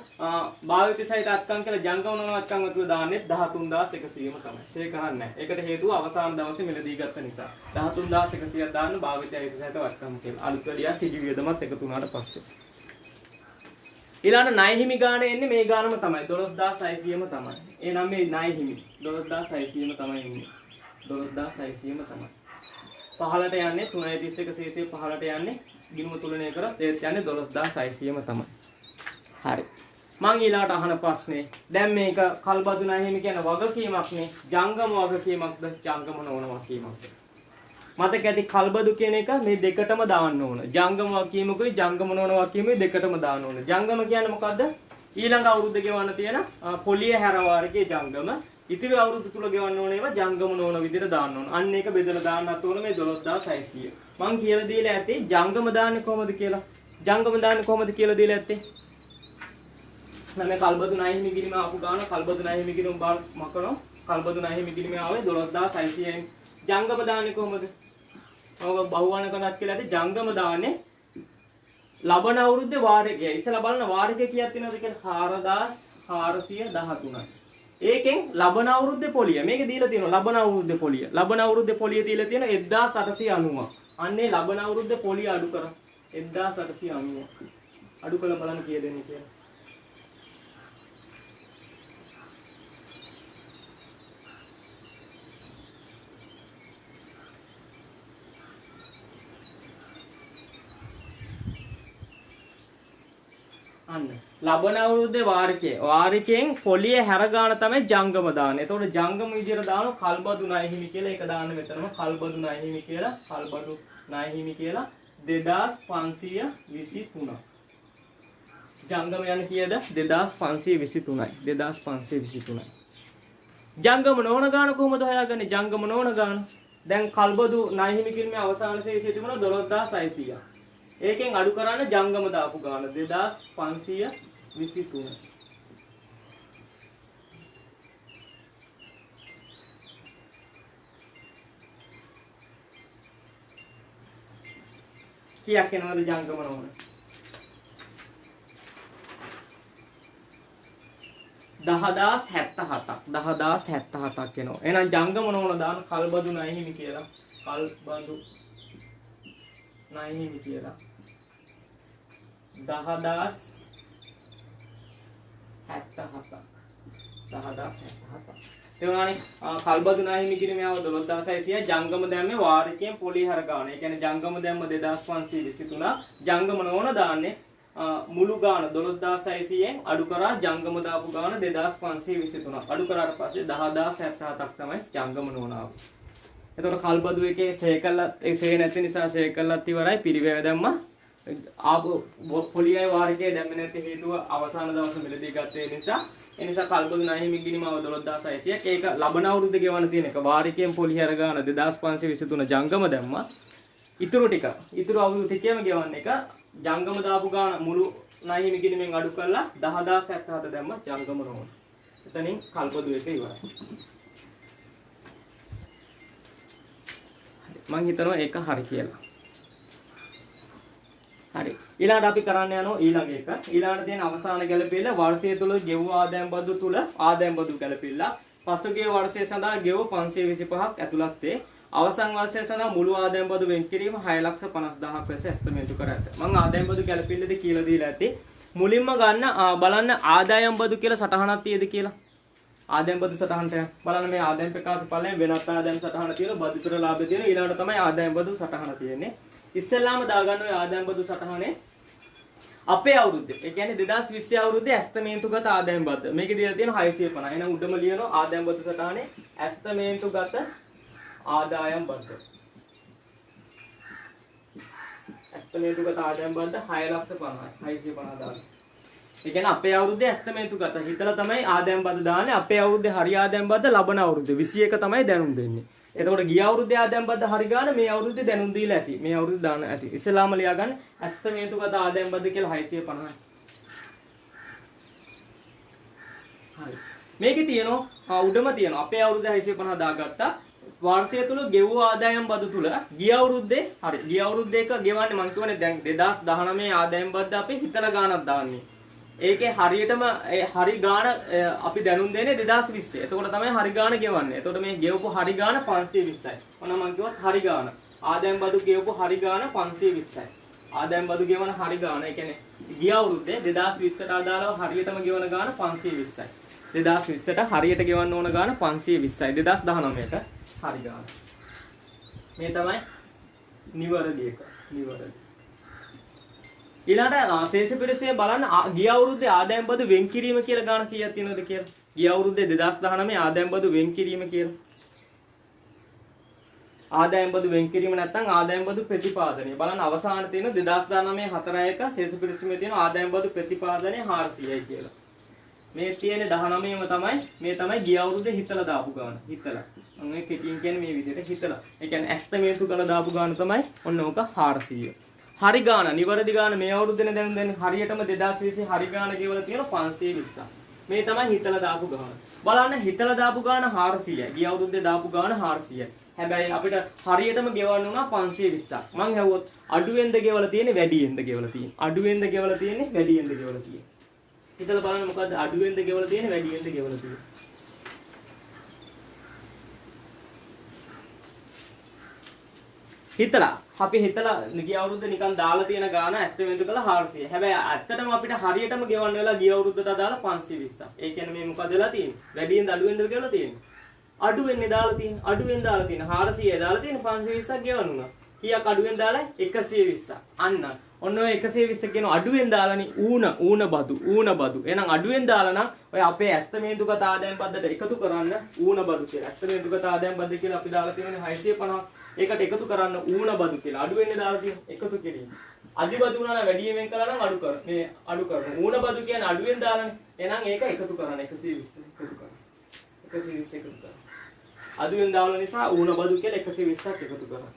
භාවිත සහිත අත්කම් කියලා ජංගම නොවන අත්කම් අතුරු දාන්නේ 13100ම තමයි. ෂෙයා කරන්නේ නැහැ. ඒකට හේතුව අවසාන දවසේ මිලදී ගත්ත නිසා. 13100ක් දාන්න භාවිත සහිත අත්කම් කියලා. අලුත් වැඩියා සිජු වියදමත් එකතු වුණාට පස්සේ. ඊළඟ ණය හිමි ගාන එන්නේ මේ ගානම තමයි 12600ම තමයි. එහෙනම් මේ ණය හිමි 12600ම තමයි ඉන්නේ. 12600ම තමයි. පහළට යන්නේ 331 ශේෂය පහළට යන්නේ ගිණුම තුලනය කරත් ඒත් යන්නේ 12600ම තමයි. හරි. මං ඊළාට අහන ප්‍රශ්නේ දැන් මේක කල්බදු ණය හිමි කියන වගකීමක් නේ. ජංගම වගකීමක්ද ජංගම නොවන වගකීමක්ද? මතක ඇති කල්බදු කියන එක මේ දෙකටම දාන්න ඕන. ජංගම වගකීමකුයි ජංගම නොවන වගකීමකුයි දෙකටම දාන්න ඕන. ජංගම කියන්නේ මොකද්ද? ඊළඟ අවුරුද්ද ගෙවන්න තියෙන පොලිය හැරවාරකේ ජංගම. ඉතිරි අවුරුදු තුල ගෙවන්න ඕන ඒවා ජංගම නොවන විදිහට දාන්න ඕන. අන්න ඒක බෙදලා දාන්නත් ඕන මේ 12600. මං කියලා දීලා ඇත්තේ ජංගම දාන්නේ කොහොමද කියලා. ජංගම දාන්නේ කොහොමද කියලා දීලා ඇත්තේ. නම් මේ කල්බදු ණය හිමි ගිණුම ආපු ගාන කල්බදු ණය හිමි ගිණුම මකනවා. කල්බදු ණය හිමි ගිණුම ආවේ 12600ෙන්. ජංගම දාන්නේ කොහොමද? ඔව් බහුවන කනක් කියලා ඇති ජංගම දාන්නේ ලබන අවුරුද්දේ වාර්ෂිකය. ඉස්සලා බලන්න වාර්ෂිකය කීයක් තියෙනවද කියලා 4413යි. ඒකෙන් ලබන අවුරුද්දේ පොලිය. මේක දීලා තියෙනවා ලබන අවුරුද්දේ පොලිය. ලබන අවුරුද්දේ පොලිය දීලා තියෙන 1890. අන්නේ ලබන අවුරුද්දේ පොලිය අඩු කරා 1890. අඩු කළා බලන්න කීයද එන්නේ කියලා. අන්න ලබන අවුරුද්දේ වාර්ෂිකයෙන් පොලිය හැර ගන්න තමයි ජංගම දාන්නේ. එතකොට ජංගම විදියට දාන කල්බදු ණය හිමි කියලා ඒක දාන්න මෙතනම කල්බදු ණය හිමි කියලා කල්බදු ණය හිමි කියලා 2523. ජංගම යන කීයද? 2523යි. 2523යි. ජංගම නොවන ගාන කොහොමද හොයාගන්නේ? ජංගම නොවන ගාන. දැන් කල්බදු ණය හිමි කිරීමේ අවසාන ශේෂය තිබුණා 12600. ඒකෙන් අඩු කරන්න ජංගම දාපු ගාන 2523. කීයක් එනවද ජංගම නොවන? 10077ක් 10077ක් එනවා. එහෙනම් ජංගම නොවන දාන කල්බදු ණය හිමි කියලා. කල්බදු ණය හිමි කියලා 10077ක්. තේරුණානේ? කල්බදු ණය හිමි කිරීමේ ආව 12600 ජංගම දැම්මේ වාර්ෂිකයෙන් පොලි හර ගන්න. ඒ කියන්නේ ජංගම දැම්ම 2523. ජංගම නොවන දාන්නේ මුළු ගාන 12600න් අඩු කරා ජංගම දාපු ගාන 2523. අඩු කරාට පස්සේ 10077ක් තමයි ජංගම නොවන ආව. එතකොට කල්බදු එකේ සේකල්ලත් ඒ සේ නැති නිසා සේකල්ලත් ඉවරයි පිරිවැය දැම්මා. ආපු පොලියයි වාර්ෂිකයේ දැම්මේ නැති හේතුව අවසාන දවසේ මිලදී ගත්තේ නිසා ඒ නිසා කල්බදු ණය හිමි ගිණුමව 12600ක් ඒක ලබන අවුරුද්ද ගෙවන්න තියෙන එක වාර්ෂිකයෙන් පොලි හැර ගන්න 2523 ජංගම දැම්මා ඉතුරු අවුරුදු ටිකේම ගෙවන්න එක ජංගම දාපු ගාන මුළු ණය හිමි ගිණුමෙන් අඩු කරලා 10077 දැම්මා ජංගම නොවන. එතනින් කල්බදු එක ඉවරයි. මම හිතනවා ඒක හරි කියලා. හරි. ඊළඟට අපි කරන්න යනවා ඊළඟ එක. ඊළඟට තියෙන අවසාන ගැළපෙල්ල වර්ෂය තුල ගෙවූ ආදායම් බදු තුල ආදායම් බදු ගැළපෙල්ල. පසුගිය වර්ෂය සඳහා ගෙවූ 525ක් ඇතුළත් වේ. අවසන් වර්ෂය සඳහා මුළු ආදායම් බදු වෙන් කිරීම 6,50,000ක් ලෙස ඇස්තමේන්තු කර ඇත. මම ආදායම් බදු ගැළපෙල්ලද කියලා දීලා ඇති. මුලින්ම ගන්න බලන්න ආදායම් බදු කියලා සටහනක් තියෙද කියලා. ආදායම් බදු සටහනට බලන්න මේ ආදායම් ප්‍රකාශ ඵලයෙන් වෙනත් ආදායම් සටහන තියෙන බදු පෙර ලාභ තියෙන ඊළඟට තමයි ආදායම් බදු සටහන තියෙන්නේ. ඉස්සෙල්ලාම දාගන්න ඔය ආදායම් බදු සටහනේ අපේ අවුරුද්දේ. ඒ කියන්නේ 2020 අවුරුද්දේ ඇස්තමේන්තුගත ආදායම් බද්ද. මේකේ දීලා තියෙන 650. එහෙනම් උඩම ලියනවා ආදායම් බදු සටහනේ ඇස්තමේන්තුගත ආදායම් බද්ද. ඇස්තමේන්තුගත ආදායම් බද්ද 6,50,000. 650,000. ඒ කියන්නේ අපේ අවුරුද්දේ ඇස්තමේන්තුගත හිතලා තමයි ආදායම් බද්ද දාන්නේ. අපේ අවුරුද්දේ හරි ආදායම් බද්ද ලබන අවුරුද්දේ 21 තමයි දැනුම් දෙන්නේ. එතකොට ගිය අවුරුද්දේ ආදායම් බද්ද හරි ගන්න මේ අවුරුද්දේ දැනුම් දීලා ඇති. මේ අවුරුද්දේ දාන්න ඇති. ඉස්සෙල්ලාම ලියා ගන්න ඇස්තමේන්තුගත ආදායම් බද්ද කියලා 650යි. හරි. මේකේ තියෙනවා උඩම තියෙනවා අපේ අවුරුද්දේ 650 දාගත්තා. වර්ෂය තුල ගෙවූ ආදායම් බදු තුල ගිය අවුරුද්දේ හරි ගිය අවුරුද්දේ එක ගෙවන්නේ මම කියවනේ දැන් 2019 ආදායම් බද්ද අපි හිතලා ගානක් දාන්නේ. ඒකේ හරියටම හරි ගාන අපි දැනුම් දෙන්නේ 2020. එතකොට තමයි හරි ගාන ගෙවන්නේ. එතකොට මේ ගෙවපු හරි ගාන 520යි. ඔන්න මම කිව්වත් හරි ගාන. ආදායම් බදු ගෙවපු හරි ගාන 520යි. ආදායම් බදු ගෙවන හරි ගාන. ඒ කියන්නේ ගිය අවුරුද්දේ 2020ට අදාළව හරියටම ගෙවන ගාන 520යි. 2020ට හරියට ගෙවන්න ඕන ගාන 520යි. 2019ට හරි ගාන. මේ තමයි නිවැරදි එක. නිවැරදි. ඊළඟට ශේෂ පිරිසේ බලන්න ගිය අවුරුද්දේ ආදායම් බදු වෙන් කිරීම කියලා ගාන කීයක් තියෙනවද කියලා. ගිය අවුරුද්දේ 2019 ආදායම් බදු වෙන් කිරීම කියලා. ආදායම් බදු වෙන් කිරීම නැත්නම් ආදායම් බදු ප්‍රතිපාදනය. බලන්න අවසානයේ තියෙන 2019 4 1 ශේෂ පිරිසෙමේ තියෙන ආදායම් බදු ප්‍රතිපාදනය 400යි කියලා. මේ තියෙන 19ම තමයි මේ තමයි ගිය අවුරුද්දේ හිතලා දාපු ගාන. හිතලා. මම මේ කෙටියෙන් කියන්නේ මේ විදිහට හිතලා. ඒ කියන්නේ ඇස්තමේන්තු කරලා දාපු ගාන තමයි ඔන්න ඕක 400. හරි ගාන නිවැරදි ගාන මේ අවුරුද්දේ දැන් හරියටම 2020 හරි ගාන ගෙවලා තියෙන 520ක්. මේ තමයි හිතලා දාපු ගාන. බලන්න හිතලා දාපු ගාන 400යි. ගිය අවුරුද්දේ දාපු ගාන 400යි. හැබැයි අපිට හරියටම ගෙවන්න උනා 520ක්. මං හැවුවොත් අඩුවෙන්ද ගෙවලා තියෙන්නේ වැඩියෙන්ද ගෙවලා තියෙන්නේ. අඩුවෙන්ද ගෙවලා තියෙන්නේ වැඩියෙන්ද ගෙවලා තියෙන්නේ. හිතලා බලන්න මොකද්ද අඩුවෙන්ද ගෙවලා තියෙන්නේ වැඩියෙන්ද ගෙවලා තියෙන්නේ. හිතලා අපි හිතලා ගිය අවුරුද්ද නිකන් දාලා තියෙන ගාන ඇස්තමේන්තු කළා 400. හැබැයි ඇත්තටම අපිට හරියටම ගෙවන්න වෙලා ගිය අවුරුද්දට අදාළ 520ක්. ඒ කියන්නේ මේ මොකද වෙලා තියෙන්නේ? වැඩියෙන් අඩුවෙන්ද ගෙවලා තියෙන්නේ? අඩුවෙන්නේ දාලා තියෙන්නේ. අඩුවෙන් දාලා තියෙන්නේ 400යි දාලා තියෙන්නේ 520ක් ගෙවන්නුනා. කීයක් අඩුවෙන් දාලා 120ක්. අන්න ඔන්න ඔය 120 කියන අඩුවෙන් දාලානේ ඌන බදු. එහෙනම් අඩුවෙන් දාලා නම් ඔය අපේ ඇස්තමේන්තුගත ආදායම් බද්දට එකතු කරන්න ඌන බදු කියලා. ඇස්තමේන්තුගත ආදායම් බද්ද කියලා අපි දාලා තියෙන්නේ 650ක්. ඒකට එකතු කරන්න ඌන බදු කියලා. අඩු වෙන්නේ දාලා තියෙන එකතු කිරීම. අධි බදු උනා නම් වැඩි වෙන් කළා නම් අඩු කර. මේ අඩු කරනවා. ඌන බදු කියන්නේ අඩුවෙන් දාලානේ. එහෙනම් ඒක එකතු කරන්න 120 එකතු කරන්න. 120 එකතු කරන්න. අඩුවෙන් දාවල නිසා ඌන බදු කියලා 120ක් එකතු කරන්න.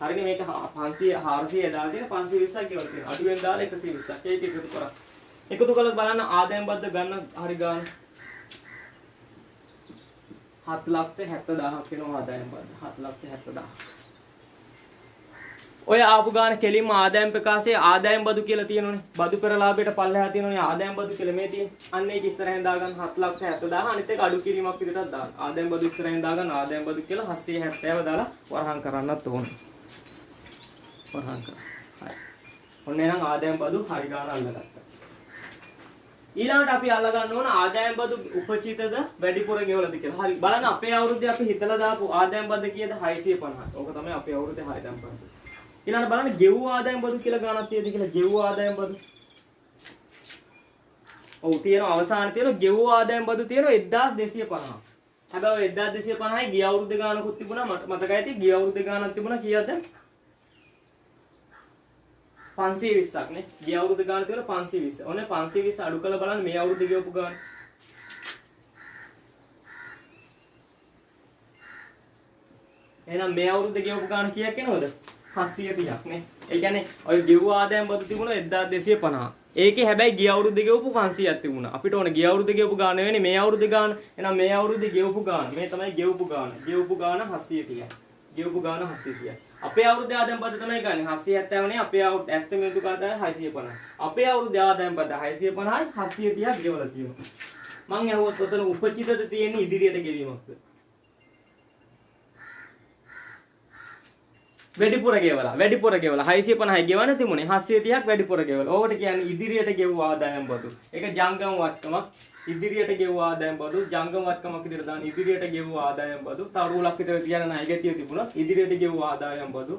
හරිනේ මේක 500 400 දාලා තියෙන 520ක් කියලා තියෙනවා. අඩුවෙන් දාලා 120ක්. ඒක එකතු කරා. එකතු කළොත් බලන්න ආදායම් බද්ද ගන්න හරි ගන්න. 7,70,000ක් වෙනවා ආදායම් බද්ද. 7,70,000. ඔය ආපු ගාන කෙලින්ම ආදායම් ප්‍රකාශයේ ආදායම් බදු කියලා තියෙනෝනේ. බදු පෙරලාභයට පල්ලෙහා තියෙනෝනේ ආදායම් බදු කියලා මේ තියෙන්නේ. අන්න ඒක ඉස්සරහෙන් දාගන්න 7,70,000 අනිත් එක අඩු කිරීමක් විදිහට දාන්න. ආදායම් බදු ඉස්සරහෙන් දාගන්න ආදායම් බදු කියලා 770 දාලා වරහන් කරන්නත් ඕනේ. වරහන් කරා. හරි. ඔන්න එහෙනම් ආදායම් බදු හරි ගාන අල්ලගත්තා. ඊළඟට අපි අල්ල ගන්න ඕන ආදායම් බදු උපචිතද වැඩිපුර ගෙවලද කියලා. හරි බලන්න අපේ අවුරුද්දේ අපි හිතලා දාපු ආදායම් බද්ද කීයද 650. ඕක තමයි අපේ අවුරුද්දේ 650. ඊළඟට බලන්න ගෙවූ ආදායම් බදු කියලා ගානක් තියෙද කියලා. ගෙවූ ආදායම් බදු. ඔව් තියෙනවා අවසානයේ තියෙනවා ගෙවූ ආදායම් බදු තියෙනවා 1250. හැබැයි ඔය 1250යි ගිය අවුරුද්දේ ගානකුත් තිබුණා මට මතකයි ඇති. ගිය අවුරුද්දේ ගානක් තිබුණා කීයද? 520ක් නේ. ගිය අවුරුද්ද ගාන තියෙන 520. ඔන්න 520 අඩු කරලා බලන්න මේ අවුරුද්දේ ගෙවපු ගාන. එහෙනම් මේ අවුරුද්දේ ගෙවපු ගාන කීයක් එනවද? 730ක් නේ. ඒ කියන්නේ ඔය ගෙවුව ආදායම් බදු තිබුණා 1250. ඒකේ හැබැයි ගිය අවුරුද්දේ ගෙවපු 500ක් තිබුණා. අපිට ඕන ගිය අවුරුද්දේ ගෙවපු ගාන නෙවෙයි මේ අවුරුද්දේ ගාන. එහෙනම් මේ අවුරුද්දේ ගෙවපු ගාන. මේ තමයි ගෙවපු ගාන. ගෙවපු ගාන 730යි. ගෙවපු ගාන 730යි. අපේ අවුරුද්ද ආදායම් පද තමයි ගන්න 770 නේ අපේ අවුරුද්ද ඇස්ටිමේට් එක ආදායම් 650. අපේ අවුරුද්ද ආදායම් පද 650යි 730ක් ගෙවලා තියෙනවා. මං අහුවොත් ඔතන උපචිතද තියෙන්නේ ඉදිරියට ගෙවීමක්ද? වැඩිපුර ගෙවලා 650යි ගෙවන්න තිබුණේ 730ක් වැඩිපුර ගෙවලා. ඕකට කියන්නේ ඉදිරියට ගෙවුව ආදායම් බදු. ඒක ජංගම වත්කමක්. ඉදිරියට ගෙවුව ආදායම් බදු ජංගම වත්කමක් විදිහට දාන ඉදිරියට ගෙවුව ආදායම් බදු. තරුලක් විතර තියන ණයගැතිය තිබුණා. ඉදිරියට ගෙවුව ආදායම් බදු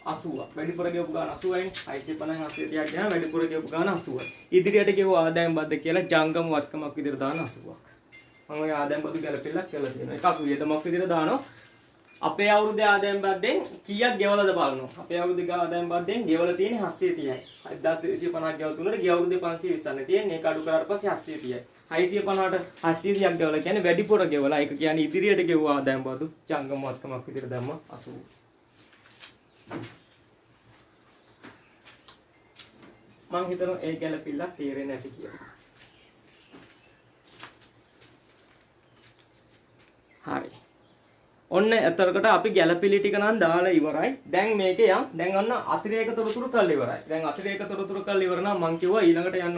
80ක්. වැඩිපුර ගෙවපු ගාන 80යි. 650න් 730ක් ගියාම වැඩිපුර ගෙවපු ගාන 80යි. ඉදිරියට ගෙවුව ආදායම් බද්ද කියලා ජංගම වත්කමක් විදිහට දාන 80ක්. මම ඔය ආදායම් බදු ගැලපෙල්ලක් කරලා තියෙනවා. එකක් වියදමක් විදිහට දානවා. අපේ අවුරුද්දේ ආදායම් බද්දෙන් කීයක් ගෙවලාද බලනවා. අපේ අවුරුද්දේ ආදායම් බද්දෙන් ගෙවලා තියෙන්නේ 730යි. 1250ක් ගෙවලා තුනට ගිය අවුරුද්දේ 520ක් තියෙන්නේ. ඒක අඩු කරාට පස්සේ 730යි. 650ට 730ක් ගෙවලා කියන්නේ වැඩිපුර ගෙවලා. ඒක කියන්නේ ඉදිරියට ගෙවුව ආදායම් බදු ජංගම වත්කමක් විදිහට දැම්ම 80. මං හිතනවා ඒ ගැලපිල්ලක් තේරෙන්නේ නැති කියලා. හරි. ඔන්න එතරකට අපි ගැලපිලි ටික නම් දාලා ඉවරයි. දැන් මේකේ යම් දැන් ඔන්න අතිරේක තොරතුරු කරලා ඉවරයි. දැන් අතිරේක තොරතුරු කරලා ඉවර නම් මං කිව්වා ඊළඟට යන්න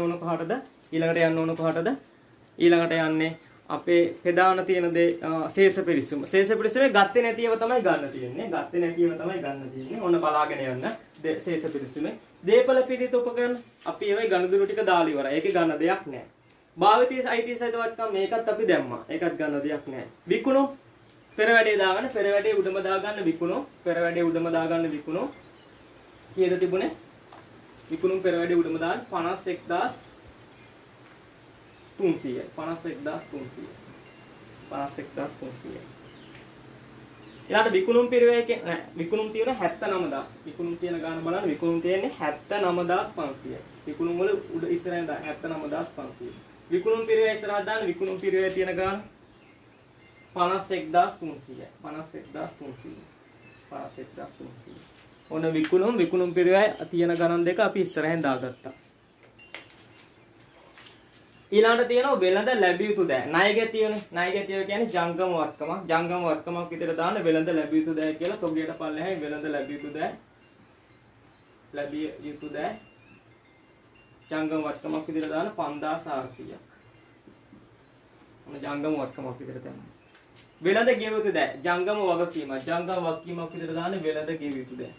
ඕන කොහටද? ඊළඟට යන්නේ අපේ ප්‍රධාන තියෙන දේ ශේෂ පිරිසුම. ශේෂ පිරිසුමේ ගත්තේ නැතිව තමයි ගන්න තියෙන්නේ. ඔන්න බලාගෙන යන්න. ශේෂ පිරිසුමේ දීපල පිළිත උපකරණ අපි ඒවයි ගණදුරු ටික දාලා ඉවරයි. ඒකේ ගන්න දෙයක් නැහැ. භාවිතී අයිතිය සහිත වත්කම් මේකත් අපි දැම්මා. ඒකත් ගන්න දෙයක් නැහැ. විකුණු පෙර වැඩේ දාගන්න පෙර වැඩේ උඩම දාගන්න විකුණු පෙර වැඩේ උඩම දාගන්න විකුණු කීයද තිබුණේ විකුණු පෙර වැඩේ උඩම දාන්න 51300යි 51300 ඊළඟට විකුණුම් පිරවැයක නෑ විකුණුම් තියෙන 79000 විකුණුම් තියෙන ගාන බලන්න විකුණුම් තියෙන්නේ 79500යි විකුණුම් වල උඩ ඉස්සරහින් දාන්න 79500 විකුණුම් පිරවැය ඉස්සරහා දාන්න විකුණුම් පිරවැය තියෙන ගාන 51300 ඔන්න විකුණුම් පිරවැය තියෙන ගණන් දෙක අපි ඉස්සරහින් දාගත්තා. ඊළඟට තියෙනවා වෙළඳ ලැබිය යුතු දෑ. ණයගැතියනේ. ණයගැතිය කියන්නේ ජංගම වත්කමක්. ජංගම වත්කමක් විතර දාන්න වෙළඳ ලැබිය යුතු දෑ කියලා තොගයට පල්ලෙහායි වෙළඳ ලැබිය යුතු දෑ. ජංගම වත්කමක් විතර දාන්න 5400ක්. ඔන්න ජංගම වත්කමක් විතර තමයි. වෙළඳ ගෙවිය යුතු දෑ. ජංගම වගකීමක් විතර දාන්න වෙළඳ ගෙවිය යුතු දෑ.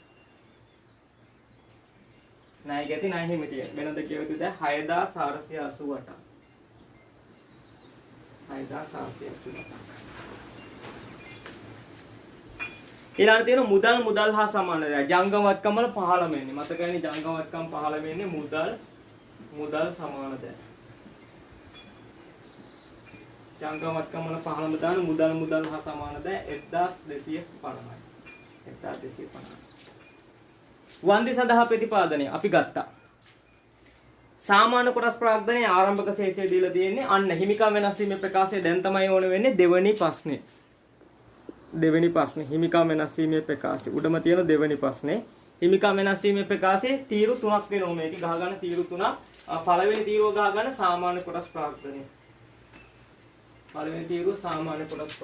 ණයගැති ණය හිමිතිය. වෙළඳ ගෙවිය යුතු දෑ 6488ක්. 6488. ඊළඟට තියෙන මුදල් හා සමාන දෑ. ජංගම වත්කම් වල 15 වෙන්නේ. මතකයිනේ ජංගම වත්කම් 15 වෙන්නේ මුදල් සමාන දෑ. ජංගම වත්කම් වල 15 දාන මුදල් හා සමාන දෑ 1250යි. 1250. වන්දි සඳහා ප්‍රතිපාදනය අපි ගත්තා. සාමාන්‍ය කොටස් ප්‍රාග්ධනයේ ආරම්භක ශේෂය දීලා තියෙන්නේ අන්න හිමිකම් වෙනස් වීමේ ප්‍රකාශය දැන් තමයි ඕන වෙන්නේ දෙවෙනි ප්‍රශ්නේ. හිමිකම් වෙනස් වීමේ ප්‍රකාශය. උඩම තියෙන දෙවෙනි ප්‍රශ්නේ. හිමිකම් වෙනස් වීමේ ප්‍රකාශයේ තීරු 3ක් වෙනවා මේක ගහ ගන්න තීරු 3ක්. පළවෙනි තීරුව ගහ ගන්න සාමාන්‍ය කොටස් ප්‍රාග්ධනය. පළවෙනි තීරුව සාමාන්‍ය කොටස්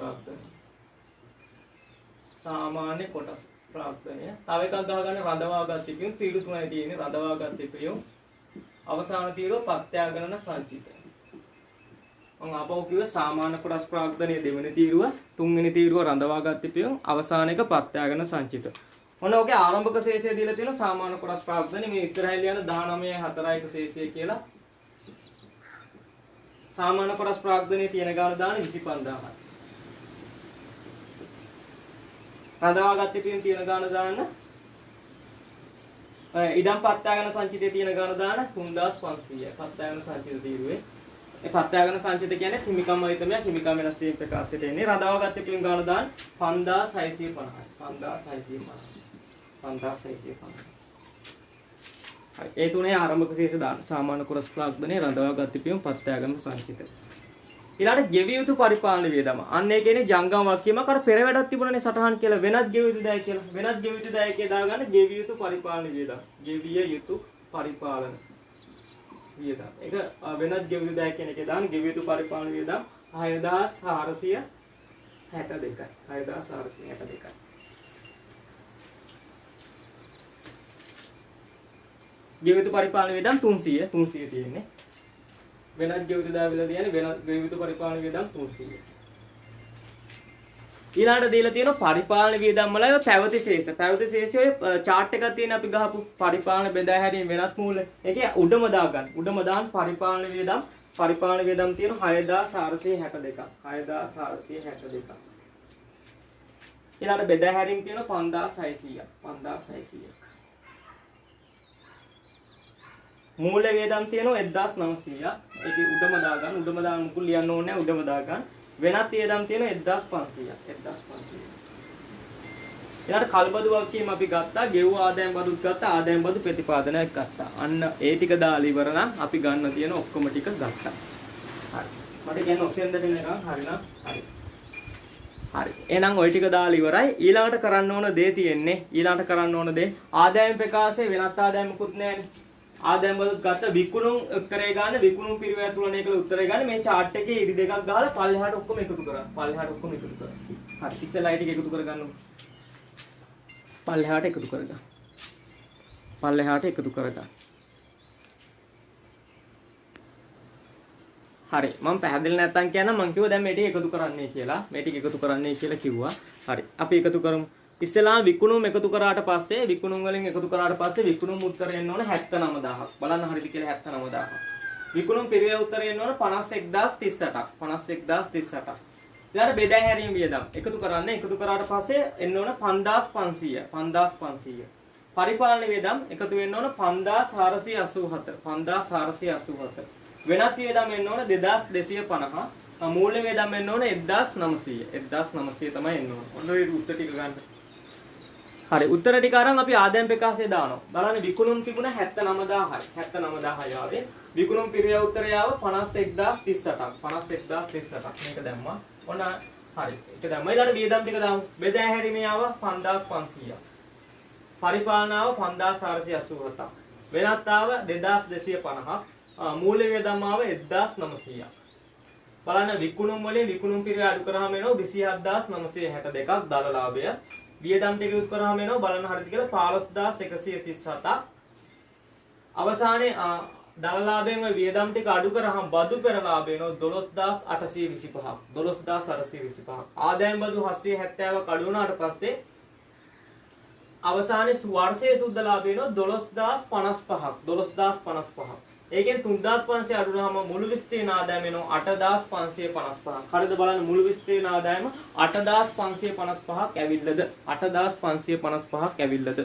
ප්‍රාග්ධනය. තව එකක් ගහ ගන්න රඳවාගත් තිපියුම් තීරු 3යි තියෙන්නේ රඳවාගත් තිපියුම්. අවසාන තීරුව ප්‍රත්‍යාගමන සංචිතය. මම ආපහු කිව්ව සාමාන්‍ය කොටස් ප්‍රාග්ධනයේ දෙවෙනි තීරුව, තුන්වෙනි තීරුව රඳවාගත් තිපියුම්, අවසාන එක ප්‍රත්‍යාගමන සංචිතය. ඔන්න ඔකේ ආරම්භක ශේෂය දීලා තියෙනවා සාමාන්‍ය කොටස් ප්‍රාග්ධනයේ මේ ඉස්සරහින් ලියන 19.41 ශේෂය කියලා. සාමාන්‍ය කොටස් ප්‍රාග්ධනයේ තියෙන ගාන දාන 25000යි. රඳවාගත් තිපියුම් තියෙන ගාන දාන්න ඉඩම් ප්‍රත්‍යාගමන සංචිතයේ තියෙන ගාන දාන 3500යි. ප්‍රත්‍යාගමන සංචිත තීරුවේ. ඒ ප්‍රත්‍යාගමන සංචිත කියන්නේ හිමිකම් අයිතමයක් හිමිකම් වෙනස් වීම ප්‍රකාශයට එන්නේ. රඳවාගත් තිපියුම් ගාන දාන 5650යි. 5650. හරි. ඒ තුනේ ආරම්භක ශේෂ දාන. සාමාන්‍ය කොටස් ප්‍රාග්ධනයේ රඳවාගත් තිපියුම් ප්‍රත්‍යාගමන සංචිත. ඊළඟට ගෙවිය යුතු පරිපාලන වියදම. අන්න ඒ කියන්නේ ජංගම වක්කීමක් අර පෙර වැඩක් තිබුණනේ සටහන් කියලා වෙනත් ගෙවිය යුතු දෑ කියලා. වෙනත් ගෙවිය යුතු දෑ කියලා දාගන්න ගෙවිය යුතු පරිපාලන වියදම. ගෙවිය යුතු පරිපාලන වියදම. ඒක වෙනත් ගෙවිය යුතු දෑ කියන එකේ දාන්න ගෙවිය යුතු පරිපාලන වියදම 6462යි. 6462යි. ගෙවිතු පරිපාලන වියදම් 300 තියෙන්නේ. වෙනත් ගෙවිතු දාවිලා තියෙන්නේ වෙනත් ගෙවිතු පරිපාලන වියදම් 300. ඊළඟට දීලා තියෙනවා පරිපාලන වියදම් වල පැවති ශේෂ. පැවති ශේෂය ඔය chart එකක් තියෙන අපි ගහපු පරිපාලන බෙදා හැරීම වෙනත් මූල. ඒකේ උඩම දාගන්න. උඩම දාන පරිපාලන වියදම් තියෙන 6462ක්. 6462ක්. ඊළඟට බෙදා හැරීම තියෙන 5600ක්. 5600ක්. මූල වියදම් තියෙනවා 1900ක්. ඒකේ උඩම දාගන්න. උඩම දාන්න මුකුල් ලියන්න ඕනේ නැහැ. උඩම දාගන්න. වෙනත් වියදම් තියෙනවා 1500ක්. 1500ක්. ඊළඟට කල්බදු වගකීම් අපි ගත්තා. ගෙව් ආදායම් බදුත් ගත්තා. ආදායම් බදු ප්‍රතිපාදනයක් ගත්තා. අන්න ඒ ටික දාලා ඉවර නම් අපි ගන්න තියෙන ඔක්කොම ටික ගත්තා. හරි. මට කියන්න ඔප්ෂන් දෙන්න නේද? හරිනම් හරි. හරි. එහෙනම් ওই ටික දාලා ඉවරයි. ඊළඟට කරන්න ඕන දේ තියෙන්නේ. ඊළඟට කරන්න ඕන දේ ආදායම් ප්‍රකාශයේ වෙනත් ආදායම් මුකුත් නැහැනේ. ආදායම් බදුත් ගත්ත විකුණුම් උත්තරේ ගන්න විකුණුම් පිරිවැය තුලනේ කියලා උත්තරේ ගන්න මේ chart එකේ ඉරි දෙකක් ගහලා පල්ලෙහාට ඔක්කොම එකතු කරා. පල්ලෙහාට ඔක්කොම එකතු කරා. හරි. ඉස්සෙල්ලා ටික එකතු කරගන්න. පල්ලෙහාට එකතු කරගන්න. පල්ලෙහාට එකතු කරගන්න. හරි. මම පැහැදිලි නැත්තම් කියන්නම් මම කිව්වා දැන් මේ ටික එකතු කරන්නයි කියලා. මේ ටික එකතු කරන්නයි කියලා කිව්වා. හරි. අපි එකතු කරමු. ඉස්සෙල්ලා විකුණුම් එකතු කරාට පස්සේ විකුණුම් වලින් එකතු කරාට පස්සේ විකුණුම් උත්තරය එන්න ඕන 79000ක්. බලන්න හරිද කියලා 79000ක්. විකුණුම් පිරිවැය උත්තරය එන්න ඕන 51038ක්. 51038ක්. ඊළඟට බෙදා හැරීම වියදම් එකතු කරන්න. එකතු කරාට පස්සේ එන්න ඕන 5500. 5500. පරිපාලන වියදම් එකතු වෙන්න ඕන 5487. 5487. වෙනත් වියදම් එන්න ඕන 2250. මූල්‍ය වියදම් එන්න ඕන 1900. 1900 තමයි එන්න ඕන. ඔන්න ඔය උත්තර ටික ගන්න. හරි උත්තර ටික අරන් අපි ආදායම් ප්‍රකාශය දානවා. බලන්න විකුණුම් තිබුණ 79000යි. 79000යි ආවේ. විකුණුම් පිරිවැය උත්තරය ආව 51038ක්. 51038ක්. මේක දැම්මා. ඔන්න හරි. ඒක දැම්මා. ඊළඟ වියදම් ටික දාමු. බෙදා හැරීමේ ආව 5500ක්. පරිපාලන ආව 5487ක්. වෙනත් ආව 2250ක්. මූල්‍ය වියදම් ආව 1900ක්. බලන්න විකුණුම් වලින් විකුණුම් පිරිවැය අඩු කරාම එනවා 27962ක් දර ලාභය. වියදම් ටික උත් කරාම එනවා බලන්න හරියද කියලා 15137ක්. අවසානයේ දර ලාභයෙන් ওই වියදම් ටික අඩු කරාම බදු පෙර ලාභය එනවා 12825ක්. 12825ක්. ආදායම් බදු 770ක් අඩු වුණාට පස්සේ අවසානයේ වර්ෂයේ සුද්ධ ලාභය එනවා 12055ක්. 12055ක්. ඒකෙන් 3500 අඩු වුණාම මුළු විස්තීර්ණ ආදායම එනවා 8555ක්. හරිද බලන්න මුළු විස්තීර්ණ ආදායම 8555ක් ඇවිල්ලාද? 8555ක් ඇවිල්ලාද?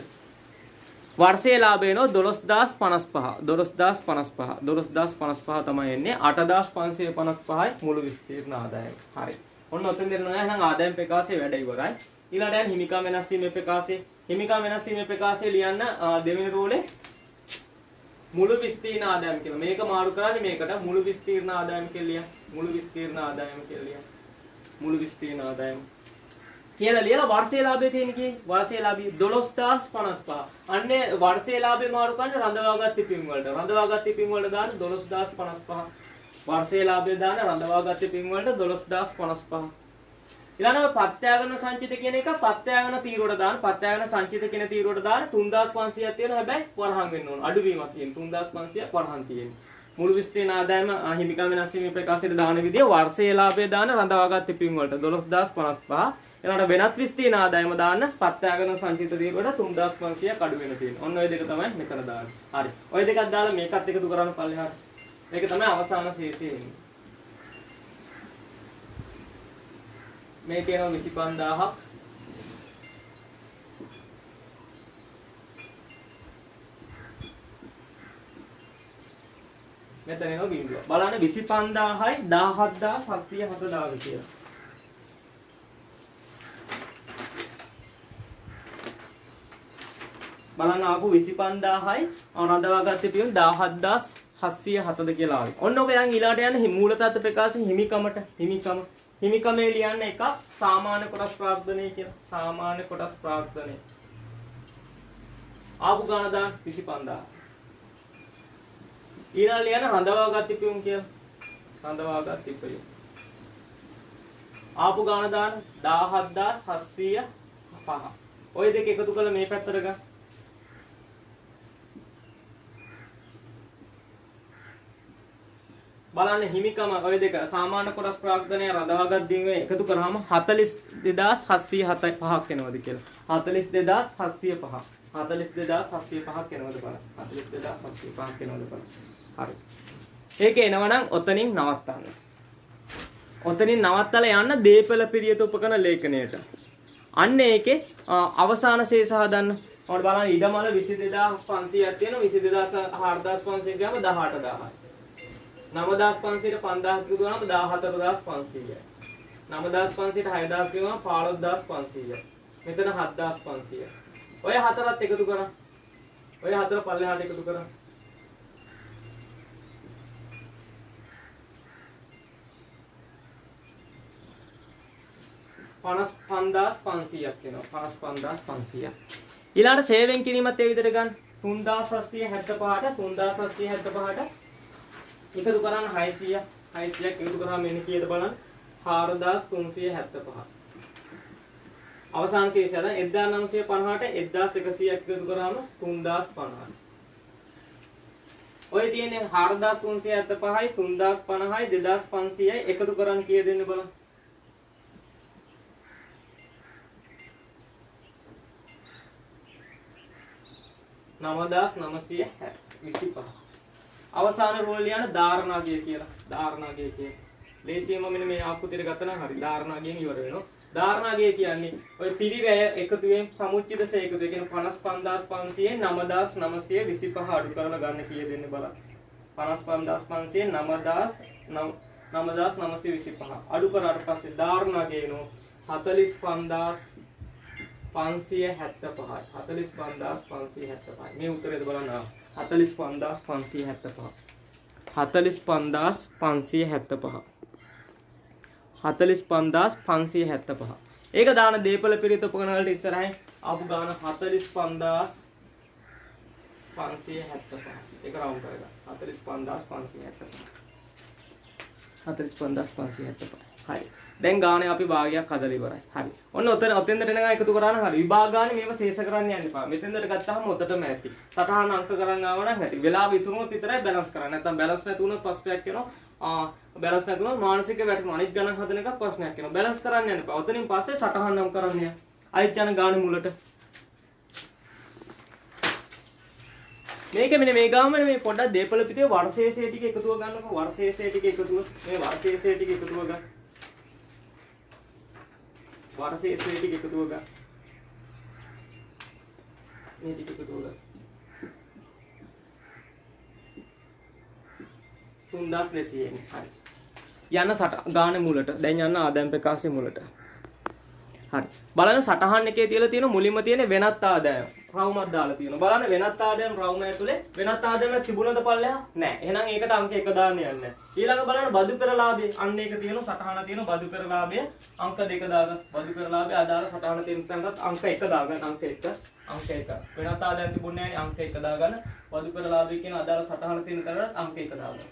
වර්ෂයේ ලාභය එනවා 12055. 12055. 12055 තමයි එන්නේ. 8555යි මුළු විස්තීර්ණ ආදායම. හරි. ඔන්න ඔතෙන් දෙන්නවා එහෙනම් ආදායම් ප්‍රකාශය වැඩ ඉවරයි. ඊළඟට යන හිමිකම් වෙනස් වීමේ ප්‍රකාශය. හිමිකම් වෙනස් වීමේ ප්‍රකාශය ලියන්න දෙවෙනි රෝලේ මුළු විස්තීර්ණ ආදායම කියලා. මේක මාරු කරන්නේ මේකට මුළු විස්තීර්ණ ආදායම කියලා ලියන්න. මුළු විස්තීර්ණ ආදායම කියලා ලියන්න. මුළු විස්තීර්ණ ආදායම කියලා ලියලා වර්ෂයේ ලාභය තියෙන කී වර්ෂයේ ලාභය 12055. අන්නේ වර්ෂයේ ලාභය මාරු කරන්නේ රඳවාගත් පින් වලට. රඳවාගත් පින් වලට දාන්න 12055. වර්ෂයේ ලාභය දාන්න රඳවාගත් පින් වලට 12055. ඊළඟට ප්‍රත්‍යාගන සංචිත කියන එක ප්‍රත්‍යාගන තීරුවට දාන්න. ප්‍රත්‍යාගන සංචිත කියන තීරුවට දාන්න 3500ක් තියෙනවා. හැබැයි වරහන් වෙන්න ඕන. අඩුවීමක් තියෙන 3500ක් වරහන් තියෙන්නේ. මුළු විස්තීර්ණ ආදායම හිමිකම් වෙනස් වීමේ ප්‍රකාශයට දාන විදිය වර්ෂයේ ලාභය දාන්න රඳවාගත් පින් වලට 12055. ඊළඟට වෙනත් විස්තීර්ණ ආදායම දාන්න ප්‍රත්‍යාගන සංචිත තීරුවට 3500ක් අඩු වෙන තියෙනවා. ඔන්න ඔය දෙක තමයි මෙතන දාන්නේ. හරි. ඔය දෙකක් දාලා මේකත් එකතු කරන්න පල්ලෙහාට. මේක තමයි අවසාන ශේෂය එන්නේ. මේ තියෙනවා 25000ක්. මෙතන එනවා බිඳුව. බලන්න 25000යි 17770 කියලා. බලන්න ආපු 25000යි රඳවාගත්තේ පියුම් 17770 කියලා ආවේ. ඔන්න ඔක දැන් ඊළාට යන මූල තත්ත්ව ප්‍රකාශ හිමිකම හිමිකමේ ලියන්න එකක් සාමාන්‍ය කොටස් ප්‍රාර්ථනය කියලා. සාමාන්‍ය කොටස් ප්‍රාර්ථනය. ආපු ගාන දාන්න 25000. ඊළඟ ලියන්න රඳවාගත් පියුම් කියලා. රඳවාගත් පියුම්. ආපු ගාන දාන්න 17705. ඔය දෙක එකතු කරලා මේ පැත්තට ගන්න. බලන්න හිමිකම ඔය දෙක සාමාන්‍ය කොටස් ප්‍රාග්ධනය රඳවාගත් දිනුවේ එකතු කරාම 42705ක් එනවද කියලා. 42705. 42705ක් එනවද බලන්න. 42705ක් එනවද බලන්න. හරි. ඒක එනවනම් ඔතනින් නවත්තන්න. ඔතනින් නවත්තලා යන්න දීපල පිළියෙත උපකරණ ලේඛනයට. අන්න ඒකේ අවසාන ශේෂ හදන්න. ඔයාලා බලන්න ඉඩමල 22500ක් තියෙනවා. 22500 ගාම 18000යි. 9500ට 5000 කිව්වම 14500යි. 9500ට 6000 කිව්වම 15500යි. මෙතන 7500යි. ඔය හතරත් එකතු කරා. ඔය හතර පල්ලෙහාට එකතු කරා. 55500ක් වෙනවා. 55500. ඊළඟට සේවෙන් කිරීමත් ඒ විදිහට ගන්න. 3775ට 3775ට එකතු කරන්න 600. 600ක් එකතු කරාම එන්නේ කීයද බලන්න? 4375. අවසාන ශේෂය දැන් 1950ට 1100ක් එකතු කරාම 3050. ඔය තියෙන්නේ 4375යි 3050යි 2500යි එකතු කරන් කීය දෙන්න බලන්න. 9925. අවසාන රෝල් ලියන ධාරණාගය කියලා. ධාරණාගය කියන්නේ. ලේසියෙන්ම මෙන්න මේ ආකෘතියට ගත්තා නම් හරි. ධාරණාගයෙන් ඉවර වෙනවා. ධාරණාගය කියන්නේ ඔය පිරිවැය එකතුවෙන් සමුච්චිත සේ එකතු. ඒ කියන්නේ 55500 9925 අඩු කරලා ගන්න කීය දෙන්න බලන්න. 55500 9925 අඩු කරාට පස්සේ ධාරණාගය එනවා 45575යි 45575 මේ උත්තරේද බලන්න 45575 45575 45575 ඒක දාන දීපල පිරිත උපකරණ වලට ඉස්සරහින් ආපු ගාන 45575 ඒක රවුන්ඩ් කරගන්න 45575 45575 හරි දැන් ගානේ අපි භාගයක් හදලා ඉවරයි හරි ඔන්න ඔතෙන්දට එනගා එකතු කරා නම් හරි විභාග ගානේ මේව ශේෂ කරන්න යන්න එපා මෙතෙන්දට ගත්තාම ඔතටම ඇති සටහන අංක කරන් ආව නම් ඇති වෙලාව ඉතුරුනොත් විතරයි බැලන්ස් කරන්න නැත්නම් බැලන්ස් නැති වුණොත් ප්‍රශ්නයක් එනවා බැලන්ස් නැති වුණොත් මානසික වැටුම අනිත් ගණන් හදන එක ප්‍රශ්නයක් එනවා බැලන්ස් කරන්න යන්න එපා ඔතනින් පස්සේ සටහන නම් කරන්න යන්න අයිත් යන ගානේ මුලට මේක මෙන්න මේ ගාම මේ පොඩ්ඩක් දීපල පිටේ වර්ෂේෂය ටික එකතුව ගන්නකො වර්ෂේෂය ටික එකතුව මේ වර්ෂේෂය ටික එකතුව ගන්න වර්ෂේෂය ටික එකතුව ගන්න මේ ටික එකතුව ගන්න 3200 එන්නේ හරි යන්න ගානේ මුලට දැන් යන්න ආදායම් ප්‍රකාශයේ මුලට හරි බලන්න සටහන් එකේ තියලා තියෙන මුලින්ම තියෙන වෙනත් ආදායම් රවුමක් දාලා තියෙනවා බලන්න වෙනත් ආදායම් රවුම ඇතුලේ වෙනත් ආදායමක් තිබුණද පල්ලෙහා නැහැ එහෙනම් ඒකට අංක 1 දාන්න යන්නේ ඊළඟ බලන්න බදු පෙරලාභය අන්න ඒක තියෙනවා සටහන තියෙනවා බදු පෙරලාභය අංක 2 දාගන්න බදු පෙරලාභය අදාළ සටහන තියෙන තැනට අංක 1 දාගන්න අංක 1 වෙනත් ආදායම් තිබුණේ නැහැ අංක 1 දාගන්න බදු පෙරලාභය කියන අදාළ සටහන තියෙන තැනට අංක 1 දාගන්න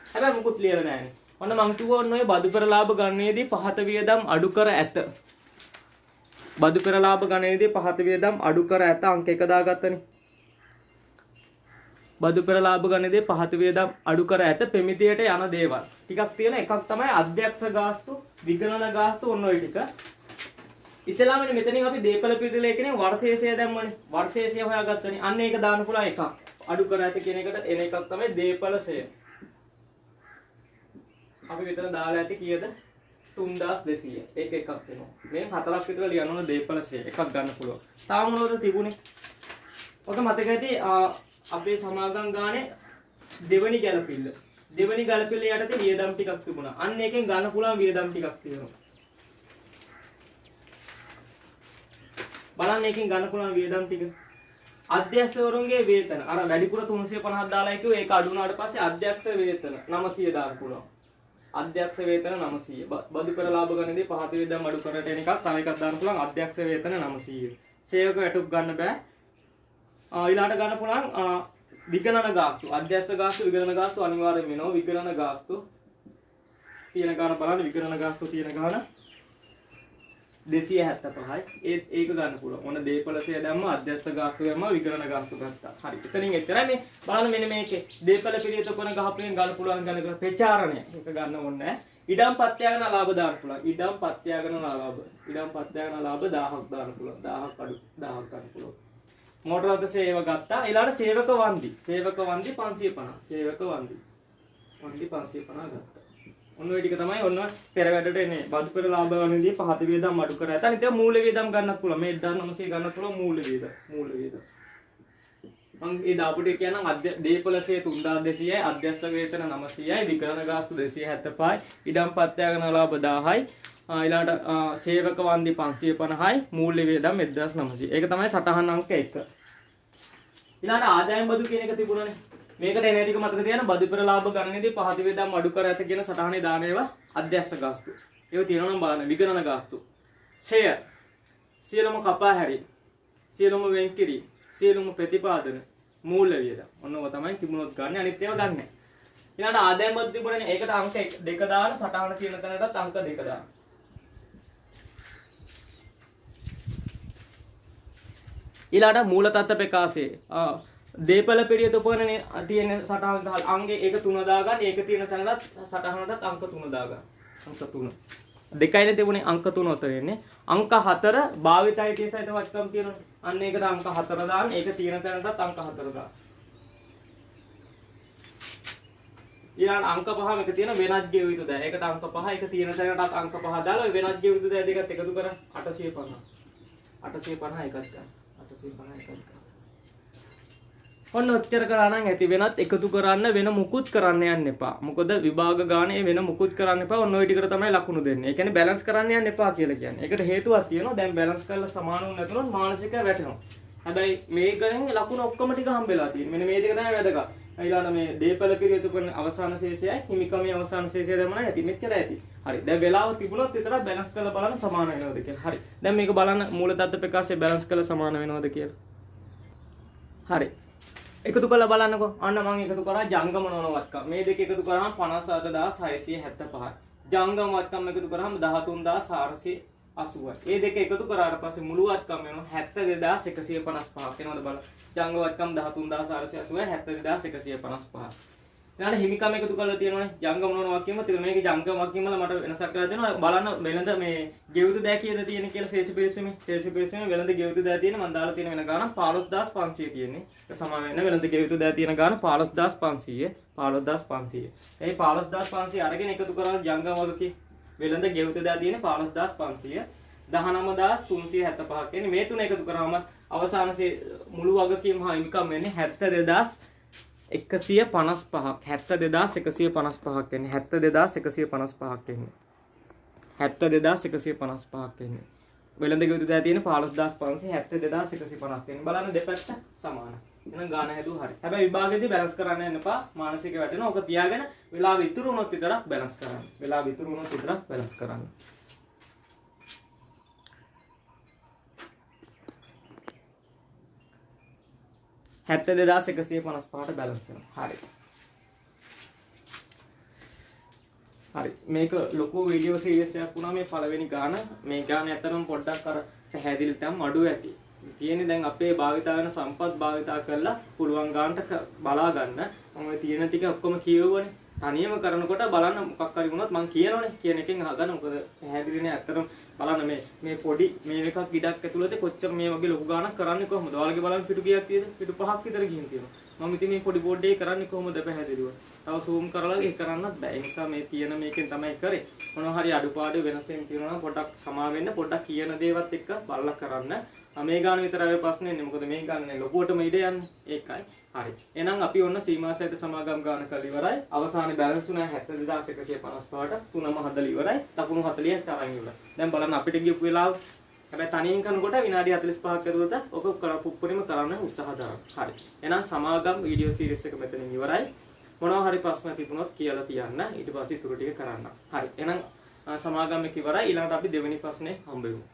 හැබැයි මුකුත් ලියලා නැහැ ඔන්න මං කිව්වා ඔන්න ඔය බදු පෙරලාභ ගණනයේදී පහත වියදම් අඩු කර ඇත බදු පෙරලාභ ගණනයේදී පහත වියදම් අඩු කර ඇත අංක 1 දාගත්තනේ බදු පෙරලාභ ගණනයේදී පහත වියදම් අඩු කර ඇත පෙමිතියට යන දේවල් ටිකක් තියෙන එකක් තමයි අධ්‍යක්ෂ ගාස්තු විගණන ගාස්තු ඔන්න ඔය ටික ඉස්සෙල්ලාමනේ මෙතනින් අපි දීපල පිළිතුර ලේඛනයේ වර්ෂේෂය දැම්මනේ වර්ෂේෂය හොයාගත්තනේ අන්න ඒක දාන්න පුළුවන් එකක් අඩු කර ඇත කියන එකට එන එකක් තමයි දීපලශය අපි මෙතන දාලා ඇති කීයද 3200 ඒක එකක් වෙනවා මේ හතරක් විතර ලියන්න ඕන දීපලශය එකක් ගන්න පුළුවන් තාම මොනවද තිබුණේ ඔක මතක ඇති අපේ සමාගම් ගානේ දෙවනි ගැළපිල්ල යටතේ වියදම් ටිකක් තිබුණා අන්න එකෙන් ගන්න පුළුවන් වියදම් ටිකක් තියෙනවා බලන්න එකෙන් ගන්න පුළුවන් වියදම් ටික අධ්‍යක්ෂවරුන්ගේ වේතන අර වැඩිපුර 350ක් දාලා කිව්ව ඒක අඩු වුණාට පස්සේ අධ්‍යක්ෂ වේතන 900 දාන්න පුළුවන් අධ්‍යක්ෂ වේතන 900 බදු පෙරලාභ ගණනේදී පහත වියදම් අඩු කරට එන එකක් තව එකක් දාන්න පුළුවන් අධ්‍යක්ෂ වේතන 900 සේවක වැටුප් ගන්න බෑ ඊළාට ගන්න පුළුවන් විගණන ගාස්තු අධ්‍යක්ෂ ගාස්තු විගණන ගාස්තු අනිවාර්යයෙන් වෙනවා විගණන ගාස්තු තියෙන ගාන බලන්න විගණන ගාස්තු තියෙන ගාන 275යි ඒක ගන්න පුළුවන්. මොන දීපලසය දැම්ම අධ්‍යස්ථ ගාස්තු දැම්ම විකරණ ගාස්තු ගත්තා. හරි. එතනින් එච්චරයි මේ බලන්න මෙන්න මේකේ දීපල පිළියෙත කරන ගහපුවෙන් ගන්න පුළුවන් ගන්න ප්‍රචාරණය. ඒක ගන්න ඕනේ නැහැ. ඉඩම් පත්‍යාගන ලාභ දාන්න පුළුවන්. ඉඩම් පත්‍යාගන ලාභ. ඉඩම් පත්‍යාගන ලාභ 1000ක් දාන්න පුළුවන්. 1000ක් අඩු 1000ක් ගන්න පුළුවන්. මෝටර රථ සේව ගත්තා. ඊළඟට සේවක වන්දි. සේවක වන්දි 550. සේවක වන්දි. වන්දි 550 ගත්තා. ඔන්න ඔය ටික තමයි ඔන්න පෙර වැඩට එන්නේ. බදු පෙර ලාභ ගන්නදී පහත වේදම් අඩු කර ඇත. අනිත් ඒවා මූල්‍ය වේදම් ගන්නත් පුළුවන්. මේ 1900 ගන්නත් පුළුවන් මූල්‍ය වේදම්. මූල්‍ය වේදම්. මම ඒ දාපු ටික කියනම් දීපලසේ 3200යි, අධ්‍යස්ථ වේතන 900යි, විකරණ ගාස්තු 275යි, ඉඩම් පත්‍යාගන ලාභ 1000යි, ඊළඟට සේවක වන්දි 550යි, මූල්‍ය වේදම් 1900. ඒක තමයි සටහන් අංක 1. ඊළඟට ආදායම් බදු කියන එක තිබුණානේ. මේකට එන ටික මතක තියාගන්න බදු පෙර ලාභ ගණනේදී පහත වේදම් අඩු කර ඇත කියන සටහනේ දාන ඒවා අධ්‍යස්ථ ගාස්තු. ඒක තියෙනවා නම් බලන්න විකරණ ගාස්තු. ෂෙයර් සියලුම කපා හැරීම, සියලුම වෙන් කිරීම, සියලුම ප්‍රතිපාදන, මූල්‍ය වියදම්. ඔන්න ඔය තමයි තිබුණොත් ගන්න. අනිත් ඒවා ගන්න නැහැ. ඊළඟට ආදායම් බදු තිබුණනේ. ඒකට අංක 2 දාන සටහන තියෙන තැනටත් අංක 2 දාන. ඊළඟට මූල තත්ත්ව ප්‍රකාශයේ දීපල පිළියෙත උපකරණේ තියෙන සටහන අංගේ ඒක 3 දාගන්න. ඒක තියෙන තැනටත් සටහනටත් අංක 3 දාගන්න. අංක 3. දෙකයිනේ තිබුණේ අංක 3 උතරින්නේ. අංක 4 භාවිතයි තේසයිත වටකම් තියෙනවා. අන්න ඒකට අංක 4 දාන්න. ඒක තියෙන තැනටත් අංක 4 දාන්න. ඊළඟ අංක 5 මේක තියෙන වෙනත් ගෙව යුතු දෑ. ඒකට අංක 5 ඒක තියෙන තැනටත් අංක 5 දාලා ඔය වෙනත් ගෙව යුතු දෑ දෙකත් එකතු කරන් 850. 850 එකක් ගන්න. 850 එකක් ගන්න. ඔන්න ඔච්චර කරා නම් ඇති. වෙනත් එකතු කරන්න වෙන මුකුත් කරන්න යන්න එපා. මොකද විභාග ගානේ වෙන මුකුත් කරන්න එපා. ඔන්න ඔය ටිකට තමයි ලකුණු දෙන්නේ. ඒ කියන්නේ බැලන්ස් කරන්න යන්න එපා කියලා කියන්නේ. ඒකට හේතුවක් තියෙනවා. දැන් බැලන්ස් කරලා සමාන වුණ නැතුනොත් මානසිකව වැටෙනවා. හැබැයි මේකෙන් ලකුණු ඔක්කොම ටික හම්බෙලා තියෙනවා. මෙන්න මේ ටික තමයි වැදගත්. ඊළඟ මේ දීපල පිළිවෙත කරන අවසාන ශේෂයයි හිමිකමේ අවසාන ශේෂය දැමනයි ඇති. මෙච්චර ඇති. හරි. දැන් වෙලාව තිබුණොත් විතරක් බැලන්ස් කරලා බලන්න සමාන වෙනවද කියලා. හරි. දැන් මේක බලන්න මූල තත්ත්ව ප්‍රකාශය බැලන්ස් කරලා සමාන වෙනවද කියලා. හරි. එකතු කරලා බලන්නකෝ. අන්න මම එකතු කරා ජංගම නොනවත්කම්. මේ දෙක එකතු කරාම 57675යි. ජංගම වත්කම් එකතු කරාම 13480යි. ඒ දෙක එකතු කරාට පස්සේ මුළු වත්කම් වෙනවා 72155ක් වෙනවද බලන්න. ජංගම වත්කම් 13480යි 72155. ඊළඟ හිමිකම එකතු කරලා තියෙනවනේ. ජංගම නොනවත්කම තියෙන මේකේ ජංගම වත්කම් වල මට වෙනසක් කරලා දෙනවා. බලන්න වෙනද මේ ගෙවුතු දෑ කීයද තියෙන කියලා ශේෂපිරිසමේ වෙනද ගෙවුතු දෑ තියෙන මම දාලා තියෙන වෙන ගාන 15500 තියෙන්නේ. ඒක සමාන වෙන වෙනද ගෙවුතු දෑ තියෙන ගාන 15500 15500. ඒ 15500 අරගෙන එකතු කරලා ජංගම වගකී වෙනද ගෙවුතු දෑ තියෙන 15500 19375ක් එන්නේ. මේ තුන එකතු කරාම අවසානයේ මුළු වගකීම හා හිමිකම් වෙන්නේ 72155ක් 72155ක් එන්නේ 72155ක් එන්නේ 72155ක් එන්නේ වෙළඳ ගෙවතු දෑ තියෙන 15500 72150ක් එන්නේ බලන්න දෙපැත්ත සමානයි. එහෙනම් ගාන හැදුවා හරි. හැබැයි විභාගෙදී බැලන්ස් කරන්න යන්න එපා. මානසික වැටෙනවා. ඔක තියාගෙන වෙලාව ඉතුරු වුණොත් විතරක් බැලන්ස් කරන්න. වෙලාව ඉතුරු වුණොත් විතරක් බැලන්ස් කරන්න. හැත්ත 2155ට බැලන්ස් වෙනවා. හරි. හරි. මේක ලොකු වීඩියෝ සීරීස් එකක් වුණා මේ පළවෙනි ගාන. මේ ගාන ඇතරම පොඩ්ඩක් අර පැහැදිලි තම අඩු ඇති. තියෙන්නේ දැන් අපේ භාවිතා වෙන සම්පත් භාවිතා කරලා පුළුවන් ගානට බලා ගන්න. මම තියෙන ටික ඔක්කොම කියවුවනේ. තනියම කරනකොට බලන්න මොකක් හරි වුණොත් මම කියනෝනේ. කියන එකෙන් අහගන්න. මොකද පැහැදිලිනේ ඇතරම බලන්න මේ පොඩි මේ එකක් ඉඩක් ඇතුළත කොච්චර මේ වගේ ලොකු ගානක් කරන්නේ කොහොමද? ඔයාලගේ බලන්න පිටු කීයක් තියෙද? පිටු 5ක් විතර ගිහින් තියෙනවා. මම ඉතින් මේ පොඩි බෝඩ් එකේ කරන්නේ කොහොමද පැහැදිලිව. තව zoom කරලා ඒක කරන්නත් බෑ. ඒ නිසා මේ තියෙන මේකෙන් තමයි කරේ. මොනවා හරි අඩුපාඩු වෙනසෙන් තියෙනවා නම් පොඩ්ඩක් සමා වෙන්න. පොඩ්ඩක් කියන දේවත් එක්ක බලලා කරන්න. මේ ගාන විතරයි ප්‍රශ්නේ ඉන්නේ. මොකද මේ ගානේ ලොකුවටම ඉඩ යන්නේ. ඒකයි. හරි. එහෙනම් අපි ඔන්න සීමා සහිත සමාගම් ගාන කරලා ඉවරයි. අවසානයේ බැලන්ස් උනා 72155ට 3ම හදලා ඉවරයි. ලකුණු 40ක් තරම් ඉවරයි. දැන් බලන්න අපිට ගියපු වෙලාව හැබැයි තනියෙන් කරනකොට විනාඩි 45ක් ඇතුළත ඔක පුප්පුරිම කරන්න උත්සාහ කරන්න. හරි. එහෙනම් සමාගම් වීඩියෝ සීරීස් එක මෙතනින් ඉවරයි. මොනවා හරි ප්‍රශ්න තිබුණොත් කියලා තියන්න. ඊට පස්සේ ඊටු ටික කරන්න. හරි. එහෙනම් සමාගම් එක ඉවරයි. ඊළඟට අපි දෙවෙනි ප්‍රශ්නේ හම්බ වෙමු.